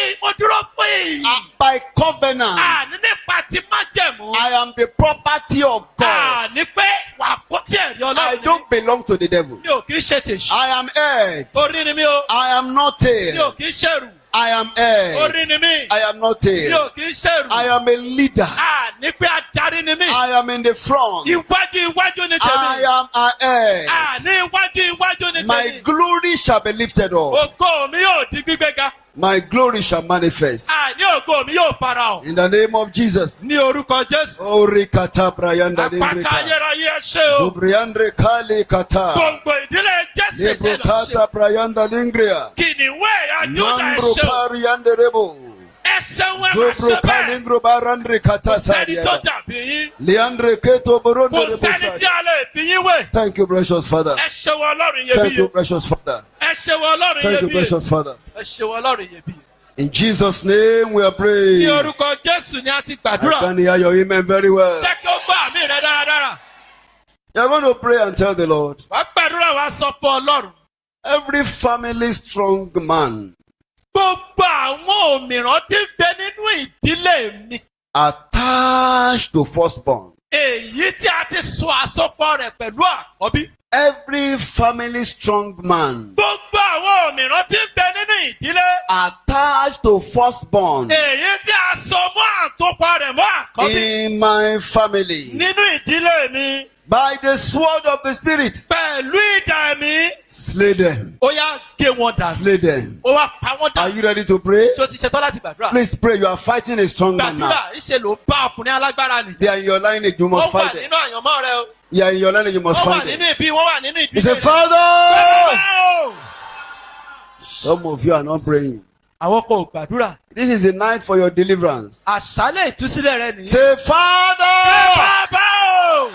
ìyìn. By covenant, Àní nípa ti májẹ̀mú. I am the property of God. Àní pé wà kó tí ẹ̀rí I Ọlọ́run ni. don't belong to the devil. Mi ò kì í ṣe tèṣù. I am head. Orí ni mi o. I am not Mi tail. ò kì í ṣẹ̀rù. I am head. Orí ni mi. I am not Mi tail. ò kì í ṣẹ̀rù. I am a leader. Àní pé adarí ni mi. I am in the front. Iwájú ni I tèmi. am a head. Àní iwájú ni My tèmi. glory shall be lifted up. Ògo mi yóò di gbígbéga. My glory shall manifest. Àní ògo mi yóò farahàn. In the name of Jesus. Ní orúkọ Jésù. Orikata Brayanda Àpáta ayérayé ẹ ṣé o. Briandre Kali Kata. Gbòǹgbò ìdílé Jésè tẹ́lẹ̀ ṣe. Lebrokata Brayanda Lingria. Kìnìún ẹ̀yà Júdà ẹ Nambro ṣé o. Pariande Rebo. Ẹ ṣeun ẹ máa ṣe Zobro bẹ́ẹ̀. Kalingro Barandre Kata Kò sẹ́ni tó Sadia. dàbí yín. Leandre Keto Borondo Kò Rebo sẹ́ni tí Sadia. a lè fi yín wé. Thank you, precious Father. Ẹ ṣeun Ọlọ́run Thank you, iyebíye. precious Father. Ẹ ṣeun Ọlọ́run Thank you, iyebíye. precious Father. Ẹ ṣeun Ọlọ́run iyebíye. In Jesus' name we are Ní praying. orúkọ Jésù ni a ti I gbàdúrà. can hear your amen very well. Jẹ́ kí ó gbọ́ àmì rẹ dáradára. You're going to pray and tell the Lord, Wàá gbàdúrà wàá sọ fún Ọlọ́run. every family strong man Gbogbo àwọn òmìrán tí ń bẹ nínú ìdílé mi. attached to firstborn, Èyí tí a ti so àsopọ̀ rẹ̀ pẹ̀lú àkọ́bí. every family strong man Gbogbo àwọn òmìrán tí ń bẹ nínú ìdílé. attached to firstborn Èyí tí a so mọ́ àtòpọ̀ rẹ̀ mọ́ àkọ́bí. in my family, Nínú ìdílé mi. by the sword of the Spirit, Pẹ̀lú ìdá mi. slay them, Ó yá gé wọn dànù. slay them. Ó wá pa wọ́n Are dànù. you ready to pray? Tí o ti ṣetán láti gbàdúrà. Please pray. You are fighting a strong man now. Gbàdúrà ìṣe ló bá ọkùnrin alágbára nìjà. They are in your lineage. You Wọ́n must wà fight them. nínú àyànmọ́ rẹ o. You are in your lineage. You must Wọ́n wà fight nínú them. ibi, wọ́n wà nínú He ìdílé said, rẹ. Father! Bàbá! Some of you are not praying. Àwọn kò gbàdúrà. This is a night for your deliverance. Àṣálẹ̀ ìtúsílẹ̀ rẹ nìyí. Say, Father! Bàbá o!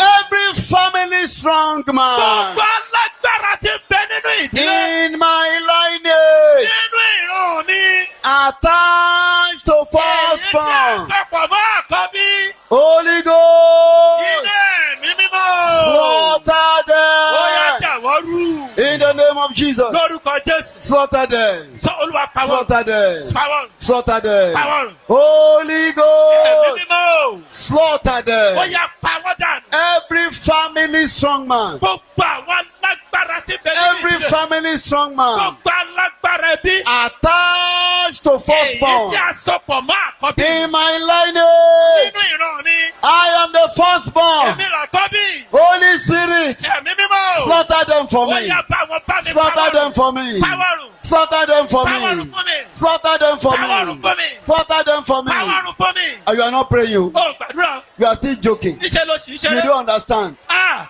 Every family strong man Gbogbo alágbára ti ń bẹ nínú ìdílé. in my lineage Nínú ìran mi. attached to Èyí tí a firstborn, fẹ́pọ̀ mọ́ àkọ́bí. Holy Ghost, Ilé mi mímọ́. slaughter Ó yá them dàwọ́ rú. in the name of Jesus. Lórúkọ Jésù. Slaughter them, Sọ Olúwa pa wọ́n. slaughter them, Pa wọ́n. slaughter Pa them. wọ́n. Holy Ẹ̀mí Ghost, mímọ́. slaughter Ó them. yá pa wọ́n dànù. Every family strong man, Gbogbo àwọn alágbára ti bẹ nínú every ìdílé. family strong man Gbogbo alágbára ẹbí. attached to Èyí firstborn tí a sọpọ̀ mọ́ àkọ́bí. in my lineage. Nínú ìran mi. I am the firstborn. Èmi làkọ́bí. Holy Spirit, Ẹ̀mí mímọ́. slaughter them for Ó me. yá bá wọn bá mi. Slaughter them for me. Pàwọ́rùn. Slaughter them for Pàwọ́rùn me. fún mi. Slaughter them for Pàwọ́rùn me. fún mi. Slaughter them for me. Pàwọ́rùn fún mi. And you are not praying. Ó gbàdúrà. You are still joking. Níṣẹ́ ló ṣì ń You ṣeré. don't understand. Ah!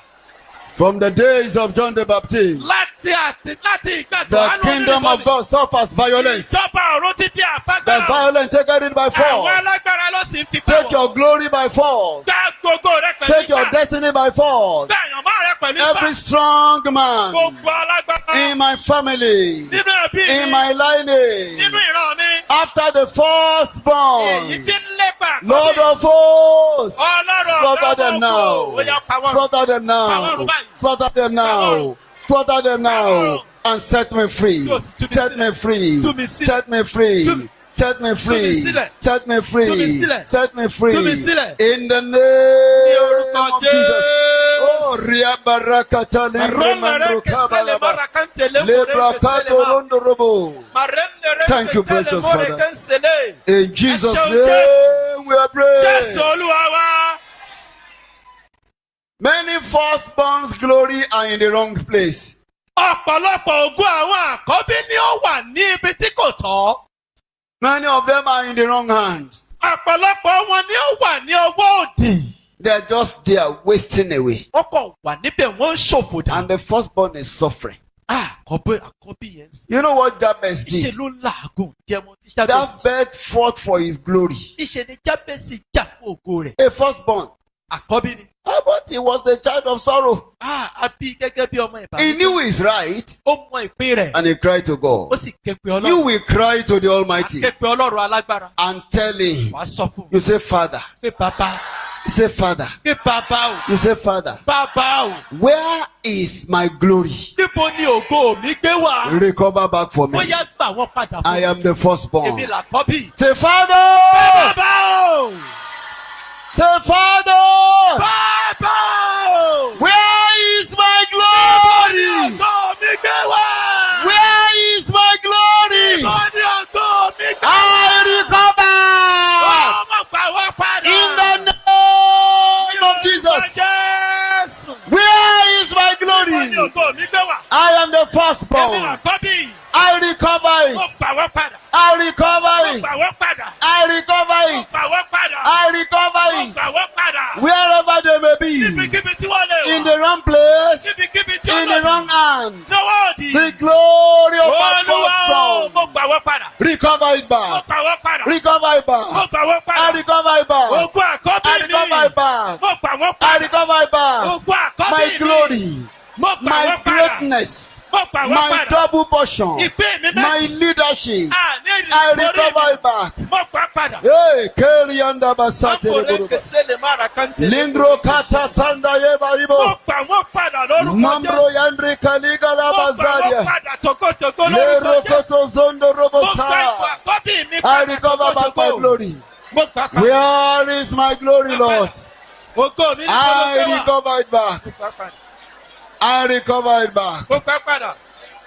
From the days of John the Baptist, Láti ìgbà tó the wà lórí kingdom of God suffers violence. Ìjọba ọ̀run ti di The àbágbára. violent take it by Àwọn force. alágbára ló sì ń fi Take your glory by force. Gba gbogbo rẹ pẹ̀lú Take your ìgbà. destiny by force. Gba ìyànmọ́ rẹ pẹ̀lú Every ìgbà. strong man Gbogbo alágbára. in my family, Nínú ẹbí in mi. my lineage, Nínú ìran mi. after the Èyí firstborn, tí ń lépa. Lord of hosts, Ọlọ́run slaughter them ọ̀gá now. gbogbo. Ó yá pa wọ́n. Slaughter them now. Power. Slaughter them now. Slaughter them now. And set me free. Set me free. Set me free. Set me free. Set me free. Set me free. In the name of Jesus. Oh, Ria Barakata Lemandro Kabalaba. Lebrakato Rondo Robo. Thank you, precious Father. In Jesus' name we are Jésù praying. Olúwa wa. Many firstborns glory are in the wrong place. Ọ̀pọ̀lọpọ̀ ògùn àwọn àkọ́bí ni ó wà ní ibi tí kò tọ́. Many of them are in the wrong hands. Ọ̀pọ̀lọpọ̀ wọn ni ó wà ní ọwọ́ òdì. They are just there wasting away. Wọ́n kàn wà níbẹ̀ wọ́n ń ṣòfò dà. And the firstborn is suffering. Àkọ́bí yẹn ń sọ. You know what Jabez Ìṣe did? ló làágùn jẹmọ tí Jábẹ́sì. Jabez fought for his glory. Ìṣe ni Jábẹ́sì jà fún ògo rẹ̀. A firstborn. Àkọ́bí ni. But he was a child of sorrow. A bí gẹ́gẹ́ bí ọmọ ìbàdàn. He knew his right Ó mọ ìpín rẹ̀. and he cried to Ó God. sì ké pe You Ọlọ́run. will cry to the Wàá Almighty ké pe Ọlọ́run alágbára. and tell him. Wàá sọ fún un You say, Father, pé bàbá Say, Father. Pé bàbá o. You say, Father. Bàbá o. Where is my glory? Níbo ni ògo mi gbé wá? Recover back for me. Bóyá gbà wọ́n padà fún I am the firstborn. èmi làkọ́bí. Say, Father. Bàbá o. Say, Father. Bàbá o. Where is my Níbo ni glory? ògo mi gbé wá? Where is my glory? Níbo ni ògo mi gbé wá? I recover. Ọmọ gbà wọ́n padà. In the name of Jesus. Jésù. Where is my Níbo ni glory? ògo mi gbé wá? I am the Èmi firstborn. làkọ́bí. I recover Mo it. gbà wọ́n padà. I Mo recover it. gbà wọ́n padà. I recover Mo it. gbà wọ́n padà. I recover Mo it. gbà wọ́n padà. Wherever they may be. Ibikíbi tí wọ́n lè wà. In the wrong place. Ibikíbi tí In wọ́n the lè wà. wrong hand. Lọ́wọ́ òdì. The glory of my Olúwa first o, son. mo gbà wọ́n padà. Recover it Mo back. gbà wọ́n padà. Recover it Mo back. gbà wọ́n I padà. recover it back. Ogún àkọ́bí I mi. recover it back. Mo gbà wọ́n I padà. recover it back. Ogún àkọ́bí My mi. glory. Mo gbà My wọ́n padà. greatness. Mo gbà wọ́n My padà. double portion. Ìpín mi My méjì. leadership. Ní I ìdílé recover it back. Mo gbà padà. Hey, carry under basate Ọkùnrin kẹsẹ̀ lè má ra kàńtẹ̀. Lindro kata sanda ye Mo baribo. gbà wọ́n padà lórúkọ Mambro Jésù. yandri kaliga la Mo gbà wọ́n bazaria. padà tòkótòkó Le lórúkọ Jésù. rokoto zondo robo Mo gbà sa. ìwà àkọ́bí mi I padà recover back my tòkótòkó. glory. Mo gbà padà. Where is my glory, Lord? Ògo mi ní I kọ́lọ́fẹ́ wà. recover it back. Mo gbà padà. I recover it back. Mo gbà padà.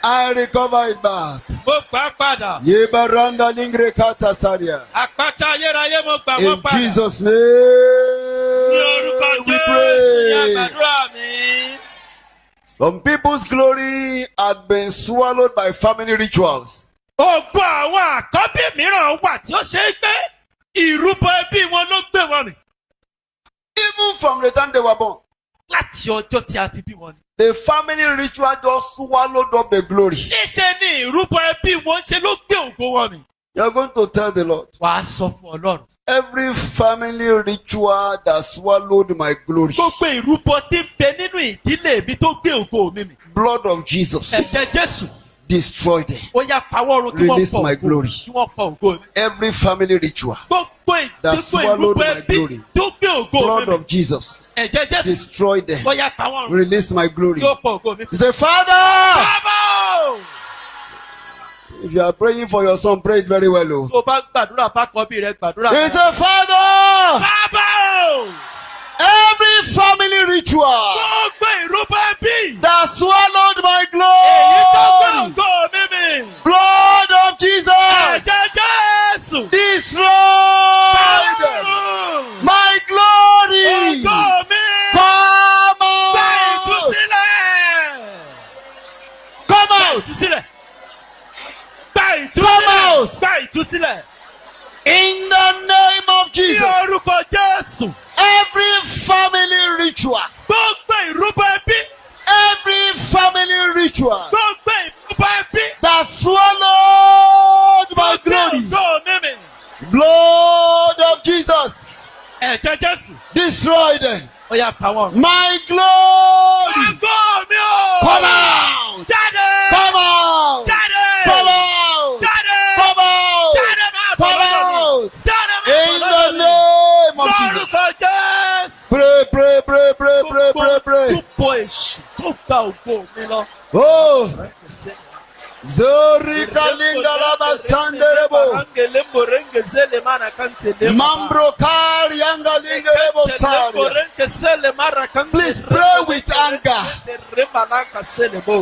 I recover it back. Mo gbà padà. Ye baranda lingre kata saria. Àpáta ayérayé mo gbà wọ́n In padà. Jesus' Ní orúkọ name, we Jésù ní pray. àgbàdúrà mi. Some people's glory had been swallowed by family rituals. Ògo àwọn àkọ́bí mìíràn wà tí ó ṣe é pé ìrúbọ ẹbí wọn ló gbé wọn mì. Even from the time they were born. Láti ọjọ́ tí a ti bí wọn ni. The family ritual just swallowed up the glory. Níṣẹ́ ni ìrúbọ ẹbí wọn ṣe ló gbé ògo wọn mì. You're going to tell the Lord, Wàá sọ fún Ọlọ́run. every family ritual that swallowed my glory, Gbogbo ìrúbọ tí ń bẹ nínú ìdílé mi tó gbé ògo mi mì. blood of Jesus, Ẹ̀jẹ̀ Jésù. destroy them. Ó yá pawọ́ ọrùn kí wọ́n Release pọ̀ my ògo. glory. Kí wọ́n pọ̀ ògo mi. Every family ritual, Gbogbo that swallowed ìrúbọ my ẹbí glory. tó gbé ògo blood mi mì. of Jesus, Ẹ̀jẹ̀ Jésù. destroy them. Ó yá pawọ́ ọrùn Release my glory. kí ó pọ̀ ògo mi. He said, Father, Bàbá o! if you are praying for your son, pray it very well. Oh. Tó o bá gbàdúrà bákan bí rẹ gbàdúrà. He said, Father, Bàbá o! every family ritual Gbogbo ìrúbọ ẹbí. that swallowed my Èyí tó gbé glory, ògo mi mì. blood of Jesus, Ẹ̀jẹ̀ Jésù. destroy them. Ọlọ́run. My glory, Ògo mi. come Gba out, ìtúsílẹ̀. come Gba out, ìtúsílẹ̀. Gba Come ìtúsílẹ̀. out. Gba ìtúsílẹ̀. in the name of Ní Jesus. orúkọ Jésù. Every family ritual, Gbogbo ìrúbọ ẹbí. every family ritual Gbogbo ìrúbọ ẹbí. that swallowed my Gbogbo glory, ògo mi mì. blood of Jesus, Ẹ̀jẹ̀ Jésù. destroy them. Ó yá pa wọ́n. My glory, Ògo mi o. come out, Jáde. come out, Jáde. come out, Jáde. come out, Jáde máa bọ̀ come lọ́dọ̀ mi. out, Jáde máa bọ̀ in the lọ́dọ̀ mi. name of Jesus. Lórúkọ Jésù. Pray, pray, pray, pray, pray, pray, pray. Túbọ̀ èṣù tó gba ògo mi lọ. Oh, Zori Kalinda Laba Sanderebo, Mambro Kari Angalingerebo Sari. Please pray with anger.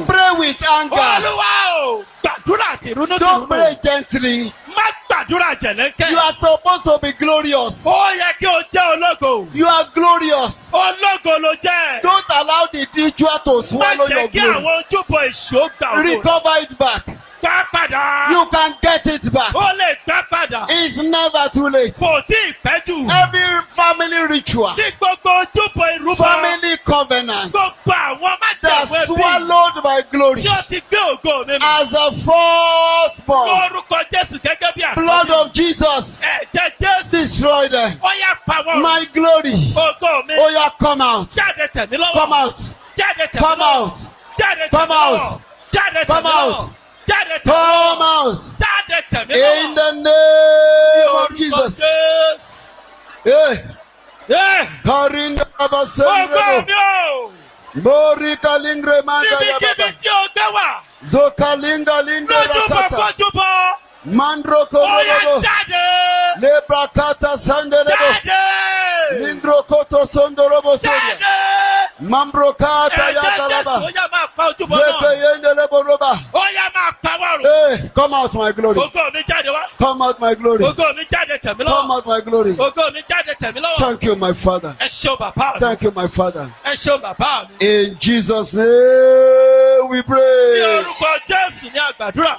Pray with anger. Olúwa o, gbàdúrà tìrúnú Don't tìrúnú. pray gently. Má gbàdúrà jẹ̀lẹ́kẹ́. You are supposed to be glorious. Ó yẹ kí o jẹ́ ológo. You are glorious. Ológo ló jẹ́. Don't allow the ritual to Má swallow jẹ́ your kí glory. àwọn ojúbọ èṣù ó gbà ògo. Recover it back. Gbà padà. You can get it back. Ó lè gbà padà. It's never too late. Kò tí ì pẹ́ jù. Every family ritual, Tí gbogbo ojúbọ ìrúbọ. family covenant Gbogbo àwọn that májèwé bí. swallowed my glory Tí ó ti gbé ògo mi mì. as a firstborn, Lórúkọ Jésù gẹ́gẹ́ bí blood àkọ́bí. of Jesus, Ẹ̀jẹ̀ Jésù. destroy them. Ó yá pa wọ́n. My glory, Ògo mi. oh yeah, come out, Jáde tẹ̀mí lọ́wọ́. come out, Jáde tẹ̀mí come lọ́wọ́. out, Jáde tẹ̀mí come lọ́wọ́. out, Jáde come tẹ̀mí lọ́wọ́. out, Jáde tẹ̀mí come lọ́wọ́. out, Jáde tẹ̀mí in lọ́wọ́. the name of Orúkọ Jesus. Jésù. Hey, Karinda Ògo Abasendrebo. mi o. Bori Kalingre Manda Níbikíbi Yababa. tí o gbé wà. Zokalinga Linda Lójúbọ Rakata. kójúbọ. Mandro Ó yá Kodobo. jáde. Lebrakata Sanderebo. Jáde. Lindro Koto Sondorobo Soria. Jáde. Mambrokata Ẹ̀jẹ̀ Jésù Yakalaba. ó yá máa pa ojúbọ Zepe náà. Yendelebo Roba. Ó yá máa pa wọ́rùn. Hey, come out my glory. Ògo mi jáde wá. Come out my glory. Ògo mi jáde tẹ̀mí Come lọ́wọ́. out my glory. Ògo mi jáde tẹ̀mí lọ́wọ́. Thank you, my Father. Ẹ ṣeun bàbá mi. Thank you, my Father. Ẹ ṣeun bàbá mi. In Jesus' name we Ní pray. orúkọ Jésù ní àgbàdúrà.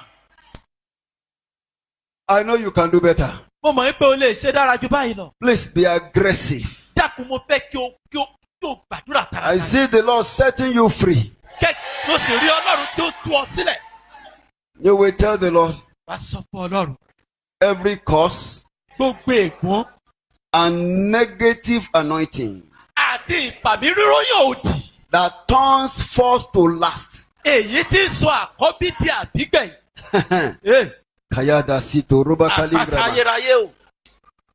I know you can do better. Mo mọ̀ pé o lè ṣe dára ju báyìí lọ. Please be aggressive. Dákun mo fẹ́ kí o gbàdúrà I tààràtà. see the Lord setting you free. Kẹ́ ló sì rí Ọlọ́run tí ó tú ọ sílẹ̀. You will tell the Lord Wá sọ fún Ọlọ́run. every curse Gbogbo ègún and negative anointing àti ìpàmì ríròyìn òdì. that turns first to last. Èyí tí ń sọ àkọ́bí di àbígbẹ̀yìn. Kayada Sito Roba Àpáta Kaligraba. ayérayé o.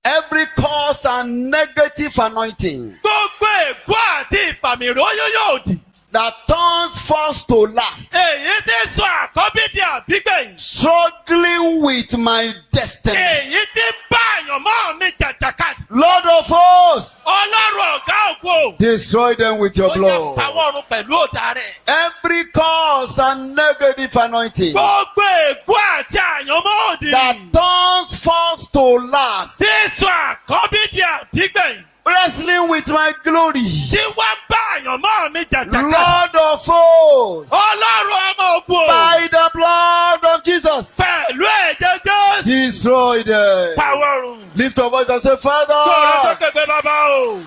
Every curse and negative anointing Gbogbo ègún àti ìpàmì ríròyìn òdì. that turns first to last. Èyí tí ń sọ àkọ́bí di àbígbẹ̀yìn. Struggling with my destiny. Èyí tí ń bá àyànmọ́ mi jàjàkadì. Lord of hosts, Ọlọ́run ọ̀gá ògo. destroy them with your Ó yẹ blood. pàwọ́ ọ̀run pẹ̀lú òdà rẹ̀. Every curse and negative anointing Gbogbo ègún àti àyànmọ́ òdì. that turns first to last. Tí ń sọ àkọ́bí di àbígbẹ̀yìn. Wrestling with my glory. Tí wọ́n bá àyànmọ́ mi jàjàkadì. Lord of hosts, Ọlọ́run ọmọ ogun. by the blood of Jesus, Pẹ̀lú ẹ̀jẹ̀ Jésù. destroy them. Pàwọ́ ọ̀run. Lift your voice and say, Kọ̀ọ̀rọ̀ Father. sókè pé bàbá o.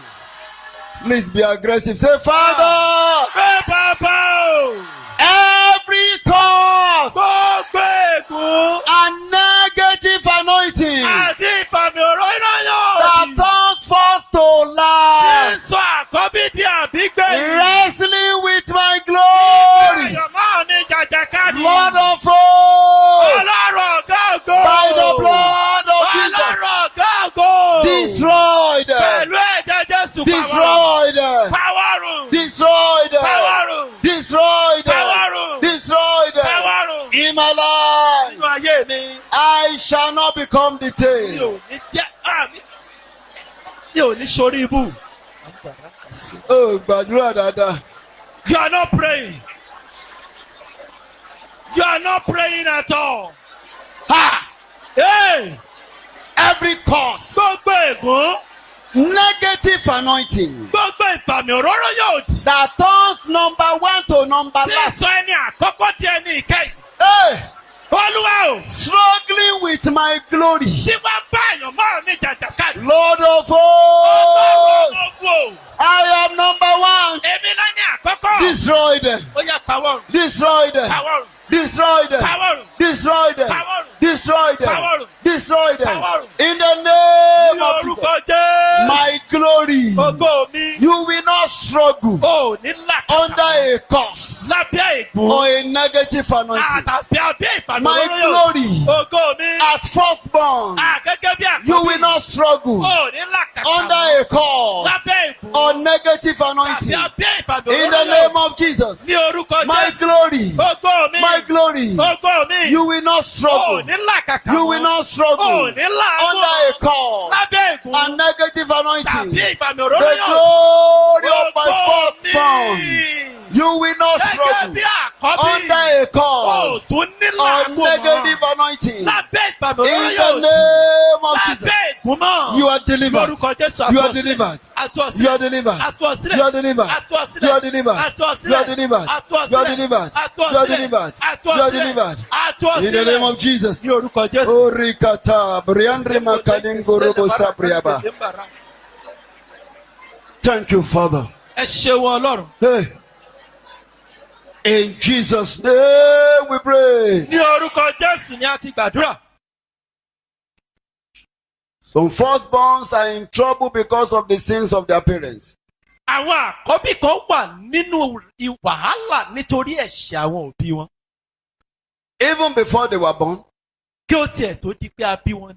Please be aggressive. Say, Father. Pé bàbá o. Every curse Gbogbo ègún. and negative anointing Àti ìpàmì ọ̀rọ̀ iná yóò. that turns first to Tí ń last. sọ àkọ́bí di àbígbẹ̀yìn. Wrestling with my glory. Àyànmọ́ mi jàjàkadì. Lord of hosts, Ọlọ́run ọ̀gá ògo. by the blood of Ọlọ́run Jesus, ọ̀gá ògo. destroy them. Pẹ̀lú ẹ̀jẹ̀ Jésù. Destroy them. Pàwọ́rùn. Destroy them. Pàwọ́rùn. Destroy them. Pàwọ́rùn. Destroy them. Pàwọ́rùn. In my life, Nínú ayé mi. I shall not become the Mi tail. ò ní jẹ́ mi ò ní sórí ibú. Oh, gbàdúrà dáadáa. You are not praying. You are not praying at all. Ha! Hey! Every curse, Gbogbo ègún. negative anointing Gbogbo ìpàmì òróró yóò dì. that turns number one to number Tí last. sọ ẹni àkọ́kọ́ di ẹni ìkẹyìn. Hey! Olúwa o. Struggling with my glory. Tí wọ́n bá àyànmọ́ mi jàjàkadì. Lord of hosts, Ọlọ́run ọgbọ́n. I am number one. Èmi náà ní àkọ́kọ́. Destroy them. Ó yá pàwọ́rùn. Destroy them. Pàwọ́rùn. Destroy them. Pàwọ́rùn. Destroy them. Pàwọ́rùn. Destroy them. Pàwọ́rùn. Destroy them. Pàwọ́rùn. In the Ní name of orúkọ Jesus. Jésù. My glory. Ògo mi. You will not struggle Ò ní làkàtà. under a curse Lábẹ́ ègún. or a negative anointing. Àtàbí abẹ́ ìpàdé My olóyè. glory Ògo mi. as firstborn. Gẹ́gẹ́ bí àkọ́bí. You will not struggle Ò ní làkàtà. under a curse Lábẹ́ ègún. or negative Àbí anointing. abẹ́ ìpàdé In the olóyè. name of Jesus. Ní orúkọ My Jésù. glory. Ògo mi. My glory. Ògo mi. You will not Ò struggle. ní làkàtà. You will not struggle Ò ní làágùn. under a curse Lábẹ́ ègún. and negative Tàbí anointing. ìpàdé The olóyè. glory of my Ògo firstborn. mi. You will not Gẹ́gẹ́ struggle bí àkọ́bí. under a Ò curse tún ní or làágùn mọ́. negative anointing. Lábẹ́ ìpàdé In olóyè. the name of Jesus. Lábẹ́ ègún mọ́. You are delivered. Lórúkọ Jésù. You are delivered. Àtúọ̀sílẹ̀. You are delivered. Àtúọ̀sílẹ̀. You are delivered. Àtúọ̀sílẹ̀. You are delivered. Àtúọ̀sílẹ̀. You are delivered. Àtúọ̀sílẹ̀. You are delivered. Àtúọ̀sílẹ̀. You are delivered. You are delivered. Àtúọ̀sílẹ̀. In the name of Jesus. Ní orúkọ Jésù. Orikata Briandre Makalingo Robo Sapriaba. Thank you, Father. Ẹ ṣeun Ọlọ́run. Hey. In Jesus' name we pray. Ní orúkọ Jésù ni a ti gbàdúrà. Some firstborns are in trouble because of the sins of their parents. Àwọn àkọ́bí kan wà nínú wàhálà nítorí ẹ̀ṣẹ̀ àwọn òbí wọn. Even before they were born, Kí ó tiẹ̀ tó di pé a bí wọn.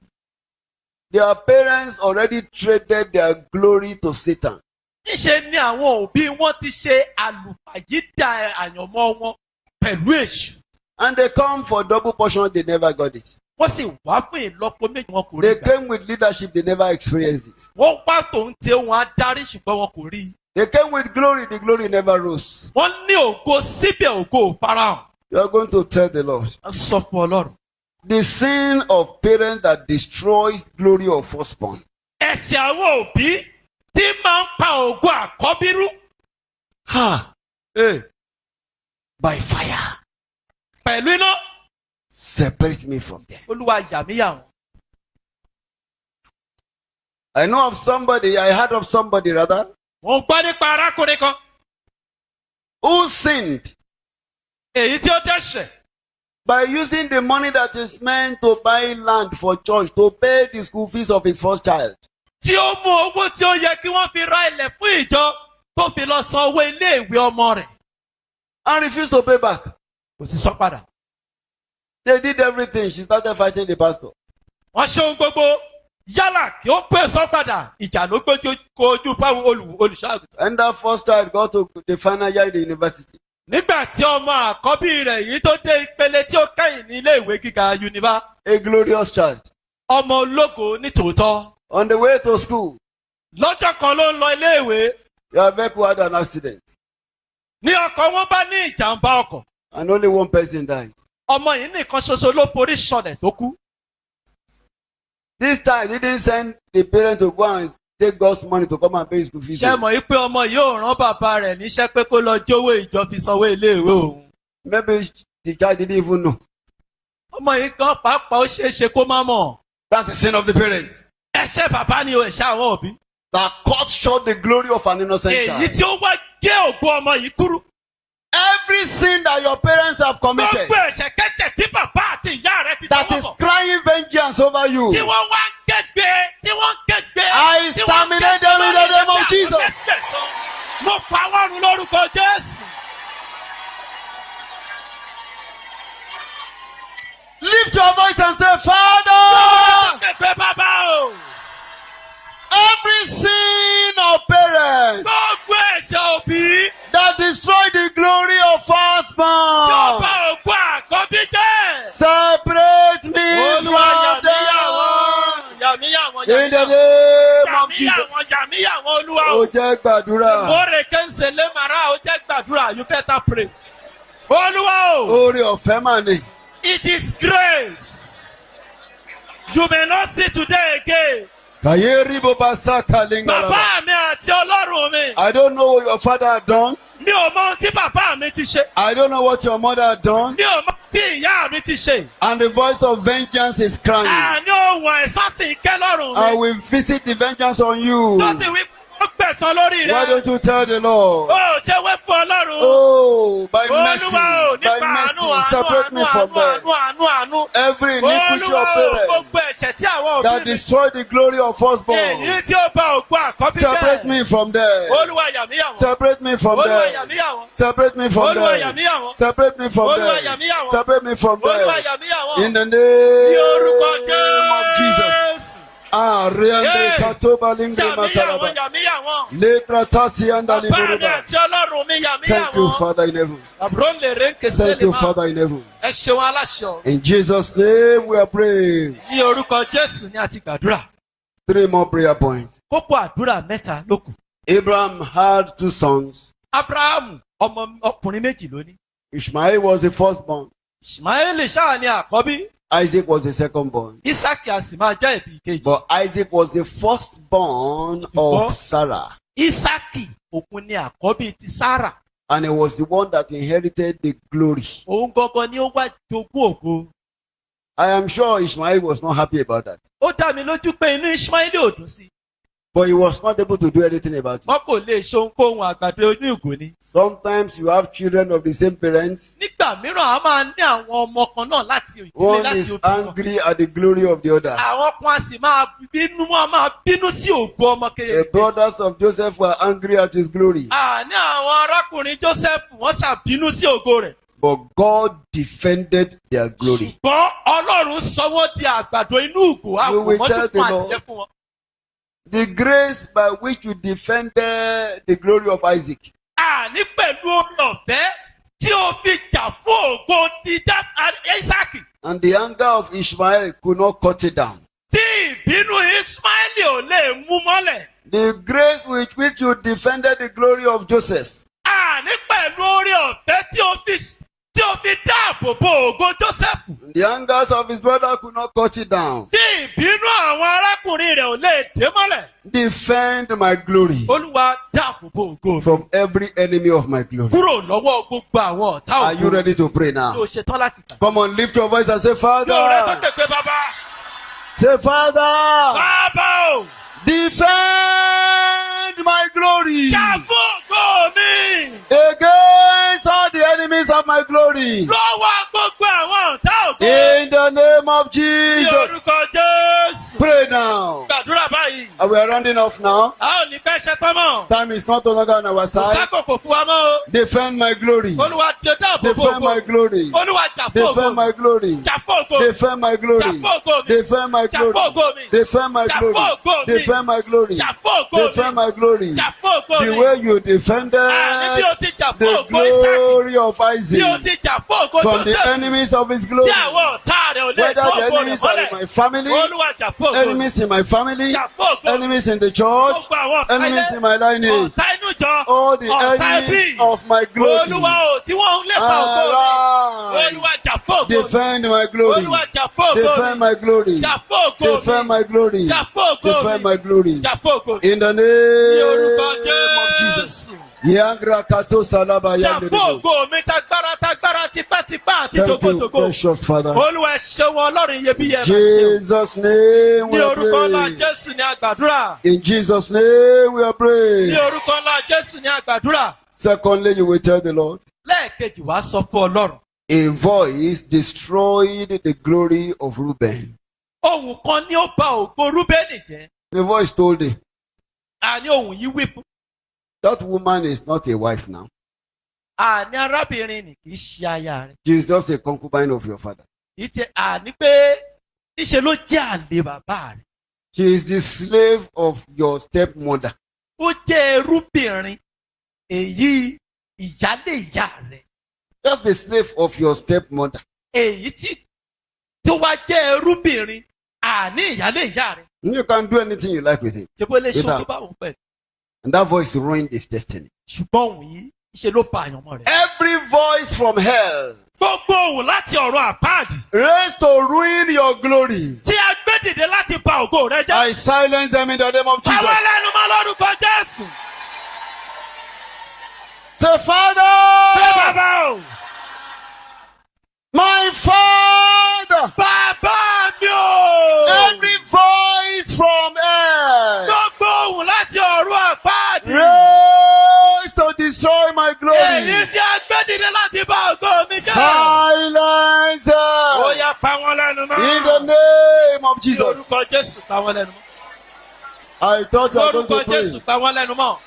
Their parents already traded their glory to Satan. Níṣe ni àwọn òbí wọn ti ṣe àlùpàyídà àyànmọ́ wọn pẹ̀lú èṣù. And they come for double portion, they never got it. Wọ́n sì wá fún ìlọ́po méjì wọn kò rí They gbà. came with leadership, they never experienced it. Wọ́n wá tòun tí wọn adarí ṣùgbọ́n wọn kò rí. They came with glory, the glory never rose. Wọ́n ní ògo síbẹ̀ ògo ò farahàn. You are going to tell the Lord. Wọ́n sọ fún Ọlọ́run. The sin of parents that destroys glory of firstborn. Ẹ̀ṣẹ̀ àwọn òbí tí máa ń pa ògo àkọ́bí rú. Ha! By fire. Pẹ̀lú iná. Separate me from them. Olúwa yà mí yà wọ́n. I know of somebody, I heard of somebody rather, Wọ́n gbọ́ nípa arákùnrin kan. who sinned Èyí tí ó dẹ́ṣẹ̀. by using the money that is meant to buy land for church to pay the school fees of his first child. Tí ó mú owó tí ó yẹ kí wọ́n fi ra ilẹ̀ fún ìjọ tó fi lọ san owó ilé ìwé ọmọ rẹ̀. And refused to pay back. Kò sì san padà. They did everything. She started fighting the pastor. Wọ́n ṣe ohun gbogbo. Yálà kí ó pè san padà. Ìjà ló gbójú kojú báwo olùṣọ́àgùtàn. And that first child got to the final year in the university. Nígbà tí ọmọ àkọ́bí rẹ̀ yìí tó dé ìpele tí ó kẹ́yìn ní ilé ìwé gíga Yunifá. A glorious child. Ọmọ ológo ní tòótọ́. On the way to school, Lọ́jọ́ kan ló ń lọ ilé ìwé. your vehicle had an accident. Ní ọkọ̀ wọn bá ní ìjàmbá ọkọ̀. And only one person died. Ọmọ yìí nìkan ṣoṣo ló forí ṣọlẹ̀ tó kú. This child didn't send the parent to go and take God's money to come and pay his school fees. Ṣé mọ̀ yí pé ọmọ yóò rán bàbá rẹ̀ níṣẹ́ pé kó lọ jówó ìjọ fi sanwó ilé ìwé òun. Maybe the child didn't even know. Ọmọ yìí kan pàápàá ó ṣeé ṣe kó má mọ̀. That's the sin of the parent. Ẹ̀ṣẹ̀ bàbá ni o ẹ̀ṣẹ̀ àwọn òbí. That cut short the glory of an innocent Èyí child. tí ó wá gé ògo ọmọ yìí kúrú. Every sin that your parents have committed, Gbogbo ẹ̀ṣẹ̀kẹ́ṣẹ̀ tí bàbá àti ìyá rẹ̀ ti that tọwọ́ is bọ̀. crying vengeance over you, Tí wọ́n wá ń kẹ́gbẹ́. I terminate them in the name of Jesus. Mo pa wọ́n run lórúkọ Jésù. Lift your voice and say, Father, Kẹ̀kẹ́ bàbá o. every sin of parents Gbogbo ẹ̀ṣẹ̀ òbí. that destroy the glory of Yóò firstborn, bá ògo àkọ́bí jẹ́. separate me Olúwa from them. yàmíyàwọ̀n. In the name of Jesus. Yàmíyàwọ̀n Olúwa Ó o. jẹ́ gbàdúrà. Mọ̀rẹ̀ kẹ́ńsẹ̀lẹ̀ màrá ó jẹ́ gbàdúrà. You better pray. Olúwa o. Oore ọ̀fẹ́ mà ni. It is grace. You may not see today again. Kàyérí bó bá sáka língàlà. Bàbá mi àti Ọlọ́run mi. I don't know what your father had done. Mi ò mọ ohun tí bàbá mi ti ṣe. I don't know what your mother had done. Mi ò mọ ohun tí ìyá mi ti ṣe. And the voice of vengeance is crying. Àní ohun ẹ̀san sì ń ké lọ́rùn I mi. will visit the vengeance on you. Tó ti wí ó gbẹ̀san lórí Why rẹ̀. don't you tell the Lord? Ó ṣe wé fún Ọlọ́run. Oh, by mercy, Olúwa o, by nípa àánú mercy, separate me from them. àánú. Every iniquity Olúwa of o, parents gbogbo ẹ̀ṣẹ̀ tí àwọn that òbí mi. destroy the glory of firstborn, Èyí tí ó bá ògo àkọ́bí separate jẹ́. me from them. Olúwa yàmíyàwọ̀n. Separate me from Olúwa them. yàmíyàwọ̀n. Separate me from Olúwa them. yàmíyàwọ̀n. Separate me from Olúwa them. yàmíyàwọ̀n. Separate me from Olúwa them. yàmíyàwọ̀n. In the Ní orúkọ name of Jesus. Jésù. Ah, Riande Hey. Katoba Lingre Mataraba. Yàmíyàwọ̀n. Lekratasi Andali Bàbá mi Buruba. àti Ọlọ́run mi Thank you, yàmíyàwọ̀n. Father in heaven. Àbúrò lè rè ń ké Thank you, sẹ́lẹ̀ máa. Father in heaven. Ẹ ṣeun aláṣọ. In Jesus' name we are praying. Ní orúkọ Jésù ni a ti gbàdúrà. 3 more prayer points. Kókó àdúrà mẹ́ta ló kù. Abraham had 2 sons. Ábúráhámù ọmọ ọkùnrin méjì ló ní. Ishmael was the firstborn. Ìsmáílì ṣáà ni àkọ́bí. Isaac was the secondborn. Ísákì a sì máa jẹ́ ìbí ìkejì. But Isaac was the firstborn of Sarah. Ísákì òun ni àkọ́bí ti Sárà. And he was the one that inherited the glory. Òun gangan ni ó wá jogún ògo. I am sure Ishmael was not happy about that. Ó dá mi lójú pé inú Ísmáílì ò dùn sí. But he was not able to do anything about it. Wọ́n kò lè ṣe ohunkóhun àgbàdo inú ìgò ni. Sometimes you have children of the same parents. Nígbà mìíràn a máa ní àwọn ọmọ kan náà láti ìdílé One láti is òbí kan. angry at the glory of the other. Àwọn kan a sì máa bínú sí ògo ọmọ The kékeré. brothers of Joseph were angry at his glory. Àní àwọn arákùnrin Joseph wọ́n ṣàbínú sí ògo rẹ̀. but God defended their glory. ṣùgbọ́n Ọlọ́run sọ wọ́n di àgbàdo inú ìgò You will tell àpòmọ́jú the fún Lord. àjẹ́ fún wọn. The grace by which you defended the glory of Isaac, Àní pẹ̀lú orí ọ̀fẹ́ tí o fi jà fún ògo dídá Ísáàkì. and the anger of Ishmael could not cut it down. Tí ìbínú Ismaili ò lè mú mọ́lẹ̀. The grace with which you defended the glory of Joseph, Àní pẹ̀lú orí ọ̀fẹ́ tí o fi dáàbò bo ògo Jósẹ́fù. the angers of his brother could not cut it down. Tí ìbínú àwọn arákùnrin rẹ̀ ò lè dé mọ́lẹ̀. Defend my glory Olúwa dáàbò bo ògo mi. from every enemy of my glory. Kúrò lọ́wọ́ gbogbo àwọn ọ̀tá Are you ògo. ready to pray Tí now? o ṣetán láti gbà. Come on, lift your voice and say, Yóò rẹ Father. sókè pé bàbá. Say, Father, Bàbá o. defend my glory Jà fún ògo mi. against all the enemies of my glory. Lọ́wọ́ gbogbo àwọn ọ̀tá ògo. In the name of Ní Jesus. orúkọ Jésù. Pray now. Gbàdúrà báyìí. And we are rounding off now. A ò ní fẹ́ ṣetán mọ́. Time is not no longer on our Kò side. sákòókò fún wa mọ́ o. Defend my glory. Olúwa dáàbò bo Defend my ògo. glory. Olúwa jà fún Defend ògo my mi. glory. Jà fún ògo mi. Defend my glory. Jà fún ògo mi. Defend my Jà fún glory. ògo mi. Defend my Jà glory. fún ògo mi. Defend my glory. Jà fún ògo mi. Defend my glory. Jà fún ògo The mi. way you defended Àní bí o ti jà fún the ògo Ísáàkì. glory of Bí o Isaac ti jà fún ògo from the Jósẹ́fù. enemies of his glory. Tí àwọn ọ̀tá rẹ̀ ò lè Whether tó the ògo rẹ̀ enemies are in mọ́lẹ̀. my family, Olúwa jà fún ògo mi. enemies in my family, Jà fún ògo mi. enemies in the church, Gbogbo àwọn ọ̀tá enemies ilé. in my lineage, Ọ̀tá inú jọ. all the Ọ̀tá ẹbí. enemies of my glory. Olúwa o tí wọ́n ń lépa ògo mi. Arise. Olúwa jà fún ògo mi. Defend my glory. Olúwa jà fún ògo mi. Defend my glory. Jà fún ògo mi. Defend my glory. Jà fún ògo mi. Defend my glory. Jà fún ògo mi. In the Ní name orúkọ of Jesus. Jésù. Yangra kato salaba Jà fún yanderebo. ògo mi tagbára tipátipá àti Thank you, togotogo. precious Father. Olúwa ẹ ṣeun Ọlọ́run iyebíye ẹ máa ṣeun. Jesus' name Ní we are orúkọ ńlá praying. Jésù ní àgbàdúrà. In Jesus' name we are Ní praying. orúkọ ńlá Jésù ní àgbàdúrà. Secondly, you will tell the Lord, Lẹ́ẹ̀kejì wá sọ fún Ọlọ́run. a voice destroyed the glory of Reuben. Ohùn kan ní ó bà ògo Rúbẹ́nì jẹ́. The voice told him, Àní ohùn yìí wí fún. that woman is not a wife now. Àní arábìnrin nì kì í ṣe aya rẹ̀. She is just a concubine of your father. Àní pé níṣe ló jẹ́ àlè bàbá rẹ̀. She is the slave of your stepmother. Ó jẹ́ ẹrúbìnrin èyí ìyálé ìyá rẹ̀. Just a slave of your stepmother. Èyí tí wá jẹ́ ẹrúbìnrin àní ìyálé ìyá rẹ̀. You can do anything you like with him. Ṣé bó lè ṣe With ohun her. tó bá wọn pẹ̀lú? And that voice ruined his destiny. Ṣùgbọ́n òun yìí ṣe ló ba àyànmọ́ rẹ̀. Every voice from hell Gbogbo òun láti ọ̀run àpáàdì. raised to ruin your glory, Tí a gbé dìde láti ba ògo rẹ jẹ́. I silence them in the name of Àwọn Jesus. ẹlẹ́nu mọ́ lórúkọ Jésù. Say, Ṣé Father, bàbá o? my Father, Bàbá mi o! every voice from hell Gbogbo òun láti ọ̀run àpáàdì. raised to destroy my Èyí glory, tí a gbé dìde láti ba ògo mi jẹ́. silence Ó them yá pa wọ́n lẹ́nu mọ́. in the name of Ní Jesus. orúkọ Jésù pa wọ́n lẹ́nu mọ́. I thought you were going Lórúkọ to Jésù pray. pa wọ́n lẹ́nu mọ́.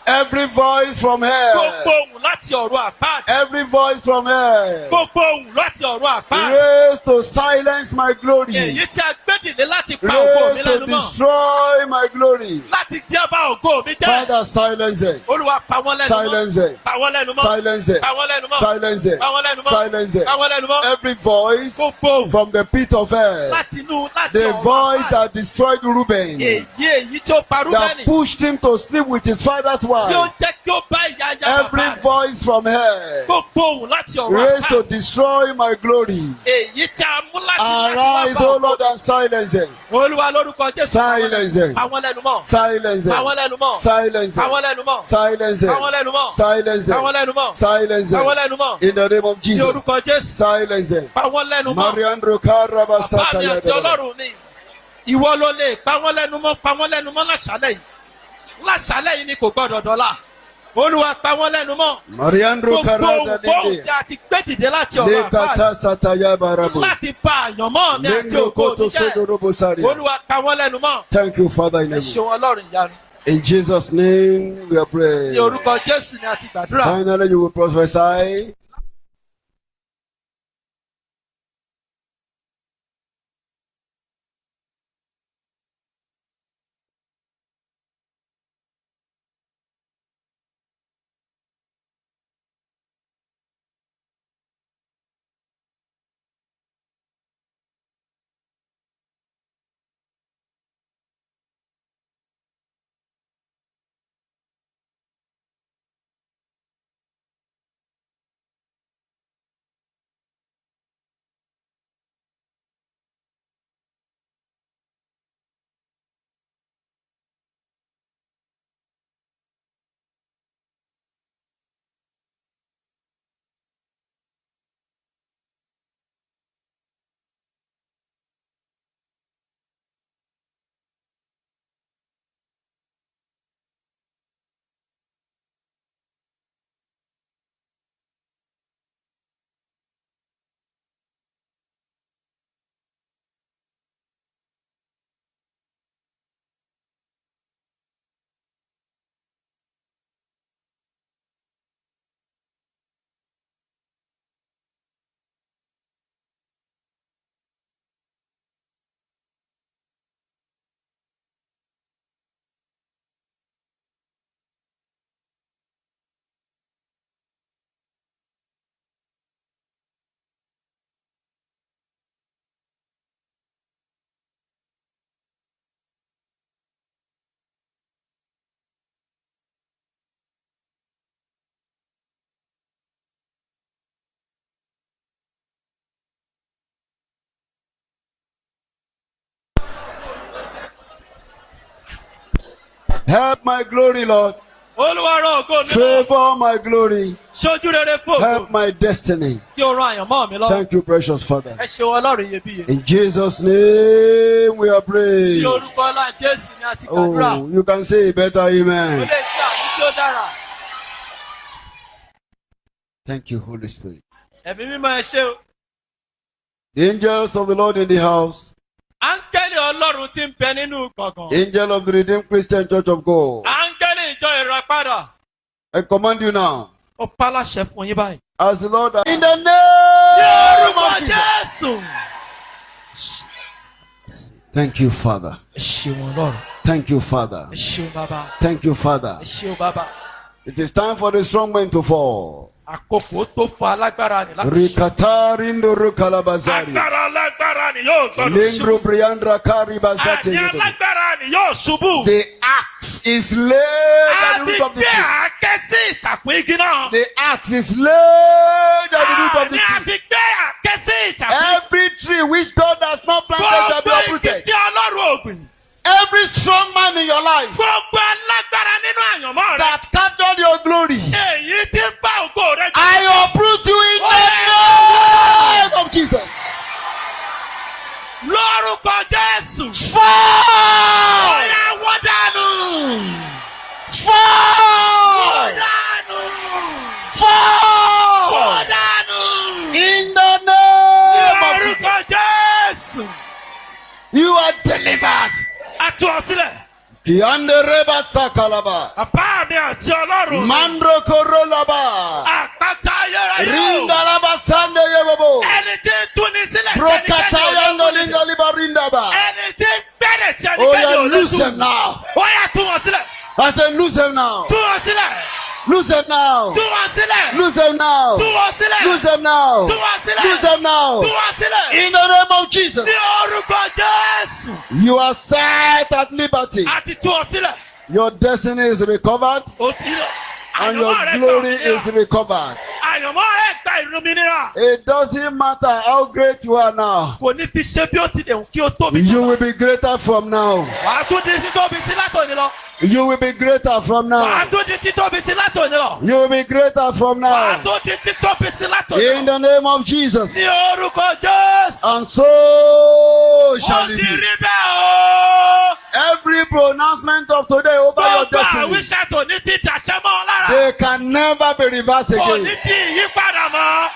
Every voice from hell, Gbogbo òun láti ọ̀run àpáàdì. every voice from hell Gbogbo òun láti ọ̀run àpáàdì. raised to silence my glory, Èyí tí a gbé dìde láti pa ògo mi raised to lẹ́nu mọ́. destroy my glory. Láti jẹ́ bá ògo mi jẹ́. Father, silence them. Olúwa pa wọ́n lẹ́nu mọ́. Silence them. Pa wọ́n lẹ́nu mọ́. Silence them. Pa wọ́n lẹ́nu mọ́. Silence them. Pa wọ́n lẹ́nu mọ́. Silence them. Pa wọ́n lẹ́nu mọ́. Every voice Gbogbo òun from the pit of hell, láti the ọ̀run voice àpáàdì. that destroyed Reuben, Èyí tí ó pa that Rúbẹ́nì. pushed him to sleep with his father's Tí ó wife. jẹ́ kí ó bá ìyá ya bàbá Every rẹ̀. voice from hell Gbogbo òun láti ọ̀run raised to àpáàdì. destroy my glory. Èyí tí a mú láti Arise, O Lord, and silence them. Olúwa lórúkọ Jésù. Silence them. Pa wọ́n lẹ́nu mọ́. Silence Pa them. wọ́n lẹ́nu mọ́. Silence Pa wọ́n them. lẹ́nu mọ́. Silence Pa them. wọ́n lẹ́nu mọ́. Silence Pa wọ́n them. lẹ́nu mọ́. Silence Pa wọ́n them. lẹ́nu mọ́. In the name of Ní Jesus. orúkọ Jésù. Silence them. Pa wọ́n lẹ́nu mọ́. Mariandro Bàbá Karabasaka mi àti Yadaba. Ọlọ́run mi. Ìwọ ló lè pa wọ́n lẹ́nu mọ́. Pa wọ́n lẹ́nu mọ́ láṣálẹ̀ yìí. Láṣálẹ̀ yìí ni kò gbọ́dọ̀ dọ́là. Olúwa pa wọ́n lẹ́nu mọ́. Mariandro Gbogbo Karada ohun Dinde. tí a ti gbé dìde láti ọ̀run àpáàdì. Lekata Sataya Barabu. Láti pa àyànmọ́ mi àti Lengo ògo Koto mi jẹ́. Sodorobo Saria. Olúwa pa wọ́n lẹ́nu mọ́. Thank you, Father in Ẹ heaven. ṣeun Ọlọ́run ìyanu. In Jesus' name we are Ní praying. orúkọ Jésù ni a ti gbàdúrà. Finally, you will prophesy. Help my glory, Lord. Olúwa rán ògo mi lọ. Favor my glory. Ṣojú rere fún Help ògo. my destiny. Kí o ran àyànmọ́ mi lọ. Thank you, precious Father. Ẹ ṣeun Ọlọ́run iyebíye. In Jesus' name we are Ní praying. orúkọ ńlá Jésù ni a ti gbàdúrà. Oh, you can say a better Ó amen. lè ṣe àmì tí ó dára. Thank you, Holy Spirit. Ẹ̀mí mímọ́ ẹ ṣé o. The angels of the Lord in the house. Áńgẹ́lì Ọlọ́run ti ń bẹ nínú gbọ̀ngàn. Angel of the Redeemed Christian Church of God. Áńgẹ́lì ìjọ ìràpadà. I command you now. Ó pa láṣẹ fún yín báyìí. As the Lord. In the Ní name orúkọ of Jesus. Jésù. Thank you, Father. Ẹ ṣeun Ọlọ́run. Thank you, Father. Ẹ ṣeun bàbá. Thank you, Father. Ẹ ṣeun bàbá. It is time for the strong men to fall. Àkókò tó fún alágbára ni láti ṣe. Rikatarindo rukalabazari. Agbára alágbára ni yóò gbọdọ̀ Lingro ṣubú. briandra karibazate. Àní alágbára ni yóò ṣubú. The axe is laid at the Àti root of the gbé tree. àáké sí ìtàkùn igi náà. The axe is laid at the root of the Àní tree. àti gbé àáké sí ìtàkùn. Every tree which God has not planted shall be Gbogbo igi uprooted. tí Ọlọ́run ò gbìn. Every strong man in your life Gbogbo alágbára nínú àyànmọ́ rẹ. that captured your glory, Èyí tí ń bá ògo rẹ jẹ́. I uproot you in the name of Jesus. Lórúkọ Jésù. Fall! Ọ̀yà wọ́n dànù. Fall! Wọ́n dànù. Fall! Wọ́n dànù. In the name of Jesus. Lórúkọ Jésù. You are delivered. A tú ọ sílẹ̀. Kiandereba sakalaba. Bàbá mi àti Ọlọ́run. Mandro korolaba. Àpáta ayérayé o. Rindalaba sande yebobo. Ẹni tí ń túni sílẹ̀. Prokatayando lingaliba rindaba. Ẹni tí ń bẹ̀rẹ̀ tí Oh, ẹnikẹ́ni yeah, ò lè loose tú. them now. Ó yá tú wọn sílẹ̀. I said, lose them now. Tú wọn sílẹ̀. Lose them now. Tú wọn sílẹ̀. Lose them now. Tú wọn sílẹ̀. Lose them now. Tú wọn sílẹ̀. Lose them now. Tú wọn sílẹ̀. In the name of Jesus. Ní orúkọ Jésù. You are set at liberty. Àti tú ọ sílẹ̀. Your destiny is recovered and your glory is recovered. Àyànmọ́ rẹ̀ gba ìrúminira. It doesn't matter how great you are now. Kò ní fi ṣe bí ó ti lè hùn kí ó tóbi. You will be greater from now. Wàá tún di títóbi sí látòní lọ. You will be greater from Wàá now. tún di títóbi sí látòní lọ. You will be greater from Wàá now. tún di títóbi sí látòní In lọ. the name of Jesus. Ní orúkọ Jésù. And so Ó shall ti it be. rí bẹ́ẹ̀ o. Every pronouncement of today over your Gbogbo destiny, àwíṣẹ́ tòní ti dàṣẹ́ mọ́ ọ lára. they can never be reversed Kò ní again. bí ìyípadà mọ́.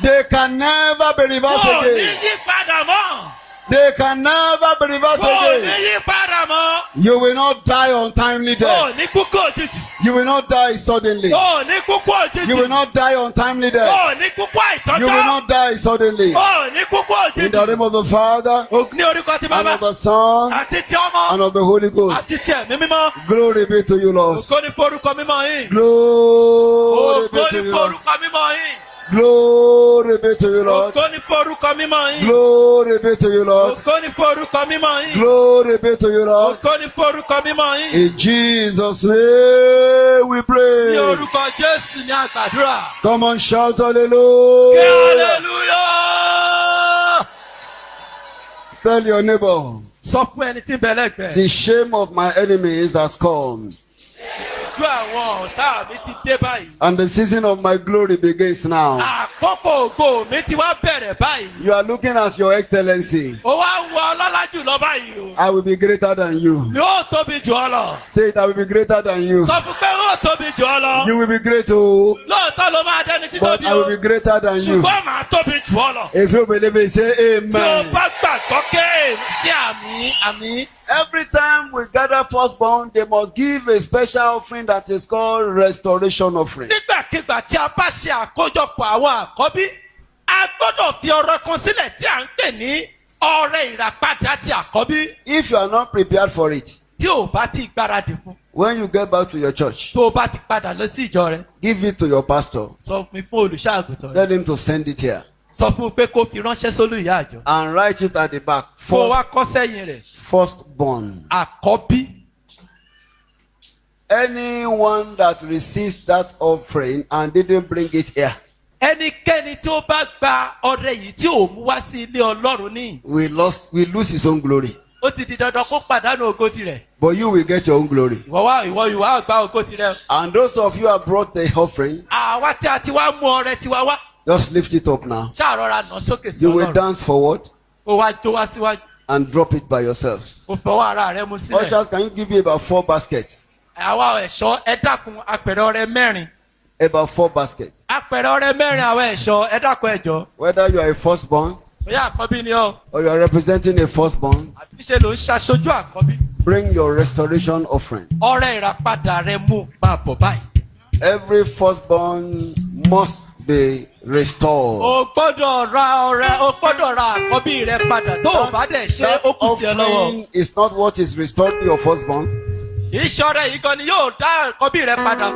They can never be reversed Kò ní again. yípadà mọ́. They can never be reversed Kò ní again. yípadà mọ́. You will not die untimely Kò death. ní kúkú òjijì. You will not die suddenly. Kò ní kúkú òjijì. You will not die untimely death. Kò ní kúkú àìtọ́jọ́. You will not die suddenly. Kò ní kúkú In the òjijì. name of the Father, Ní orúkọ ti and bàbá of the Son, àti ti ọmọ and of the Holy Ghost. àti ti ẹ̀mí mímọ́. Glory be to you, Lord. Ògo ni forúkọ mímọ́ yín. Glory be Ògo to ni you, Lord. forúkọ mímọ́ yín. Glory be to you, Lord. Ògo ni forúkọ mímọ́ yín. Glory be to you, Lord. Ògo ni forúkọ mímọ́ yín. Glory be to you, Lord. Ògo ni forúkọ mímọ́ yín. In Jesus' name we Ní pray. orúkọ Jésù ní àgbàdúrà. Come on, shout Kí hallelujah. hallelujah. Tell your neighbor, Sọ fún ẹni tí ń bẹ lẹ́gbẹ̀ẹ́. the shame of my enemies has come, Ojú àwọn ọ̀tá mi ti dé báyìí. and the season of my glory begins now. Àkókò ògo mi ti wá bẹ̀rẹ̀ báyìí. You are looking at your excellency. Ó wá ń wọ ọlọ́lá jù lọ báyìí o. I will be greater than you. Yóò tóbi jù ọ lọ. Say it, I will be greater than you. Sọ fún pé yóò tóbi jù ọ lọ. You will be great, oh, Lóòótọ́ ló máa dẹ́ni tí but tóbi I o. will be greater than you. Ṣùgbọ́n màá tóbi jù ọ lọ. If you believe it, say Tí o amen. bá gbàgbọ́ ké ṣé àmì. Every time we gather firstborn, they must give a special offering that is called restoration offering. Nígbàkigbà tí a bá ṣe àkójọpọ̀ àwọn àkọ́bí, a gbọ́dọ̀ fi ọrẹ kan sílẹ̀ tí à ń pè ní ọrẹ ìràpadà ti àkọ́bí. If you are not prepared for it, Tí o bá ti gbáradì fún, when you get back to your church, tó o bá ti padà lọ sí ìjọ rẹ, give it to your pastor. sọ fún mi fún olùṣọ́-àgùntàn rẹ. Tell him to send it here Sọ fún un pé kó fi ránṣẹ́ sólú ìyá àjọ. and write it at the back. Kó o wá kọ́ sẹ́yìn rẹ̀. Firstborn. Àkọ́bí. Anyone that receives that offering and didn't bring it here Ẹnikẹ́ni tí ó bá gba ọrẹ yìí tí ò mú wá sí ilé Ọlọ́run ní, will lose his own glory. ó ti di dandan kó pàdánù ògo tirẹ̀. But you will get your own glory. ìwọ gba ògo tirẹ̀. And those of you who have brought the offering, àwa tí a ti wá mú ọrẹ tiwa wá. just lift it up now. ṣàrọ̀ra nà sókè sí You will Ọlọ́run. dance forward ó wá jó wá síwájú. and drop it by yourself. ó fọwọ́ ara rẹ mú sílẹ̀. Ushers, can you give me about 4 baskets? àwa ẹ̀ṣọ́ ẹ dákun apẹ̀rẹ̀ ọrẹ mẹ́rin. About 4 baskets. apẹ̀rẹ̀ ọrẹ mẹ́rin àwọn ẹ̀ṣọ́ ẹ dákun ẹ̀jọ́. Whether you are a firstborn bóyá àkọ́bí ni ọ́. or you are representing a firstborn, àbí ṣe ló ń ṣaṣojú àkọ́bí. bring your restoration offering. ọrẹ ìràpadà rẹ mú máa bọ̀ báyìí. Every firstborn must be restored. o gbọ́dọ̀ ra àkọ́bí rẹ padà tó o bá dẹ̀ ṣe That ó kù sí ẹ lọ́wọ́. offering is not what is restored to your firstborn. iṣẹ́ ọrẹ yìí gan ni yóò dá àkọ́bí rẹ padà.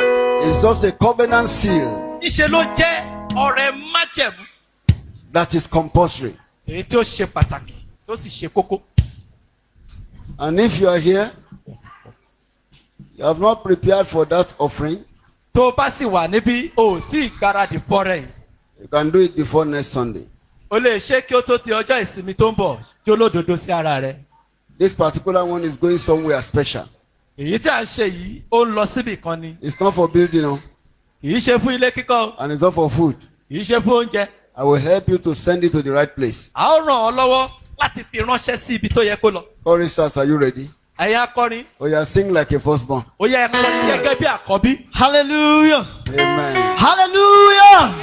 It's just a covenant seal iṣẹ́ ló jẹ́ ọrẹ májẹ̀mú. that is compulsory. èyí tí ó ṣe pàtàkì tó sì ṣe kókó. And if you are here, you have not prepared for that offering, tó o bá sì wà níbí o ò tí ì gbáradì fọ́rẹ́ yìí. you can do it before next Sunday. o lè ṣe kí ó tó di ọjọ́ ìsinmi tó ń bọ̀ jó lódodo sí ara rẹ. This particular one is going somewhere special. èyí tí a ń ṣe yìí ó ń lọ síbì kan ni. It's not for building, no, kì í ṣe fún ilé kíkọ́. and it's not for food. kì í ṣe fún oúnjẹ. I will help you to send it to the right place. a ó ràn ọ́ lọ́wọ́ láti fi ránṣẹ́ sí ibi tó yẹ kó lọ. Choristers, are you ready? ẹ̀yin akọrin Oh, yeah, sing like a firstborn. ó yẹ ẹ̀kọ́ gẹ́gẹ́ bí àkọ́bí. Hallelujah. Amen. Hallelujah.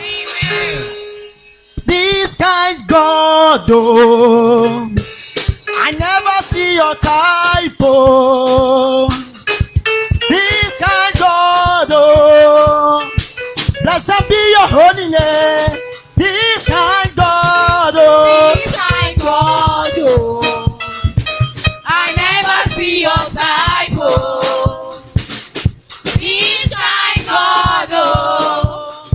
This kind God, oh, I never see your type, oh. This kind God, oh, blessed be your holy name. This kind God, oh, This kind God, oh, I never see your type, oh. This kind God, oh,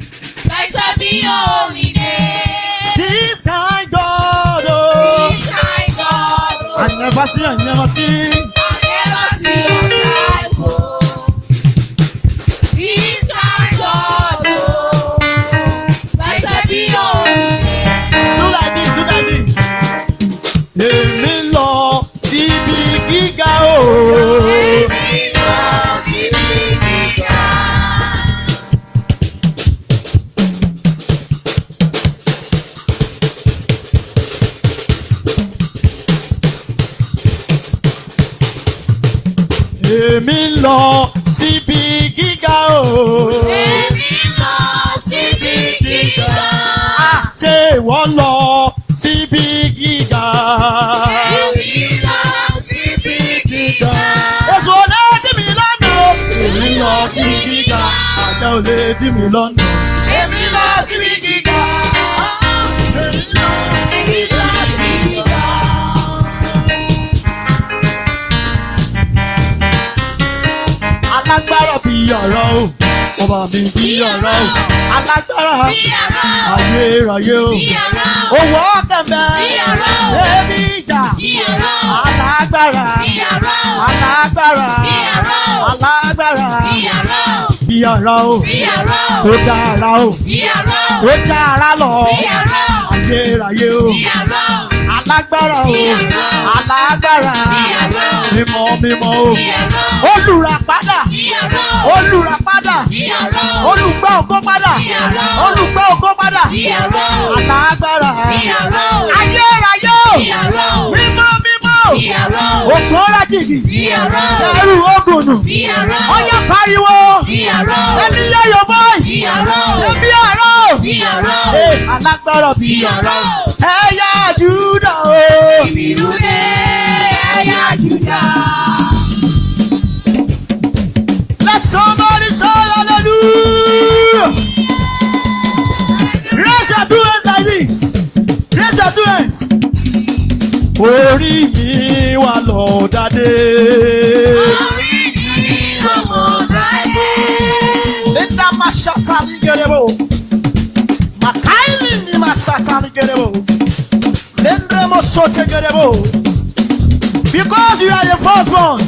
blessed be your holy name. this kind God, oh, This kind God, oh, I never see, I never see your type, oh. This kind God, oh, blessed be your holy name. do like this, do like this. Èmi lọ síbi gíga o. Èmi lọ síbi gíga. Èmi lọ síbi gíga o. Èmi lọ síbi gíga. Ṣé ìwọ lọ síbi gíga? Èmi lọ síbi gíga. Èso ò lè dí mi lọ́nà o. Èmi lọ síbi gíga. Àjà ò lè dí mi lọ́nà. Èmi lọ síbi gíga. Èmi lọ Èmi lọ síbi gíga. alágbára bí ọ̀rọ̀ o. Ọba mi bí ọ̀rọ̀ o. Alágbára Bí ọ̀rọ̀, ayérayé o. bí ọ̀rọ̀, Owó ọ̀kẹ́mẹ́. bí ọ̀rọ̀, Èmi ìjà. bí ọ̀rọ̀, Alágbára. bí ọ̀rọ̀, Alágbára. bí ọ̀rọ̀, Alágbára. bí ọ̀rọ̀, Bí ọ̀rọ̀ o. bí ọ̀rọ̀, Tó dára o. bí ọ̀rọ̀, Tó dára lọ. bí ọ̀rọ̀, Ayérayé o. bí ọ̀rọ̀, Alágbára o. Bí ọ̀rọ̀. Alágbára. Bí ọ̀rọ̀. Mímọ́ mímọ́ o. bí ọ̀rọ̀, Olùràpadà. bí ọ̀rọ̀, Olùràpadà. bí ọ̀rọ̀, Olùgbà ògo padà. Bí ọ̀rọ̀. Olùgbà ògo padà. bí ọ̀rọ̀, Alágbára. bí ọ̀rọ̀, Ayérayé o. bí ọ̀rọ̀, Mímọ́ mímọ́ o. bí ọ̀rọ̀, Ògùn ọ̀rá jìgì. bí ọ̀rọ̀, Ẹrù ògùnù. bí ọ̀rọ̀, Ọyá pariwo. bí ọ̀rọ̀, Ẹbí yẹ yọ bọ́ì. bí ọ̀rọ̀, Ṣé bí ọ̀rọ̀? bí ọ̀rọ̀, Ee, alágbára bí bí ọ̀rọ̀, ẹ̀yà Júdà o. ìbínú dé ẹ̀yà Júdà. Let somebody shout hallelujah. Raise your two hands like this. Raise your two hands. Orí mi wà lọ dáadé. Orí mi ló mọ̀ dáadé. Linda Mashatali Gerebo. Makaili ni Mashatali Gerebo. Lendre Mosote Gerebo. Because you are the firstborn.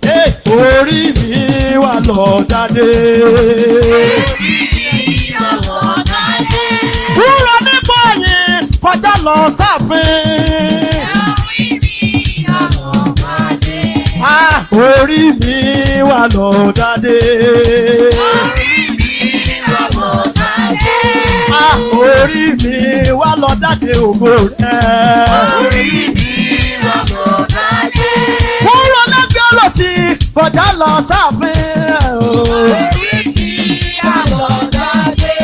Hey, orí mi wà lọ dáadé. Orí mi ló mọ̀ dáadé. Kúrò nípò yìí kọjá lọ sáfin. orí mi wà lọ́dàdé. Orí mi wà lọ́dàdé. Orí mi wà lọ́dàdé ògo rẹ̀. Orí mi wà lọ́dàdé. Kúrò lẹ́gbẹ̀ẹ́ lọ́sí kọjá lọ sáfin. Orí mi wà lọ́dàdé.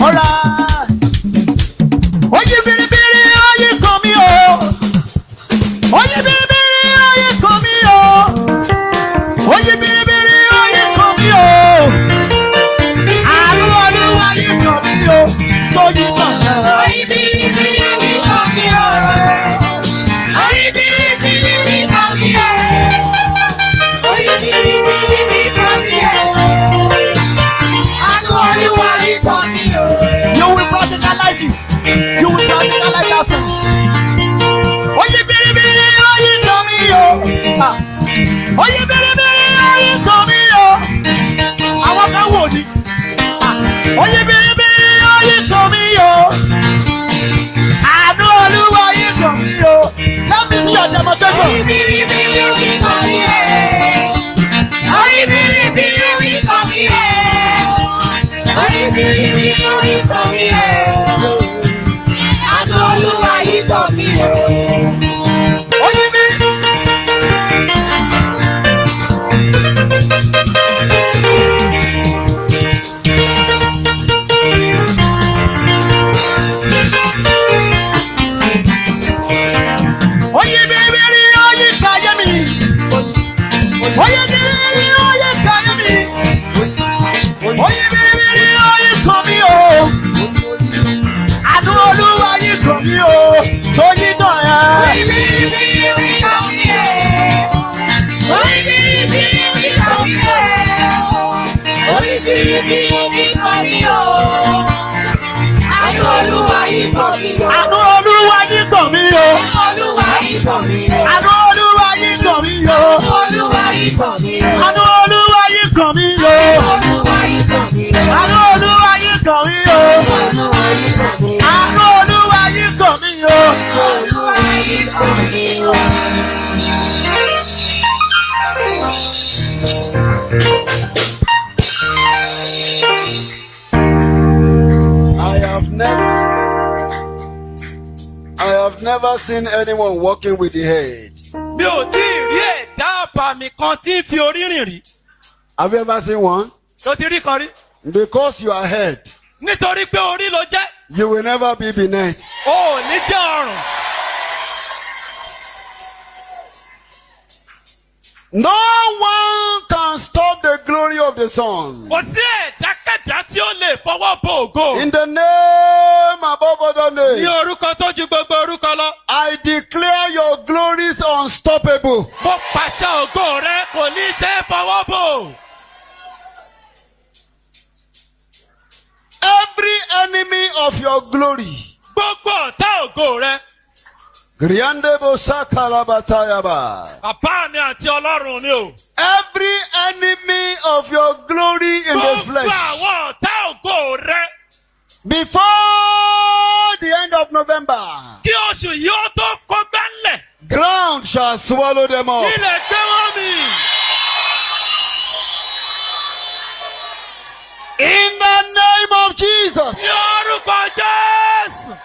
Ọ̀rá oyin biribiri oyin kan mi o. Oyin biribiri oyin kan mi o. Oyin biribiri oyin kan mi o. Àánú Olúwa yìí kan mi o. Tóyí kan náà. Orí bìrìbìrì kan mi o. Orí bìrìbìrì kan mi o. Orí bìrìbìrì kan mi o. Àánú Olúwa yìí kan mi o. You will practicalize it. You will practicalize that song. Oyin biribiri oyin kan mi o. Oyin biribiri oyin kan mi o. Àwọn kan wò ni. Oyin biribiri oyin kan mi o. Àánú Olúwa yìí kan mi o. Let me see your demonstration. Orí bìrìbìrì kan mi o. Orí bìrìbìrì kan mi o. Orí bìrìbìrì kan mi o. Àánú Olúwa yìí kan mi o. Oyin mi. Oyin biribiri oyin kàyé mi. Oyin biribiri oyin kàyé mi. Oyin biribiri oyin kàn mí o. Àánú Olúwa yìí kàn mí o. Tóyí náà Orí yẹn. bìrìbìrì kan mi o. Orí bìrìbìrì kan mi o. Orí bìrìbìrì kan mi o. Àánú Olúwa yìí kan mi o. Àánú Olúwa yìí kàn mí o. Olúwa yìí kan mi o. Àánú Olúwa yìí kàn mí o. Olúwa yìí kan mi o. Àánú Olúwa yìí kàn mí o. Olúwa yìí kan mi o. Àánú Olúwa yìí kàn mí o. Olúwa yìí kan mi o. Àánú Olúwa yìí kàn mí o. Olúwa yìí kan mi o. I have never seen anyone walking with the head. Mi ò tí ì rí ẹ̀dá àbàmì kan tí ń fi orí rìn rí. Have you ever seen one? Ṣé o ti rí kan rí? Because you are head, Nítorí pé orí ló jẹ́, you will never be beneath. o ò ní jẹ́ ọrùn. No one can stop the glory of the sun. Kò sí ẹ̀dákẹ́dá tí ó lè fọwọ́ bo ògo. In the name above other Ní name, orúkọ tó ju gbogbo orúkọ lọ. I declare your glory is unstoppable. Mo pàṣẹ ògo rẹ kò ní ṣe é fọwọ́ bò. Every enemy of your glory. Gbogbo ọ̀tá ògo rẹ. Griandebo sakalabatayaba. Bàbá mi àti Ọlọ́run mi o. Every enemy of your glory in the Gbogbo flesh. àwọn ọ̀tá ògo rẹ. Before the end of November, Kí oṣù yìí ó tó kọgbá ńlẹ̀. ground shall swallow them up. Ilẹ̀ gbé wọ́n mì. In the name of Jesus. Ní orúkọ Jésù.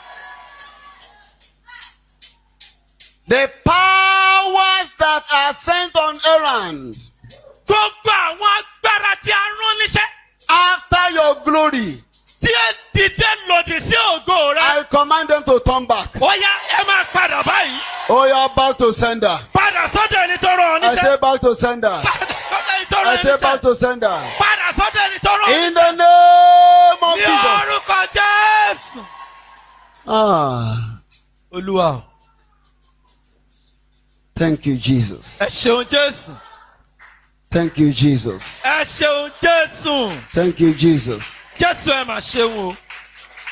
The powers that are sent on errand Gbogbo àwọn agbára tí a rán níṣẹ́. after your glory, Tí ẹ dìde lòdì sí ògo rẹ. I command them to turn back. Ó yá ẹ máa padà báyìí. Oh, you are back to sender. Padà sọ́dọ̀ ẹni tó rán ọ I níṣẹ́. say back to sender. Padà sọ́dọ̀ ẹni tó I rán ọ say back níṣẹ́. to sender. Padà sọ́dọ̀ ẹni tó rán ọ In níṣẹ́. the name of Ní Jesus. orúkọ Jésù. Olúwa o. Thank you, Jesus. Ẹ ṣeun Jésù. Thank you, Jesus. Ẹ ṣeun Jésù. Thank you, Jesus. Jésù ẹ mà ṣeun o.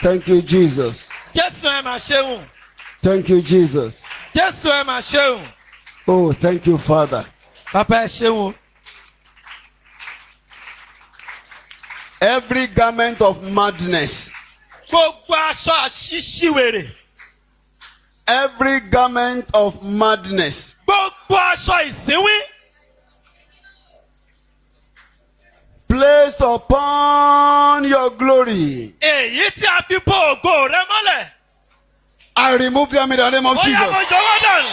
Thank you, Jesus. Jésù ẹ mà ṣeun. Thank you, Jesus. Jésù ẹ mà ṣeun. Oh, thank you, Father. Bàbá ẹ ṣeun o. Every garment of madness, Gbogbo aṣọ àṣìṣìwèrè. every garment of madness Gbogbo aṣọ ìsínwín. placed upon your glory, èyí tí a fi bo ògo rẹ mọ́lẹ̀. I remove them in the name of Ó yá mo Jesus. jọ̀wọ́ dànù.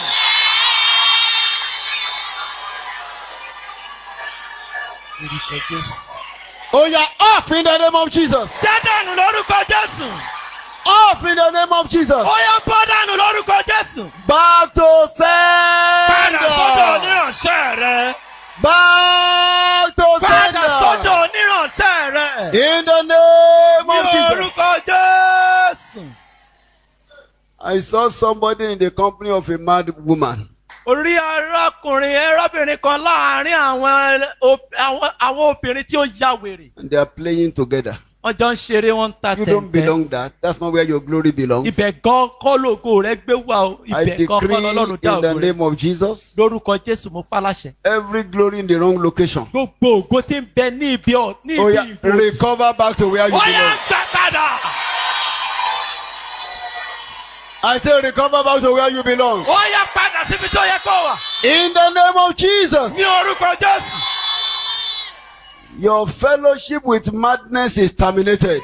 Oh, yeah, off in the name of Jesus. Já dànù lórúkọ Jésù. Off in the name of Jesus. Ó yá bọ́ dànù lórúkọ Jésù. Back to Padà sọ́dọ̀ sender. oníránṣẹ́ rẹ. Back to Padà sọ́dọ̀ sender. oníránṣẹ́ rẹ. In the name Ní of Jesus. orúkọ Jésù. I saw somebody in the company of a mad woman. Orí arábìnrin kan láàárín àwọn obìnrin tí ó ya wèrè. And they are playing together. Wọ́n jọ ń ṣeré wọ́n ń ta You don't tẹ̀tẹ̀. belong there. That's not where your glory belongs. Ibẹ̀ gan kọ́ lógo rẹ gbé wá o. I Ibẹ̀ gan decree kọ́ lọ́lọ́run dá in the ògo rẹ. name of Jesus, Lórúkọ Jésù mo pálàṣẹ. every glory in the wrong location. Gbogbo ògo tí ń bẹ ní ibi Oh yeah, ìgbò. recover back to where you Ó yá belong. gbà padà. I say recover back to where you belong. Ó yá padà síbi tó yẹ kó wà. In the name of Jesus. Ní orúkọ Jésù. Your fellowship with madness is terminated.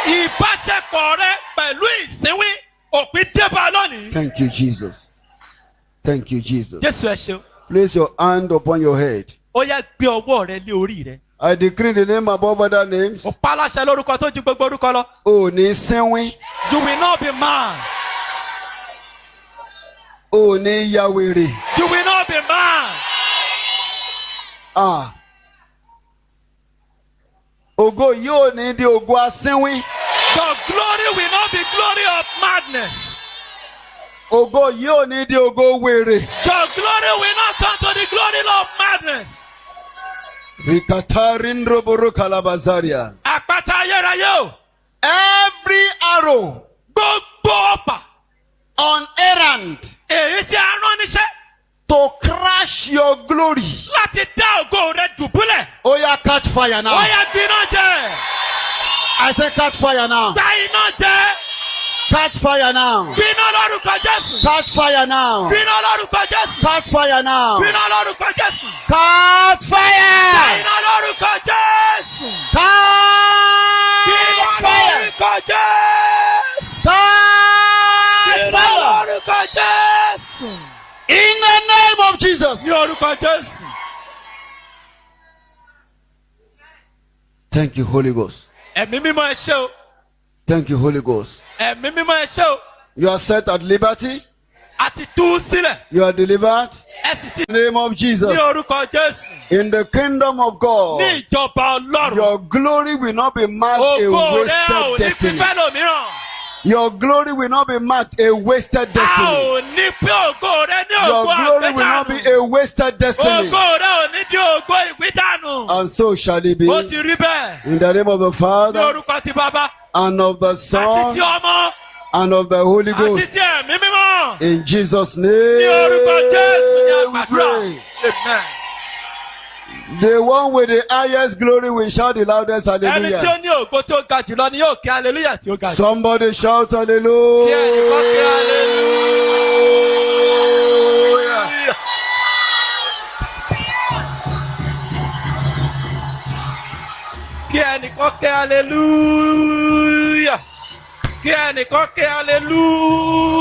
Ìbáṣepọ̀ rẹ pẹ̀lú ìsínwín òpin débà lónìí. Thank you, Jesus. Thank you, Jesus. Jésù ẹ ṣeun. Place your hand upon your head. Ó yá gbé ọwọ́ rẹ lé orí rẹ. I decree the name above other names. Mo pálàṣẹ lórúkọ tó ju gbogbo orúkọ lọ. Oh, ni sinwin. You will not be mad. Oh, ni yawere. You will not be mad. Ah. Ògo yóò ní di ògo asínwín. Your glory will not be glory of madness. Ògo yóò ní di ògo wèrè. Your glory will not turn to the glory of madness. Rikatarin roboro kalabazaria. Àpáta ayérayé o. Every arrow Gbogbo ọ̀pá. on errand Èyí tí a rán níṣẹ́ to crash your glory. láti dá ògo rẹ dùbúlẹ̀. Oh yeah, catch fire now. Ó yá gbiná jẹ. I say catch fire now. Gba iná jẹ. Catch fire now. Gbiná lórúkọ Jésù. Catch fire now. Gbiná lórúkọ Jésù. Catch fire now. Gbiná lórúkọ Jésù. Catch Gba fire. iná lórúkọ Jésù. Catch Gbiná fire. lórúkọ Jésù. Catch Gbiná fire. lórúkọ Jésù. In the name of Jesus. Ní orúkọ Jésù. Thank you, Holy Ghost. Ẹ̀mí mímọ́ ẹ ṣé o. Thank you, Holy Ghost. Ẹ̀mí mímọ́ ẹ ṣé o. You are set at liberty. A ti tú u sílẹ̀. You are delivered. Ẹ sì ti In the name of Jesus. ní orúkọ Jésù. In the kingdom of God, Ní ìjọba Ọlọ́run. your glory will not be marked a Ògo rẹ ò wasted ní fi destiny. fẹ́ lòmíràn. Your glory will not be marked a wasted A destiny. ò ní pé ògo rẹ ní Your ògo glory will not be àgbédànù. a wasted destiny. Ògo rẹ ò ní di ògo ìgbédànù. And so shall it be. Ó ti rí bẹ́ẹ̀. In the name of the Ní Father, orúkọ ti bàbá. and of the Àti Son, ti ọmọ. and of the Holy Àti Ghost. ti ẹ̀mí mímọ́. In Jesus' Ní orúkọ Jésù ní name, we àgbàdúrà. pray. Amen. The one with the highest glory will shout the loudest Ẹni tí ó hallelujah. ní ògo tí ó ga jùlọ ni yóò kí hallelujah tí ó ga jù. Somebody shout Kí ẹnìkan kí hallelujah. hallelujah. Kí ẹnìkan kí hallelujah. Kí ẹnìkan kí hallelujah.